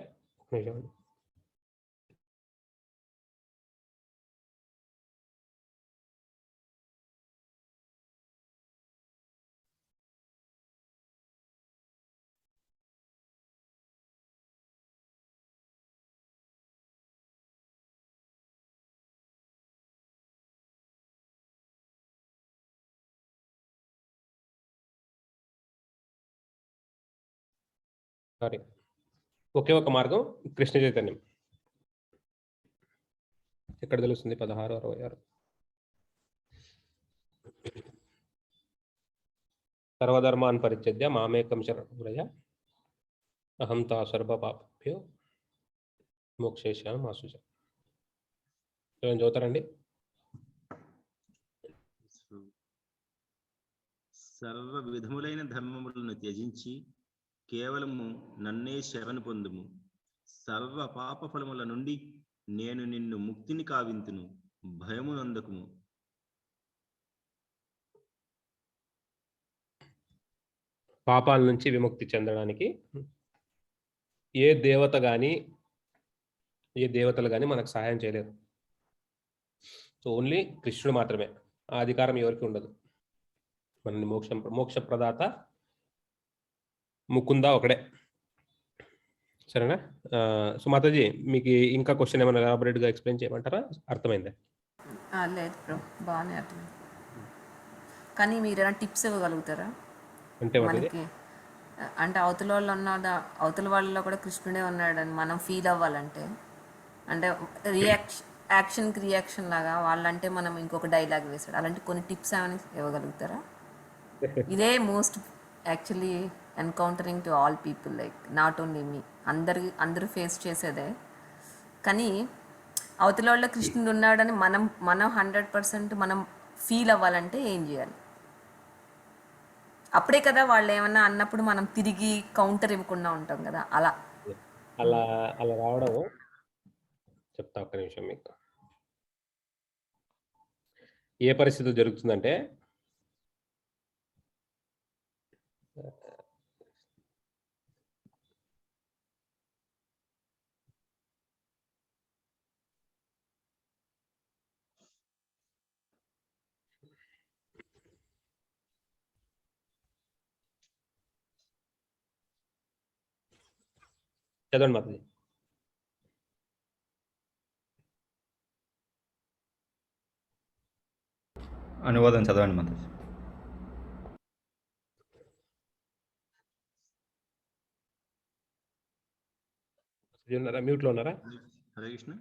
ఒకే ఒక మార్గం కృష్ణ చైతన్యం. ఎక్కడ తెలుస్తుంది? 16:66. సర్వధర్మాన్ పరిత్యజ్య మామేకం శరణం వ్రజ అహం తా సర్వపాపభ్యో మోక్షయిష్యామి మా శుచః. చదువుతారండి. సర్వ విధములైన ధర్మములను త్యజించి కేవలము నన్నే శరణు పొందుము. సర్వ పాప ఫలముల నుండి నేను నిన్ను ముక్తిని కావింతును, భయము నందకుము. పాపాల నుంచి విముక్తి చెందడానికి ఏ దేవతలు కానీ మనకు సహాయం చేయలేరు. సో ఓన్లీ కృష్ణుడు మాత్రమే. ఆ అధికారం ఎవరికి ఉండదు. మనల్ని మోక్ష ప్రదాత ముకుంద ఒకడే. సరేనా? సో మాతాజీ, మీకు ఇంకా క్వశ్చన్ ఏమైనా ఎలాబొరేట్గా ఎక్స్ప్లెయిన్ చేయమంటారా? అర్థమైందా? లేదు బ్రో, బాగానే అర్థమైంది. కానీ మీరు ఏమైనా టిప్స్ ఇవ్వగలుగుతారా? అంటే మనకి అంటే అవతల వాళ్ళలో కూడా కృష్ణుడే ఉన్నాడని మనం ఫీల్ అవ్వాలంటే, అంటే యాక్షన్కి రియాక్షన్ లాగా వాళ్ళంటే మనం ఇంకొక డైలాగ్ వేసాడు, అలాంటి కొన్ని టిప్స్ ఏమైనా ఇవ్వగలుగుతారా? ఇదే most actually encountering to all people, like not only me, అందరూ ఫేస్ చేసేదే. కానీ అవతల వాళ్ళ కృష్ణుడు ఉన్నాడని మనం 100% మనం ఫీల్ అవ్వాలంటే ఏం చేయాలి? అప్పుడే కదా వాళ్ళు ఏమన్నా అన్నప్పుడు మనం తిరిగి కౌంటర్ ఇవ్వకుండా ఉంటాం కదా, అలా. అలా అలా రావడం చెప్తా, ఒక్క నిమిషం మీకు. ఏ పరిస్థితి జరుగుతుందంటే, చదవండి మాతది. అనువాదం చదవండి మాతాజీ. ఉన్నారా, మ్యూట్లో ఉన్నారా? Hare Krishna.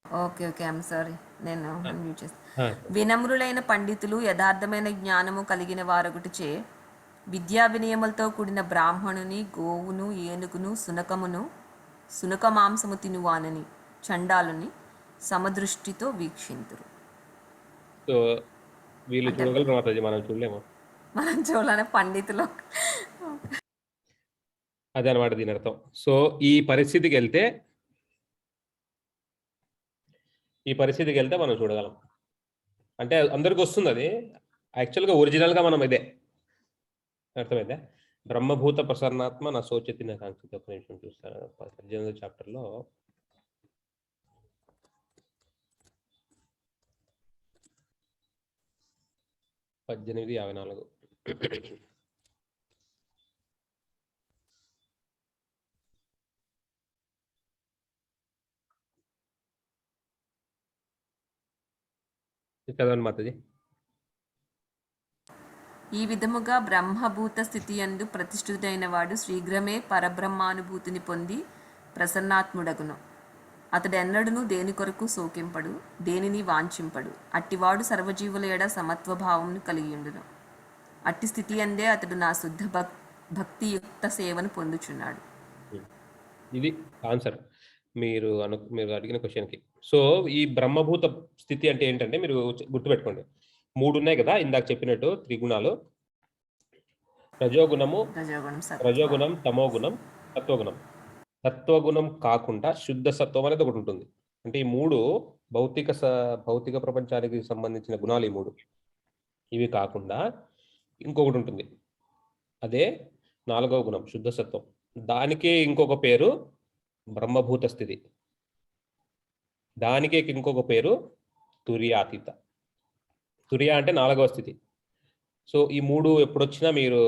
Okay okay, I'm sorry, నేను అన్మ్యూట్ చేస్తాను. ఆ, వినమ్రులైన పండితులు యథార్థమైన జ్ఞానము కలిగిన వారొకటిచే విద్యా వినయములతో కూడిన బ్రాహ్మణుని, గోవును, ఏనుగును, సునక మాంసము తినువానని చండాలుని సమదృష్టితో వీక్షింతురు. సో వీళ్ళు చూడగలరు మాతాజీ, మనం చూడలేము. మనం చూడాలని పండితులు. అదే అనమాట దీని అర్థం. సో ఈ పరిస్థితికి వెళ్తే మనం చూడగలం. అంటే అందరికి వస్తుంది అది. యాక్చువల్గా ఒరిజినల్గా మనం ఇదే, అర్థమైందా? బ్రహ్మభూత ప్రసన్నాత్మ నా శోచతి నా కాంక్షిత. ఒక నిమిషం చూస్తాను, 18వ చాప్టర్లో 18:54. చదవండి మాతది. ఈ విధముగా బ్రహ్మభూత స్థితి యందు ప్రతిష్ఠితుడైన వాడు శీఘ్రమే పరబ్రహ్మానుభూతిని పొంది ప్రసన్నాత్ముడగును. అతడెన్నడూను దేని కొరకు శోకింపడు, దేనిని వాంఛింపడు. అట్టివాడు సర్వజీవుల ఎడ సమత్వభావమును కలిగియుండును. అట్టి స్థితి అందే అతడు నా శుద్ధ భక్తియుక్త సేవను పొందుచున్నాడు. ఇది ఆన్సర్ మీరు అడిగిన క్వశ్చన్కి. సో ఈ బ్రహ్మభూత స్థితి అంటే ఏంటంటే, మీరు గుర్తుపెట్టుకోండి, 3 ఉన్నాయి కదా ఇందాక చెప్పినట్టు, త్రిగుణాలు: రజోగుణం, తమోగుణం, సత్వగుణం. సత్వగుణం కాకుండా శుద్ధ సత్వం అనేది ఒకటి ఉంటుంది. అంటే ఈ 3 భౌతిక ప్రపంచానికి సంబంధించిన గుణాలు. ఈ 3 ఇవి కాకుండా ఇంకొకటి ఉంటుంది, అదే 4వ గుణం, శుద్ధ సత్వం. దానికే ఇంకొక పేరు బ్రహ్మభూత స్థితి, దానికే ఇంకొక పేరు తుర్యాతీత. తుర్య అంటే 4వ స్థితి. సో ఈ 3 ఎప్పుడొచ్చినా మీరు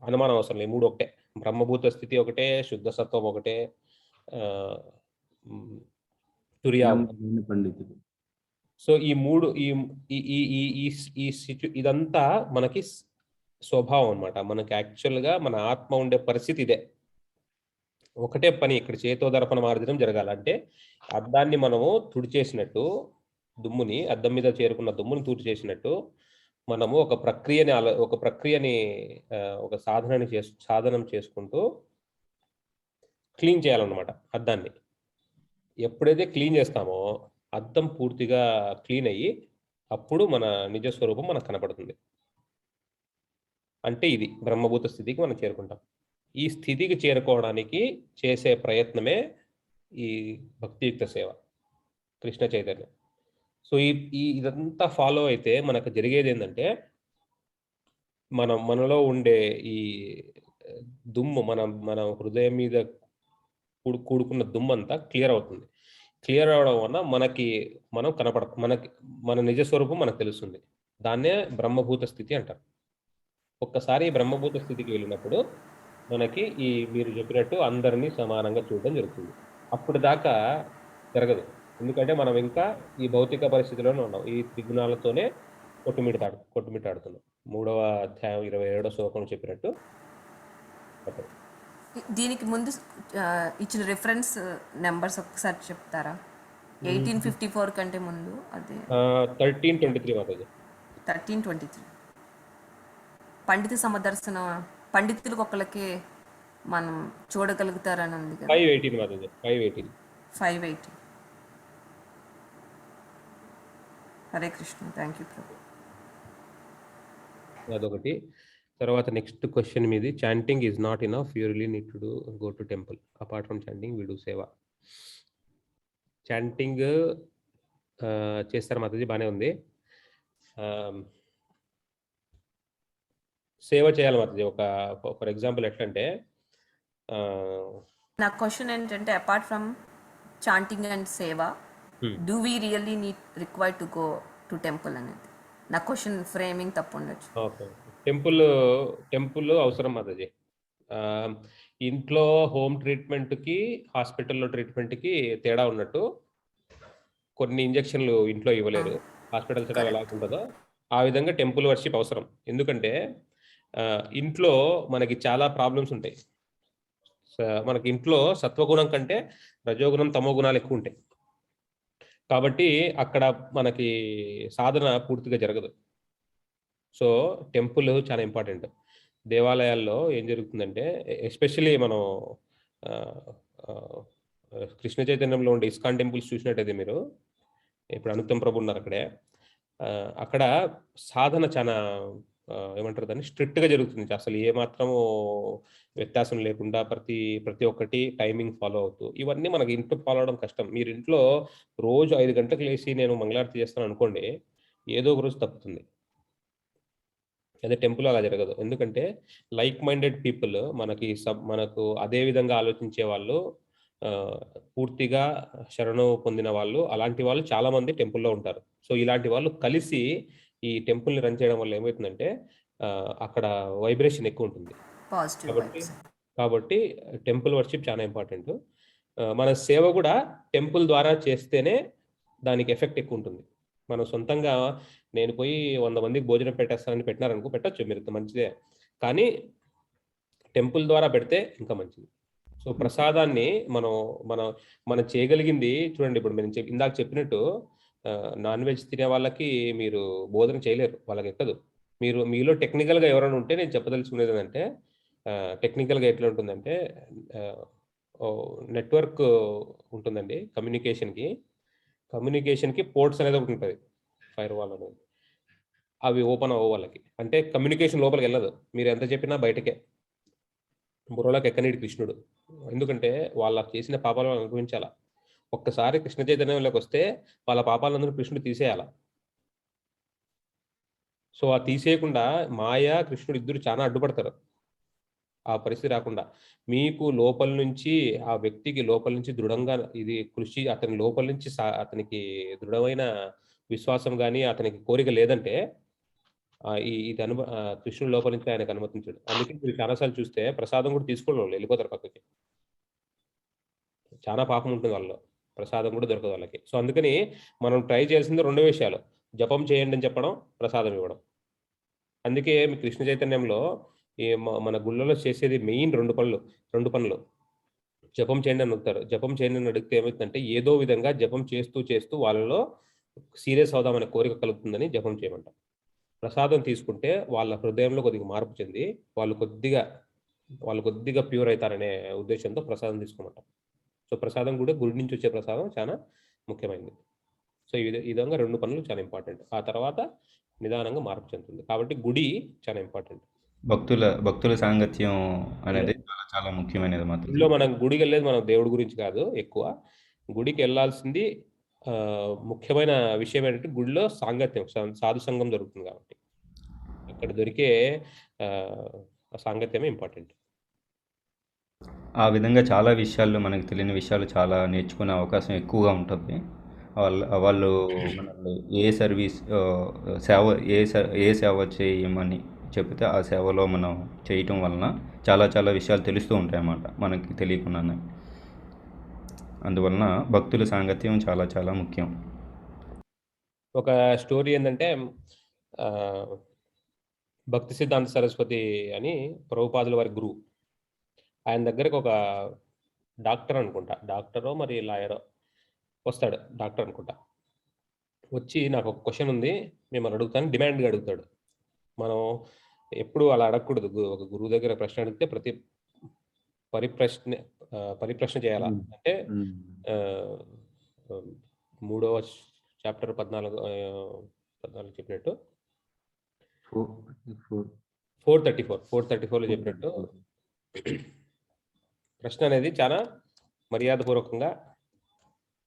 అనుమానం అవసరం లేదు, 3 ఒకటే. బ్రహ్మభూత స్థితి ఒకటే, శుద్ధ సత్వం ఒకటే, తుర్యా పండితుడు. సో ఈ 3 ఇదంతా మనకి స్వభావం అనమాట. మనకి యాక్చువల్గా మన ఆత్మ ఉండే పరిస్థితి ఇదే. ఒకటే పని, ఇక్కడ చేతో దర్పణ మార్జనం జరగాలంటే అద్దాన్ని మనము తుడిచేసినట్టు, దుమ్ముని, అద్దం మీద చేరుకున్న దుమ్ముని తుడిచేసినట్టు మనము ఒక ప్రక్రియని ఒక సాధనం చేసుకుంటూ క్లీన్ చేయాలన్నమాట అద్దాన్ని. ఎప్పుడైతే క్లీన్ చేస్తామో అద్దం పూర్తిగా క్లీన్ అయ్యి అప్పుడు మన నిజస్వరూపం మనకు కనపడుతుంది. అంటే ఇది బ్రహ్మభూత స్థితికి మనం చేరుకుంటాం. ఈ స్థితికి చేరుకోవడానికి చేసే ప్రయత్నమే ఈ భక్తియుక్త సేవ, కృష్ణ చైతన్యం. సో ఇదంతా ఫాలో అయితే మనకు జరిగేది ఏంటంటే, మనలో ఉండే ఈ దుమ్ము, మన హృదయం మీద కూడుకున్న దుమ్ము అంతా క్లియర్ అవుతుంది. క్లియర్ అవడం వల్ల మన నిజస్వరూపం మనకు తెలుస్తుంది. దాన్నే బ్రహ్మభూత స్థితి అంటారు. ఒక్కసారి బ్రహ్మభూత స్థితికి వెళ్ళినప్పుడు మనకి మీరు చెప్పినట్టు అందరినీ సమానంగా చూడడం జరుగుతుంది. అప్పుడు దాకా జరగదు, ఎందుకంటే మనం ఇంకా ఈ భౌతిక పరిస్థితిలోనే ఉన్నాం. ఈ త్రిగుణాలతోనే కొట్టుమిట్టాడుతున్నాం. 3వ అధ్యాయం 27వ శ్లోకం చెప్పినట్టు. దీనికి ముందు ఇచ్చిన రిఫరెన్స్ నెంబర్స్ ఒకసారి చెప్తారా? 1854 కంటే ముందు అదే 1323 మాతాజీ. 1323 పండిత సమదర్శన, పండితులకు ఒకళ్ళకి మనం చూడగలుగుతారని ఉంది కదా. 518 మాతాజీ, 518. హరే కృష్ణ, థ్యాంక్ యూ ప్రభు. అదొకటి. తర్వాత నెక్స్ట్ క్వశ్చన్ మీది, chanting is not enough, you really need to go to temple, apart from chanting we do సేవ. చాంటింగ్ చేస్తారు మాతాజీ, బాగానే ఉంది. సేవ చేయాలి మాతాజీ. ఒక ఫర్ ఎగ్జాంపుల్ ఎట్లంటే, నా క్వశ్చన్ ఏంటంటే అపార్ట్ ఫ్రమ్ చాంటింగ్ అండ్ సేవ do we really need required to go to temple అనేది నా క్వశ్చన్ ఫ్రేమింగ్ తప్పు ఉండొచ్చు. ఓకే, టెంపుల్ అవసరం మాతాజీ. ఇంట్లో హోమ్ ట్రీట్మెంట్కి హాస్పిటల్లో ట్రీట్మెంట్కి తేడా ఉన్నట్టు, కొన్ని ఇంజెక్షన్లు ఇంట్లో ఇవ్వలేరు, హాస్పిటల్ సెటప్ ఎలా ఉంటుందో ఆ విధంగా టెంపుల్ వర్షిప్ అవసరం. ఎందుకంటే ఇంట్లో మనకి చాలా ప్రాబ్లమ్స్ ఉంటాయి. మనకి ఇంట్లో సత్వగుణం కంటే రజోగుణం తమో గుణాలు ఎక్కువ ఉంటాయి. కాబట్టి అక్కడ మనకి సాధన పూర్తిగా జరగదు. సో టెంపుల్ చాలా ఇంపార్టెంట్. దేవాలయాల్లో ఏం జరుగుతుందంటే, ఎస్పెషల్లీ మనం కృష్ణ చైతన్యంలో ఉండే ఇస్కాన్ టెంపుల్స్ చూసినట్టయితే మీరు, ఇప్పుడు అనుత్తమ్ ప్రభు ఉన్నారు అక్కడే, అక్కడ సాధన చాలా ఏమంటారు దాన్ని, స్ట్రిక్ట్గా జరుగుతుంది. అసలు ఏమాత్రము వ్యత్యాసం లేకుండా ప్రతి ఒక్కటి టైమింగ్ ఫాలో అవుతూ, ఇవన్నీ మనకి ఇంట్లో ఫాలో అవడం కష్టం. మీరు ఇంట్లో రోజు 5 గంటలకు లేచి నేను మంగళారతి చేస్తాను అనుకోండి, ఏదో ఒక రోజు తప్పుతుంది. అదే టెంపుల్ అలా జరగదు. ఎందుకంటే లైక్ మైండెడ్ పీపుల్, మనకు అదే విధంగా ఆలోచించే వాళ్ళు, పూర్తిగా శరణు పొందిన వాళ్ళు, అలాంటి వాళ్ళు చాలా మంది టెంపుల్లో ఉంటారు. సో ఇలాంటి వాళ్ళు కలిసి ఈ టెంపుల్ని రన్ చేయడం వల్ల ఏమవుతుందంటే అక్కడ వైబ్రేషన్ ఎక్కువ ఉంటుంది. కాబట్టి టెంపుల్ వర్షిప్ చాలా ఇంపార్టెంట్. మన సేవ కూడా టెంపుల్ ద్వారా చేస్తేనే దానికి ఎఫెక్ట్ ఎక్కువ ఉంటుంది. మనం సొంతంగా నేను పోయి 100 మందికి భోజనం పెట్టేస్తానని పెట్టినారనుకో, పెట్టచ్చు మీరు, మంచిదే. కానీ టెంపుల్ ద్వారా పెడితే ఇంకా మంచిది. సో ప్రసాదాన్ని మనం చేయగలిగింది చూడండి. ఇప్పుడు మేము ఇందాక చెప్పినట్టు నాన్ వెజ్ తినే వాళ్ళకి మీరు బోధన చేయలేరు, వాళ్ళకి ఎక్కదు. మీలో టెక్నికల్గా ఎవరైనా ఉంటే నేను చెప్పదలుచుకునేది ఏంటంటే, టెక్నికల్గా ఎట్లా ఉంటుందంటే, నెట్వర్క్ ఉంటుందండి కమ్యూనికేషన్కి పోర్ట్స్ అనేది ఒకటి ఉంటుంది, ఫైర్ వాల్ అనేది. అవి ఓపెన్ అవ్వ వాళ్ళకి, అంటే కమ్యూనికేషన్ లోపలికి వెళ్ళదు. మీరు ఎంత చెప్పినా బయటకే. బుర్రలోకి ఎక్కనీడు కృష్ణుడు. ఎందుకంటే వాళ్ళకి చేసిన పాపాలు వాళ్ళు అనుభవించాలా. ఒక్కసారి కృష్ణ చైతన్యంలోకి వస్తే వాళ్ళ పాపాలందరూ కృష్ణుడు తీసేయాల. సో ఆ తీసేయకుండా మాయా కృష్ణుడు ఇద్దరు చాలా అడ్డుపడతారు ఆ పరిస్థితి రాకుండా. మీకు లోపల నుంచి, ఆ వ్యక్తికి లోపల నుంచి దృఢంగా ఇది కృషి, అతని లోపల నుంచి అతనికి దృఢమైన విశ్వాసం కానీ అతనికి కోరిక లేదంటే ఇది కృష్ణుడి లోపల నుంచి ఆయనకు అనుమతించాడు. అందుకే మీరు చాలాసార్లు చూస్తే ప్రసాదం కూడా తీసుకోవడం వాళ్ళు వెళ్ళిపోతారు పక్కకి. చాలా పాపం ఉంటుంది వాళ్ళలో, ప్రసాదం కూడా దొరకదు వాళ్ళకి. సో అందుకని మనం ట్రై చేయాల్సింది 2 విషయాలు, జపం చేయండి అని చెప్పడం, ప్రసాదం ఇవ్వడం. అందుకే మీ కృష్ణ చైతన్యంలో మన గుళ్ళలో చేసేది మెయిన్ 2 పనులు. జపం చేయండి అని అడుగుతారు. జపం చేయండి అని అడిగితే ఏమవుతుందంటే, ఏదో విధంగా జపం చేస్తూ వాళ్ళలో సీరియస్ అవుదామనే కోరిక కలుగుతుందని జపం చేయమంటారు. ప్రసాదం తీసుకుంటే వాళ్ళ హృదయంలో కొద్దిగా మార్పు చెంది వాళ్ళు కొద్దిగా ప్యూర్ అవుతారనే ఉద్దేశంతో ప్రసాదం తీసుకోమంటారు. సో ప్రసాదం కూడా గుడి నుంచి వచ్చే ప్రసాదం చాలా ముఖ్యమైనది. సో ఈ విధంగా 2 పనులు చాలా ఇంపార్టెంట్. ఆ తర్వాత నిదానంగా మార్పు చెందుతుంది. కాబట్టి గుడి చాలా ఇంపార్టెంట్. భక్తుల సాంగత్యం అనేది చాలా ముఖ్యమైనది మాత్రం. గుడిలో మనం గుడికి వెళ్ళేది మనం దేవుడి గురించి కాదు, ఎక్కువ గుడికి వెళ్ళాల్సింది ముఖ్యమైన విషయం ఏంటంటే గుడిలో సాంగత్యం, సాధు సంఘం దొరుకుతుంది. కాబట్టి అక్కడ దొరికే సాంగత్యమే ఇంపార్టెంట్. ఆ విధంగా చాలా విషయాలు, మనకు తెలియని విషయాలు చాలా నేర్చుకునే అవకాశం ఎక్కువగా ఉంటుంది. వాళ్ళు మనల్ని ఏ సేవ చేయమని చెప్తే ఆ సేవలో మనం చేయటం వలన చాలా విషయాలు తెలుస్తూ ఉంటాయి అన్నమాట మనకి తెలియకుండానే. అందువలన భక్తుల సాంగత్యం చాలా ముఖ్యం. ఒక స్టోరీ ఏంటంటే, భక్తి సిద్ధాంత సరస్వతి అని ప్రభుపాదుల వారి గురువు, ఆయన దగ్గరకు ఒక డాక్టర్ అనుకుంటా, డాక్టరో మరి లాయరో వస్తాడు. డాక్టర్ అనుకుంటా వచ్చి, నాకు ఒక క్వశ్చన్ ఉంది మిమ్మల్ని అడుగుతాను, డిమాండ్గా అడుగుతాడు. మనం ఎప్పుడు అలా అడగకూడదు. ఒక గురువు దగ్గర ప్రశ్న అడిగితే ప్రతి పరిప్రశ్న చేయాలా. అంటే 3వ చాప్టర్ 14 చెప్పినట్టు 434లో చెప్పినట్టు ప్రశ్న అనేది చాలా మర్యాదపూర్వకంగా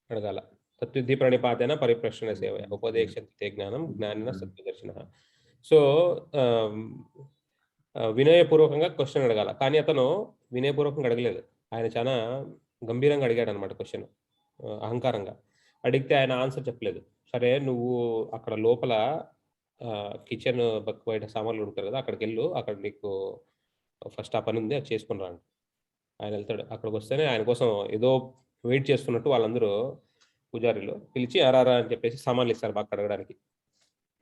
అడగాల. తత్విద్ధి ప్రణిపాతేన పరిప్రశ్న సేవయ ఉపదేశతే జ్ఞానం జ్ఞానిన సత్యదర్శన. సో వినయపూర్వకంగా క్వశ్చన్ అడగాల. కానీ అతను వినయపూర్వకంగా అడగలేదు. ఆయన చాలా గంభీరంగా అడిగాడు అనమాట క్వశ్చన్, అహంకారంగా అడిగితే ఆయన ఆన్సర్ చెప్పలేదు. సరే నువ్వు అక్కడ లోపల కిచెన్ బయట సామాన్లు ఉంటారు కదా, అక్కడికి వెళ్ళు, అక్కడ నీకు ఫస్ట్ ఆ పని ఉంది, అది చేసుకుని రా. ఆయన వెళ్తాడు. అక్కడికి వస్తేనే ఆయన కోసం ఏదో వెయిట్ చేస్తున్నట్టు వాళ్ళందరూ పూజారులు పిలిచి అరారా అని చెప్పేసి సామాన్లు ఇస్తారు బాగా కడగడానికి.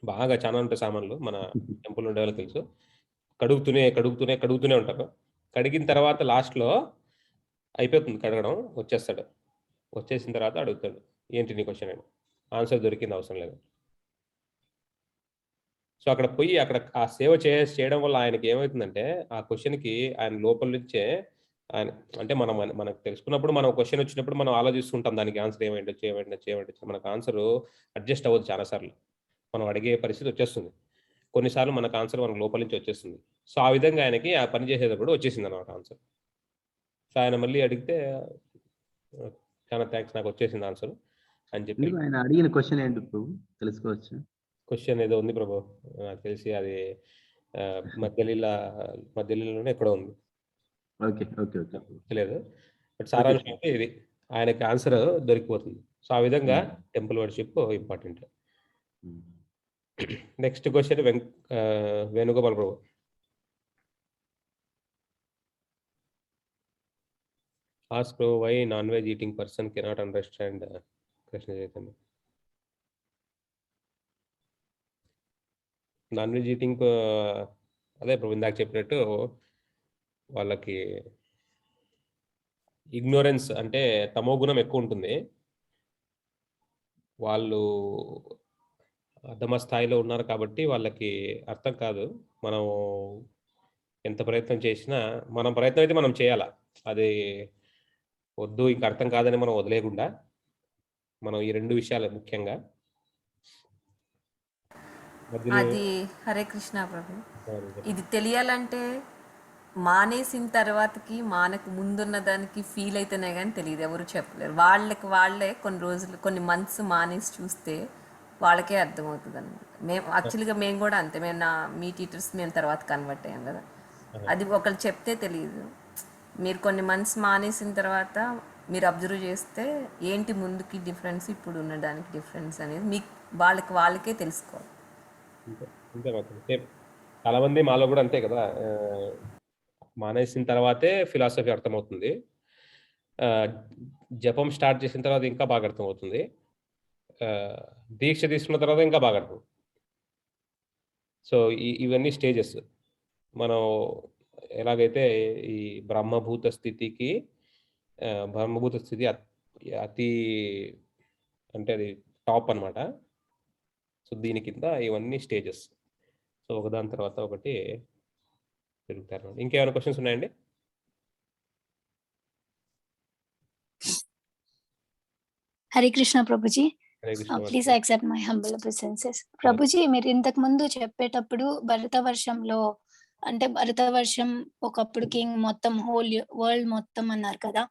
బాగా చాలా ఉంటాయి సామాన్లు, మన టెంపుల్ ఉండే వాళ్ళకి తెలుసు. కడుగుతూనే ఉంటారు. కడిగిన తర్వాత లాస్ట్లో అయిపోతుంది కడగడం, వచ్చేస్తాడు. వచ్చేసిన తర్వాత అడుగుతాడు, ఏంటి నీ క్వశ్చన్ అని. ఆన్సర్ దొరికింది, అవసరం లేదు. సో అక్కడ పోయి అక్కడ ఆ సేవ చేయడం వల్ల ఆయనకి ఏమవుతుందంటే, ఆ క్వశ్చన్కి ఆయన లోపల నుంచే ఆయన అంటే మనకు తెలుసుకున్నప్పుడు, మనం క్వశ్చన్ వచ్చినప్పుడు మనం ఆలోచిస్తుంటాం దానికి ఆన్సర్ ఏమైండొచ్చు. మనకు ఆన్సర్ అడ్జస్ట్ అవ్వదు చాలాసార్లు. మనం అడిగే పరిస్థితి వచ్చేస్తుంది. కొన్నిసార్లు మనకు ఆన్సర్ మనకు లోపల నుంచి వచ్చేస్తుంది. సో ఆ విధంగా ఆయనకి ఆ పని చేసేటప్పుడు వచ్చేసింది అన్నమాట ఆన్సర్. సో ఆయన మళ్ళీ అడిగితే చాలా థ్యాంక్స్, నాకు వచ్చేసింది ఆన్సర్ అని చెప్పి. ఆయన అడిగిన క్వశ్చన్ ఏంటి ప్రభు, తెలుసుకోవచ్చు? క్వశ్చన్ ఏదో ఉంది ప్రభు, నాకు తెలిసి అది మధ్యలోనే ఎక్కడో ఉంది. ఓకే తెలియదు. బట్ సారాంశం అంటే ఇది, ఆయనకి ఆన్సర్ దొరికిపోతుంది. సో ఆ విధంగా temple worship important. Next question Venugopal Prabhu. Ask Prabhu, why non veg eating person cannot understand Krishna Chaitanya. Non veg eating అదే ప్రభు ఇందాక చెప్పినట్టు వాళ్ళకి ఇగ్నోరెన్స్ అంటే తమో గుణం ఎక్కువ ఉంటుంది. వాళ్ళు అధమ స్థాయిలో ఉన్నారు కాబట్టి వాళ్ళకి అర్థం కాదు. మనం ఎంత ప్రయత్నం చేసినా, మనం ప్రయత్నం అయితే మనం చేయాలా. అది వద్దు ఇంక అర్థం కాదని మనం వదిలేయకుండా, మనం ఈ రెండు విషయాలు ముఖ్యంగా. అది హరే కృష్ణ ప్రభు. ఇది తెలియాలంటే మానేసిన తర్వాతకి మానకు ముందున్న దానికి ఫీల్ అయితేనే కానీ తెలియదు, ఎవరు చెప్పలేరు. వాళ్ళే కొన్ని రోజులు కొన్ని మంత్స్ మానేసి చూస్తే వాళ్ళకే అర్థమవుతుంది అనమాట. మేము కూడా అంతే. మీ టీచర్స్ మేము తర్వాత కన్వర్ట్ అయ్యాం కదా, అది ఒకళ్ళు చెప్తే తెలియదు. మీరు కొన్ని మంత్స్ మానేసిన తర్వాత మీరు అబ్జర్వ్ చేస్తే ఏంటి ముందుకి డిఫరెన్స్, ఇప్పుడు ఉన్న దానికి డిఫరెన్స్ అనేది మీకు వాళ్ళకే తెలుసుకోవాలి. చాలా మంది మాలో కూడా అంతే కదా, మానేసిన తర్వాతే ఫిలాసఫీ అర్థమవుతుంది. జపం స్టార్ట్ చేసిన తర్వాత ఇంకా బాగా అర్థమవుతుంది. దీక్ష తీసుకున్న తర్వాత ఇంకా బాగా అర్థం. సో ఇవన్నీ స్టేజెస్. మనం ఎలాగైతే ఈ బ్రహ్మభూత స్థితి అతి అంటే అది టాప్ అన్నమాట. సో దీని కింద ఇవన్నీ స్టేజెస్. సో ఒకదాని తర్వాత ఒకటి పెరుగుతారు. ఇంకేమైనా క్వశ్చన్స్ ఉన్నాయండి? Hare Krishna Prabhuji. Please accept my humble presences. Prabhuji, మీరు ఇంతకు ముందు చెప్పేటప్పుడు భరత వర్షంలో అంటే భరత వర్షం ఒకప్పుడు కింగ్ మొత్తం హోల్ వరల్డ్ మొత్తం అన్నారు కదా,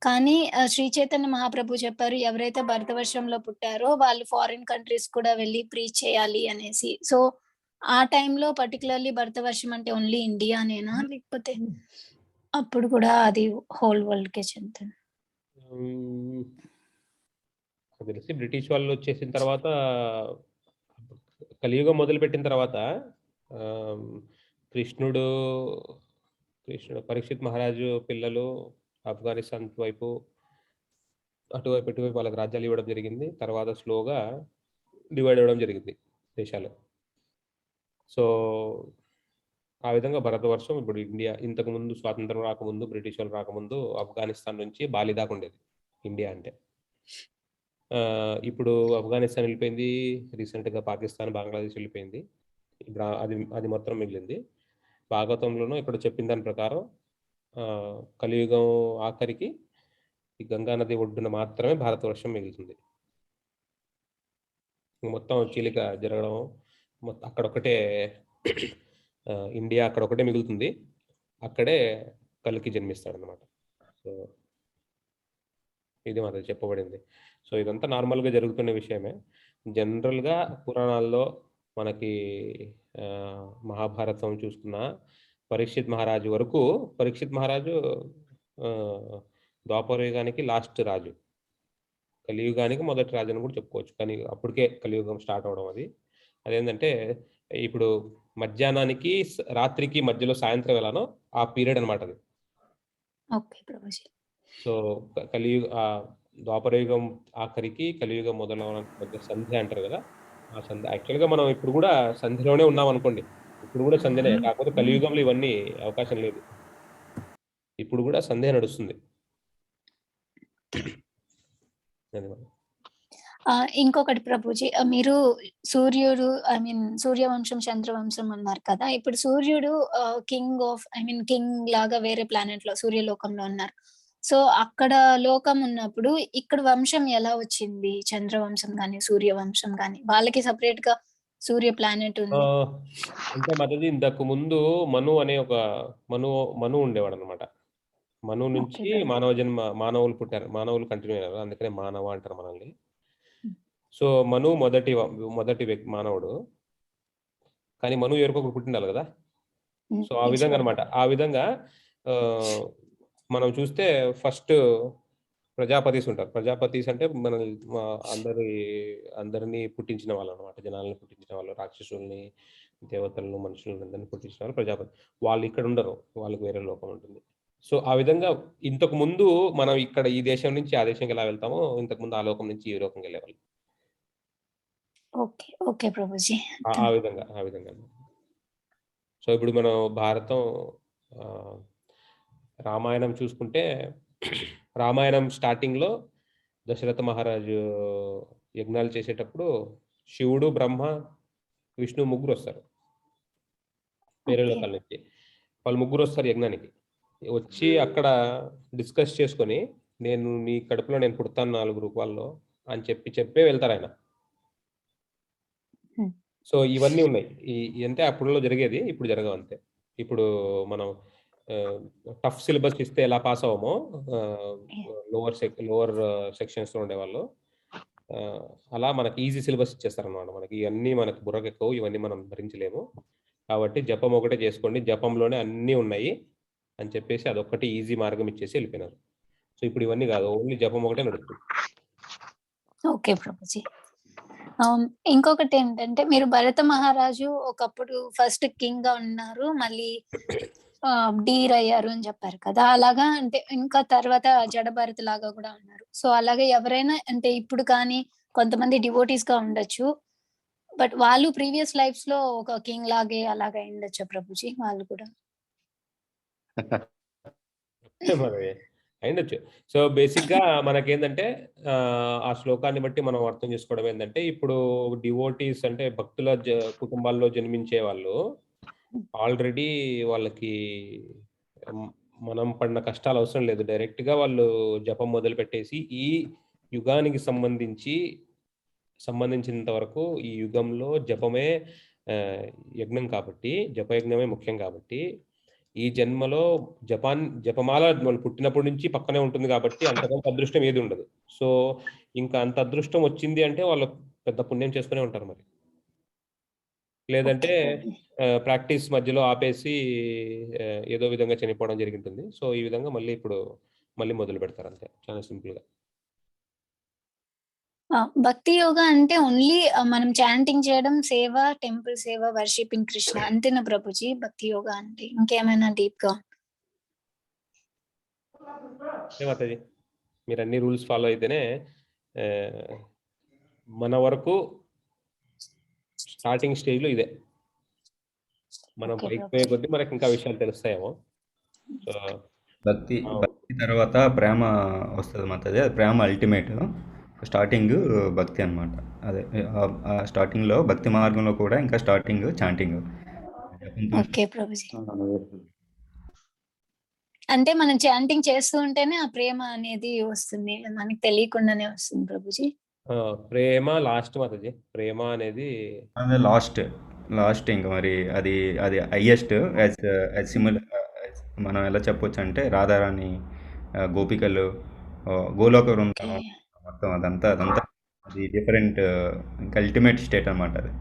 కానీ శ్రీ చైతన్య మహాప్రభు చెప్పారు ఎవరైతే భరత వర్షంలో పుట్టారో వాళ్ళు ఫారిన్ కంట్రీస్ కూడా వెళ్ళి ప్రీచ్ చేయాలి అనేసి. సో ఆ టైంలో పర్టికులర్లీ భరత వర్షం అంటే ఓన్లీ ఇండియానేనా, లేకపోతే అప్పుడు కూడా అది హోల్ వరల్డ్ కే చెందుతుంది? తెలిసి బ్రిటిష్ వాళ్ళు వచ్చేసిన తర్వాత, కలియుగం మొదలుపెట్టిన తర్వాత కృష్ణుడు పరీక్షిత్ మహారాజు పిల్లలు ఆఫ్ఘనిస్తాన్ వైపు ఇటువైపు వాళ్ళకి రాజ్యాలు ఇవ్వడం జరిగింది. తర్వాత స్లోగా డివైడ్ అవ్వడం జరిగింది దేశాలు. సో ఆ విధంగా భరతవర్షం ఇప్పుడు ఇండియా ఇంతకుముందు స్వాతంత్రం రాకముందు, బ్రిటిష్ వాళ్ళు రాకముందు ఆఫ్ఘనిస్తాన్ నుంచి బాలి దాకా ఉండేది ఇండియా అంటే. ఇప్పుడు ఆఫ్ఘనిస్తాన్ వెళ్ళిపోయింది, రీసెంట్గా పాకిస్తాన్, బంగ్లాదేశ్ వెళ్ళిపోయింది. ఇప్పుడు అది మొత్తం మిగిలింది. భాగవతంలోనూ ఇక్కడ చెప్పిన దాని ప్రకారం కలియుగం ఆఖరికి ఈ గంగా నది ఒడ్డున మాత్రమే భారతవర్షం మిగులుతుంది. మొత్తం చీలిక జరగడం, అక్కడొక్కటే ఇండియా అక్కడ ఒకటే మిగులుతుంది, అక్కడే కల్కి జన్మిస్తాడనమాట. సో ఇది మాత్రం చెప్పబడింది. సో ఇదంతా నార్మల్గా జరుగుతున్న విషయమే. జనరల్గా పురాణాల్లో మనకి మహాభారతం చూసుకున్న పరీక్షిత్ మహారాజు వరకు, పరీక్షిత్ మహారాజు ద్వాపర యుగానికి లాస్ట్ రాజు, కలియుగానికి మొదటి రాజు అని కూడా చెప్పుకోవచ్చు. కానీ అప్పటికే కలియుగం స్టార్ట్ అవడం అదేంటంటే ఇప్పుడు మధ్యాహ్నానికి రాత్రికి మధ్యలో సాయంత్రం ఎలానో ఆ పీరియడ్ అనమాట అది. సో కలియుగ ద్వాపర యుగం ఆఖరికి కలియుగం మొదలవడం మధ్య సంధ్య అంటారు కదా, ఆ సంధ్య యాక్చువల్గా మనం ఇప్పుడు కూడా సంధ్యలోనే ఉన్నాం అనుకోండి. ఇప్పుడు కూడా సంధ్యనే, కాకపోతే కలియుగంలో ఇవన్నీ అవకాశం లేదు. ఇప్పుడు కూడా సంధ్య నడుస్తుంది. ఇంకొకటి ప్రభుజీ, మీరు సూర్యుడు సూర్యవంశం చంద్రవంశం అన్నారు కదా. ఇప్పుడు సూర్యుడు కింగ్ లాగా వేరే ప్లానెట్ లో సూర్యలోకంలో ఉన్నారు. సో అక్కడ లోకం ఉన్నప్పుడు ఇక్కడ వంశం ఎలా వచ్చింది? చంద్రవంశం గాని సూర్యవంశం గాని వాళ్ళకి సపరేట్ గా సూర్య ప్లానెట్ ఉంది. అంటే మదది ఇంతకు ముందు మను అనే ఒక మను ఉండేవాడు అనమాట. మను నుంచి మానవులు పుట్టారు, మానవులు కంటిన్యూ అయ్యారు, అందుకనే మానవ అంటారు మనల్ని. సో మను మొదటి మానవుడు, కానీ మను ఎవరికొకరు పుట్టిండాలి కదా. సో ఆ విధంగా అనమాట. ఆ విధంగా మనం చూస్తే ఫస్ట్ ప్రజాపతిస్ ఉంటారు. ప్రజాపతిస్ అంటే మన అందరినీ పుట్టించిన వాళ్ళు అనమాట, జనాలని పుట్టించిన వాళ్ళు, రాక్షసుల్ని, దేవతలను, మనుషులను అందరినీ పుట్టించిన వాళ్ళు ప్రజాపతి. వాళ్ళు ఇక్కడ ఉండరు, వాళ్ళకి వేరే లోకం ఉంటుంది. సో ఆ విధంగా ఇంతకు ముందు మనం ఇక్కడ ఈ దేశం నుంచి ఆ దేశంకి ఎలా వెళ్తామో, ఇంతకు ముందు ఆ లోకం నుంచి ఈ లోకంకి వెళ్ళేవాళ్ళు. ఆ విధంగా. సో ఇప్పుడు మనం భారతం రామాయణం చూసుకుంటే, రామాయణం స్టార్టింగ్లో దశరథ మహారాజు యజ్ఞాలు చేసేటప్పుడు శివుడు, బ్రహ్మ, విష్ణు ముగ్గురు వస్తారు వేరే లోకాల నుంచి. వాళ్ళు ముగ్గురు వస్తారు యజ్ఞానికి. వచ్చి అక్కడ డిస్కస్ చేసుకొని, నేను నీ కడుపులో నేను పుడతాను 4 రూపాల్లో అని చెప్పే వెళ్తారు ఆయన. సో ఇవన్నీ ఉన్నాయి. అంటే అప్పుడులో జరిగేది, ఇప్పుడు జరగవు అంతే. ఇప్పుడు మనం టఫ్ సిలబస్ ఇస్తే ఎలా పాస్ అవ్వమో లోవర్ సెక్షన్స్ లో ఉండేవాళ్ళు, అలా మనకి ఈజీ సిలబస్ ఇచ్చేస్తారన్నమాట. మనకి ఇవన్నీ మనకి బుర్రకెక్కవు, ఇవన్నీ మనం భరించలేము, కాబట్టి జపం ఒకటే చేసుకోండి, జపంలోనే అన్నీ ఉన్నాయి అని చెప్పేసి అదొక్కటి ఈజీ మార్గం ఇచ్చేసి వెళ్ళిపోయినారు. సో ఇప్పుడు ఇవన్నీ కాదు, ఓన్లీ జపం ఒకటే నడుస్తుంది. ఓకే ప్రభుజీ. ఇంకొకటి ఏంటంటే, మీరు భరత మహారాజు ఒకప్పుడు ఫస్ట్ కింగ్ గా ఉన్నారు, మళ్ళీ డీర్ అయ్యారు అని చెప్పారు కదా. అలాగా అంటే ఇంకా తర్వాత జడభరత్ లాగా కూడా ఉన్నారు. సో అలాగే ఎవరైనా అంటే ఇప్పుడు కానీ కొంతమంది డివోటీస్ గా ఉండొచ్చు, బట్ వాళ్ళు ప్రీవియస్ లైఫ్స్ లో ఒక కింగ్ లాగే అలాగే ఉండొచ్చు ప్రభుజీ వాళ్ళు కూడా? అయిండొచ్చు. సో బేసిక్ గా మనకేంటంటే ఆ శ్లోకాన్ని బట్టి మనం అర్థం చేసుకోవడం ఏంటంటే, ఇప్పుడు డివోటీస్ అంటే భక్తుల కుటుంబాల్లో జన్మించే వాళ్ళు ఆల్రెడీ వాళ్ళకి మనం పడిన కష్టాలు అవసరం లేదు. డైరెక్ట్ గా వాళ్ళు జపం మొదలు పెట్టేసి ఈ యుగానికి సంబంధించినంత వరకు ఈ యుగంలో జపమే యజ్ఞం కాబట్టి, జపయజ్ఞమే ముఖ్యం కాబట్టి, ఈ జన్మలో జపమాల వాళ్ళు పుట్టినప్పటి నుంచి పక్కనే ఉంటుంది కాబట్టి అంతకంత అదృష్టం ఏది ఉండదు. సో ఇంకా అంత అదృష్టం వచ్చింది అంటే వాళ్ళు పెద్ద పుణ్యం చేసుకునే ఉంటారు. మరి లేదంటే ప్రాక్టీస్ మధ్యలో ఆపేసి ఏదో విధంగా చనిపోవడం జరిగింటుంది. సో ఈ విధంగా మళ్ళీ మొదలు పెడతారు, అంతే, చాలా సింపుల్ గా. భక్తి యోగా అంటే ఓన్లీ మనం చాంటింగ్ చేయడం, సేవ, టెంపుల్ సేవ, వర్షిపింగ్ కృష్ణ అంతేనా ప్రభుజీ? భక్తి యోగా అంటే ఇంకేమైనా డీప్ గా? ఏమవుతుంది, మీరు అన్ని రూల్స్ ఫాలో అయితేనే మన వరకు స్టార్టింగ్ స్టేజ్ లో ఇదే. మనం పైకి పోయే కొద్దీ మనకి ఇంకా విషయాలు తెలుస్తాయేమో. సో భక్తి తర్వాత ప్రేమ వస్తుంది మాతది, అది ప్రేమ అల్టిమేట్. స్టార్టింగ్ భక్తి అనమాట. అదే స్టార్టింగ్ లో భక్తి మార్గంలో కూడా ఇంకా స్టార్టింగ్ చాంటింగ్. ఓకే ప్రభుజీ. అంటే మనం చాంటింగ్ చేస్తూ ఉంటేనే ఆ ప్రేమ అనేది వస్తుంది, మనకి తెలియకుండానే వస్తుంది ప్రభుజీ. ప్రేమ లాస్ట్ మాతజీ, ప్రేమ అనేది లాస్ట్. లాస్ట్ ఇంకా మరి అది అది హైయెస్ట్ యాజ్ యాజ్ సిమిలర్ మనం ఎలా చెప్పొచ్చు అంటే రాధారాణి గోపికలు గోలోక వృందావనం మొత్తం అదంతా అది డిఫరెంట్ ఇంకా అల్టిమేట్ స్టేట్ అనమాట అది.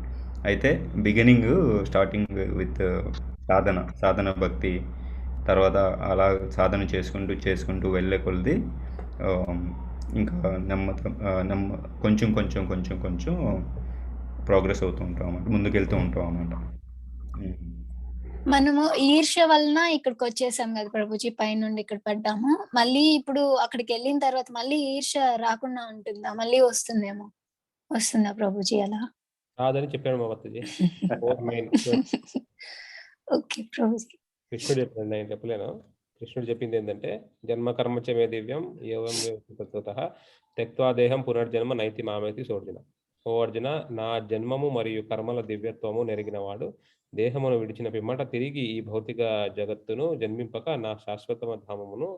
అయితే బిగినింగ్ స్టార్టింగ్ విత్ సాధన భక్తి, తర్వాత అలా సాధన చేసుకుంటూ వెళ్ళే కొలది ఇంకా కొంచెం ప్రోగ్రెస్ అవుతూ ఉంటాం అన్నమాట, ముందుకెళ్తూ ఉంటాం అన్నమాట. మనము ఈర్ష్య వలన ఇక్కడికి వచ్చేసాం కదా ప్రభుజీ, పైనుండి ఇక్కడ పడ్డాము. మళ్ళీ ఇప్పుడు అక్కడికి వెళ్ళిన తర్వాత మళ్ళీ ఈర్ష్య రాకుండా ఉంటుందా? మళ్ళీ వస్తుందా ప్రభుజీ అలా? కాదని చెప్పాను మా భర్తజీ. ఓకే ప్రభుజీ. కృష్ణుడు చెప్పాడు, నేను చెప్పలేను. కృష్ణుడు చెప్పింది ఏంటంటే జన్మ కర్మ చ మే దివ్యం ఏవం తత్వతః త్యక్త్వా దేహం పునర్జన్మ నైతి మామేతి సోర్జున. ఓ అర్జున, నా జన్మము మరియు కర్మల దివ్యత్వము నెరిగినవాడు దేహమును విడిచిన పిమ్మట తిరిగి ఈ భౌతిక జగత్తును జన్మింపక నా శాశ్వతమ ధామమును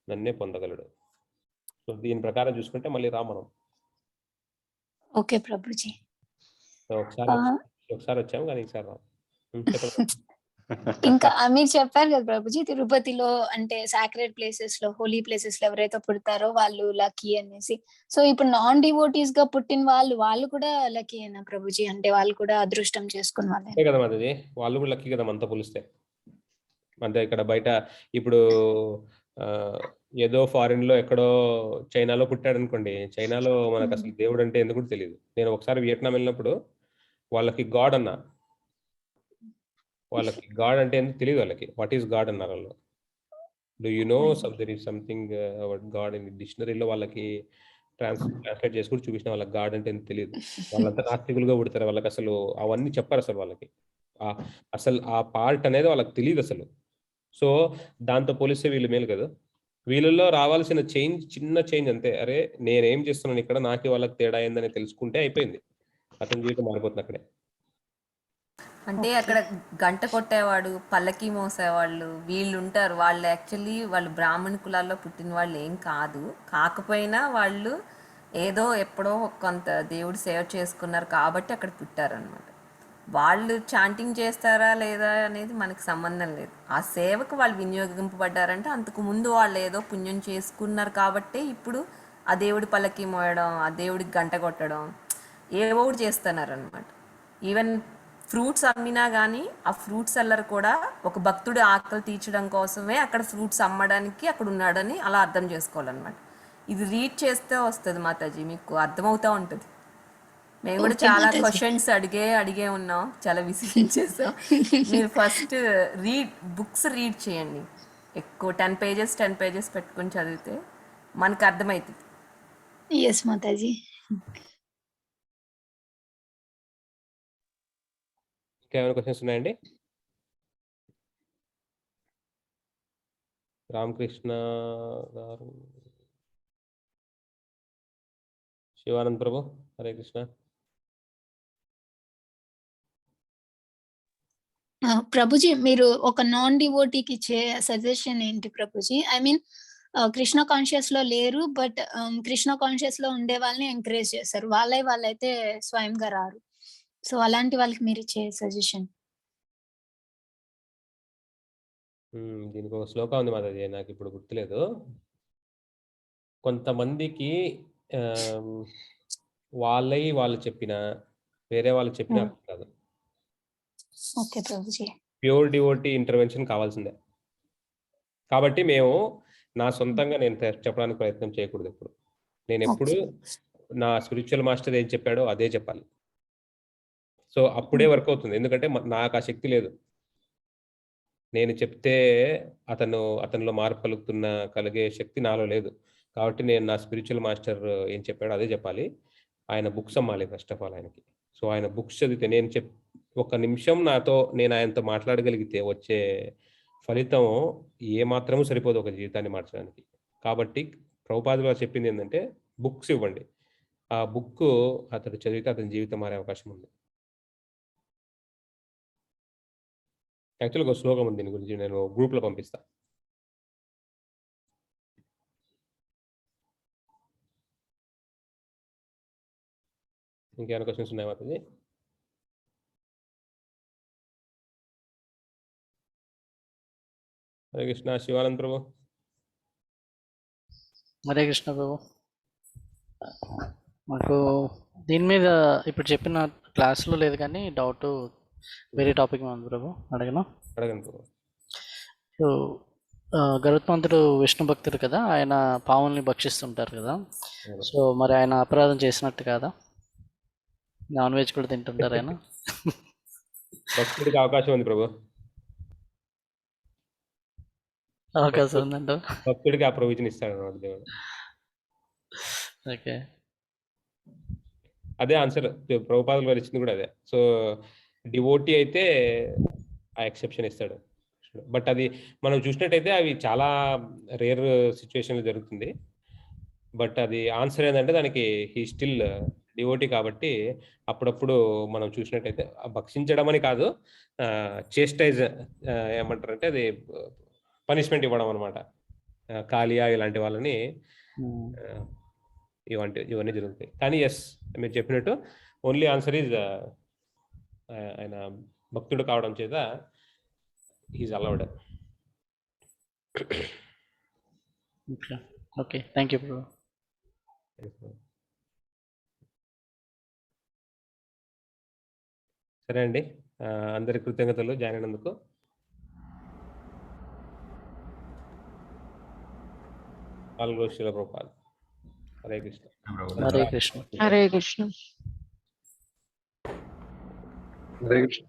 నన్నే పొందగలడు. సో దీని ప్రకారం చూసుకుంటే మళ్ళీ రా మనం. ఓకే ప్రభుజీ. సో ఒకసారి వచ్చాము కానీ ఈసారి రాం. ఇంకా మీరు చెప్పారు కదా ప్రభుజీ, తిరుపతిలో అంటే సాక్రెడ్ ప్లేసెస్ లో, హోలీ ప్లేసెస్ లో ఎవరైతే పుడతారో వాళ్ళు లక్కీ అనేసి. సో ఇప్పుడు నాన్ డివోటీస్ గా పుట్టిన వాళ్ళు కూడా లక్కీ అయినా ప్రభుజీ? అంటే వాళ్ళు కూడా అదృష్టం చేసుకున్న వాళ్ళే కదా మాది, వాళ్ళు కూడా లక్కీ కదా మనతో పోలిస్తే. అంటే ఇక్కడ బయట ఇప్పుడు ఏదో ఫారిన్ లో ఎక్కడో చైనాలో పుట్టాడు అనుకోండి, చైనాలో మనకు అసలు దేవుడు అంటే ఎందుకు తెలియదు. నేను ఒకసారి వియట్నాం వెళ్ళినప్పుడు వాళ్ళకి గాడ్ అన్నా, వాళ్ళకి గాడ్ అంటే ఎందుకు తెలియదు. వాళ్ళకి వాట్ ఈస్ గాడ్ అన్నారు వాళ్ళు. Do you know there is something about God in డిక్షనరీలో వాళ్ళకి ట్రాన్స్లేట్ చేసి కూడా చూపించిన వాళ్ళకి గాడ్ అంటే ఎందుకు తెలియదు. వాళ్ళంతా నాస్తికులుగా పుడతారు, వాళ్ళకి అసలు అవన్నీ చెప్పారు అసలు వాళ్ళకి. అసలు ఆ పార్ట్ అనేది వాళ్ళకి తెలియదు అసలు. సో దాంతో పోలిస్తే వీళ్ళు మేలు కదా. వీళ్ళల్లో రావాల్సిన చిన్న చేంజ్ అంతే. అరే నేనేం చేస్తున్నాను ఇక్కడ, నాకు వాళ్ళకి తేడా అయిందని తెలుసుకుంటే అయిపోయింది, అతని జీవితం మారిపోతుంది అక్కడే. అంటే అక్కడ గంట కొట్టేవాడు, పల్లకి మోసేవాళ్ళు వీళ్ళు ఉంటారు. వాళ్ళు యాక్చువల్లీ వాళ్ళు బ్రాహ్మణ కులాల్లో పుట్టిన వాళ్ళు ఏం కాదు. కాకపోయినా వాళ్ళు ఏదో ఎప్పుడో కొంత దేవుడు సేవ చేసుకున్నారు కాబట్టి అక్కడ పుట్టారనమాట. వాళ్ళు చాంటింగ్ చేస్తారా లేదా అనేది మనకు సంబంధం లేదు. ఆ సేవకు వాళ్ళు వినియోగింపబడ్డారంటే అంతకు ముందు వాళ్ళు ఏదో పుణ్యం చేసుకున్నారు కాబట్టి ఇప్పుడు ఆ దేవుడి పల్లకి మోయడం, ఆ దేవుడికి గంట కొట్టడం ఏవో ఒకటి చేస్తున్నారు అనమాట. ఈవెన్ ఫ్రూట్స్ అమ్మినా కానీ ఆ ఫ్రూట్స్ సెల్లర్ కూడా ఒక భక్తుడి ఆకలి తీర్చడం కోసమే అక్కడ ఫ్రూట్స్ అమ్మడానికి అక్కడ ఉన్నాడని అలా అర్థం చేసుకోవాలన్నమాట. ఇది రీడ్ చేస్తే వస్తుంది మాతాజీ, మీకు అర్థమవుతూ ఉంటుంది. మేము కూడా చాలా క్వశ్చన్స్ అడిగే ఉన్నాం, చాలా విసిగించేసాం. మీరు ఫస్ట్ బుక్స్ రీడ్ చేయండి. ఎక్కువ 10 pages పెట్టుకుని చదివితే మనకు అర్థమవుతుంది. ఎస్ మాతాజీ. ఇంకేమైనా క్వశ్చన్స్ ఉన్నాయండి? రామకృష్ణ గారు, శివానంద్ ప్రభు, హరే కృష్ణ. ప్రభుజీ మీరు ఒక నాన్ డివోటీకి ఇచ్చే సజెషన్ ఏంటి Prabhuji? I mean Krishna conscious లో లేరు, బట్ కృష్ణ కాన్షియస్ లో ఉండే వాళ్ళని ఎంకరేజ్ చేస్తారు, వాళ్ళైతే స్వయంగా రారు. సో అలాంటి వాళ్ళకి మీరు ఇచ్చే సజెషన్? దీనికి ఒక శ్లోకం ఉంది మాది, నాకు ఇప్పుడు గుర్తులేదు. కొంతమందికి వాళ్ళు చెప్పిన వేరే వాళ్ళు చెప్పిన అర్థం కాదు. Okay Prabhuji. Pure devotee intervention కావాల్సిందే. కాబట్టి మేము నా సొంతంగా నేను చెప్పడానికి ప్రయత్నం చేయకూడదు. ఎప్పుడు నేను ఎప్పుడు నా స్పిరిచువల్ మాస్టర్ ఏం చెప్పాడో అదే చెప్పాలి. సో అప్పుడే వర్క్ అవుతుంది. ఎందుకంటే నాకు ఆ శక్తి లేదు. నేను చెప్తే అతనిలో మార్పు కలిగే శక్తి నాలో లేదు. కాబట్టి నేను నా స్పిరిచువల్ మాస్టర్ ఏం చెప్పాడో అదే చెప్పాలి. ఆయన బుక్స్ అమ్మాలి ఫస్ట్ ఆఫ్ ఆల్ ఆయనకి. సో ఆయన బుక్స్ చదివితే ఒక నిమిషం నేను ఆయనతో మాట్లాడగలిగితే వచ్చే ఫలితం ఏమాత్రమూ సరిపోదు ఒక జీవితాన్ని మార్చడానికి. కాబట్టి ప్రభుపాదులు గారు చెప్పింది ఏంటంటే బుక్స్ ఇవ్వండి. ఆ బుక్ అతడు చదివితే అతని జీవితం మారే అవకాశం ఉంది. యాక్చువల్గా ఒక శ్లోకం ఉంది దీని గురించి, నేను గ్రూప్లో పంపిస్తా. ఇంకేమైనా క్వశ్చన్స్ ఉన్నాయా మాతాజీ? హరే కృష్ణ. శివానంద్ ప్రభు. హరే కృష్ణ ప్రభు. మాకు దీని మీద ఇప్పుడు చెప్పిన క్లాస్లో లేదు కానీ డౌట్ వేరే టాపిక్ ఉంది ప్రభు, అడగను. అడగండి ప్రభు. సో గరుత్మంతుడు విష్ణు భక్తుడు కదా, ఆయన పావుల్ని భక్షిస్తుంటారు కదా. సో మరి ఆయన అపరాధం చేసినట్టు కాదా? నాన్ వెజ్ కూడా తింటుంటారు ఆయన. భక్తుడికి అవకాశం ఉంది ప్రభు. అవకాశం ఉందంట. భక్తుడికి ఆ ప్రొవిజన్ ఇస్తాడు అన్నమాట దేవుడు. ఓకే, అదే ఆన్సర్ ప్రభుపాదులు వారు ఇచ్చింది కూడా అదే. సో డివోటీ అయితే ఆ ఎక్సెప్షన్ ఇస్తాడు. బట్ అది మనం చూసినట్టయితే అవి చాలా రేర్ సిచ్యువేషన్లో జరుగుతుంది. బట్ అది ఆన్సర్ ఏంటంటే దానికి హీ స్టిల్ డివోటీ కాబట్టి అప్పుడప్పుడు మనం చూసినట్టయితే భక్షించడం అని కాదు, చేస్టైజ్ ఏమంటారంటే అది పనిష్మెంట్ ఇవ్వడం అనమాట. కాలియా ఇలాంటి వాళ్ళని ఇవన్నీ జరుగుతాయి. కానీ ఎస్, మీరు చెప్పినట్టు ఓన్లీ ఆన్సర్ ఈజ్ ఆయన భక్తుడు కావడం చేత is allowed. Okay, thank you bro. సరే అండి, అందరి కృతజ్ఞతలు జాయిన్ అయినందుకు. పాల్గొ శిల ప్రభుపాద. హరే కృష్ణ. హరే కృష్ణ. హరే కృష్ణ. హరే కృష్ణ.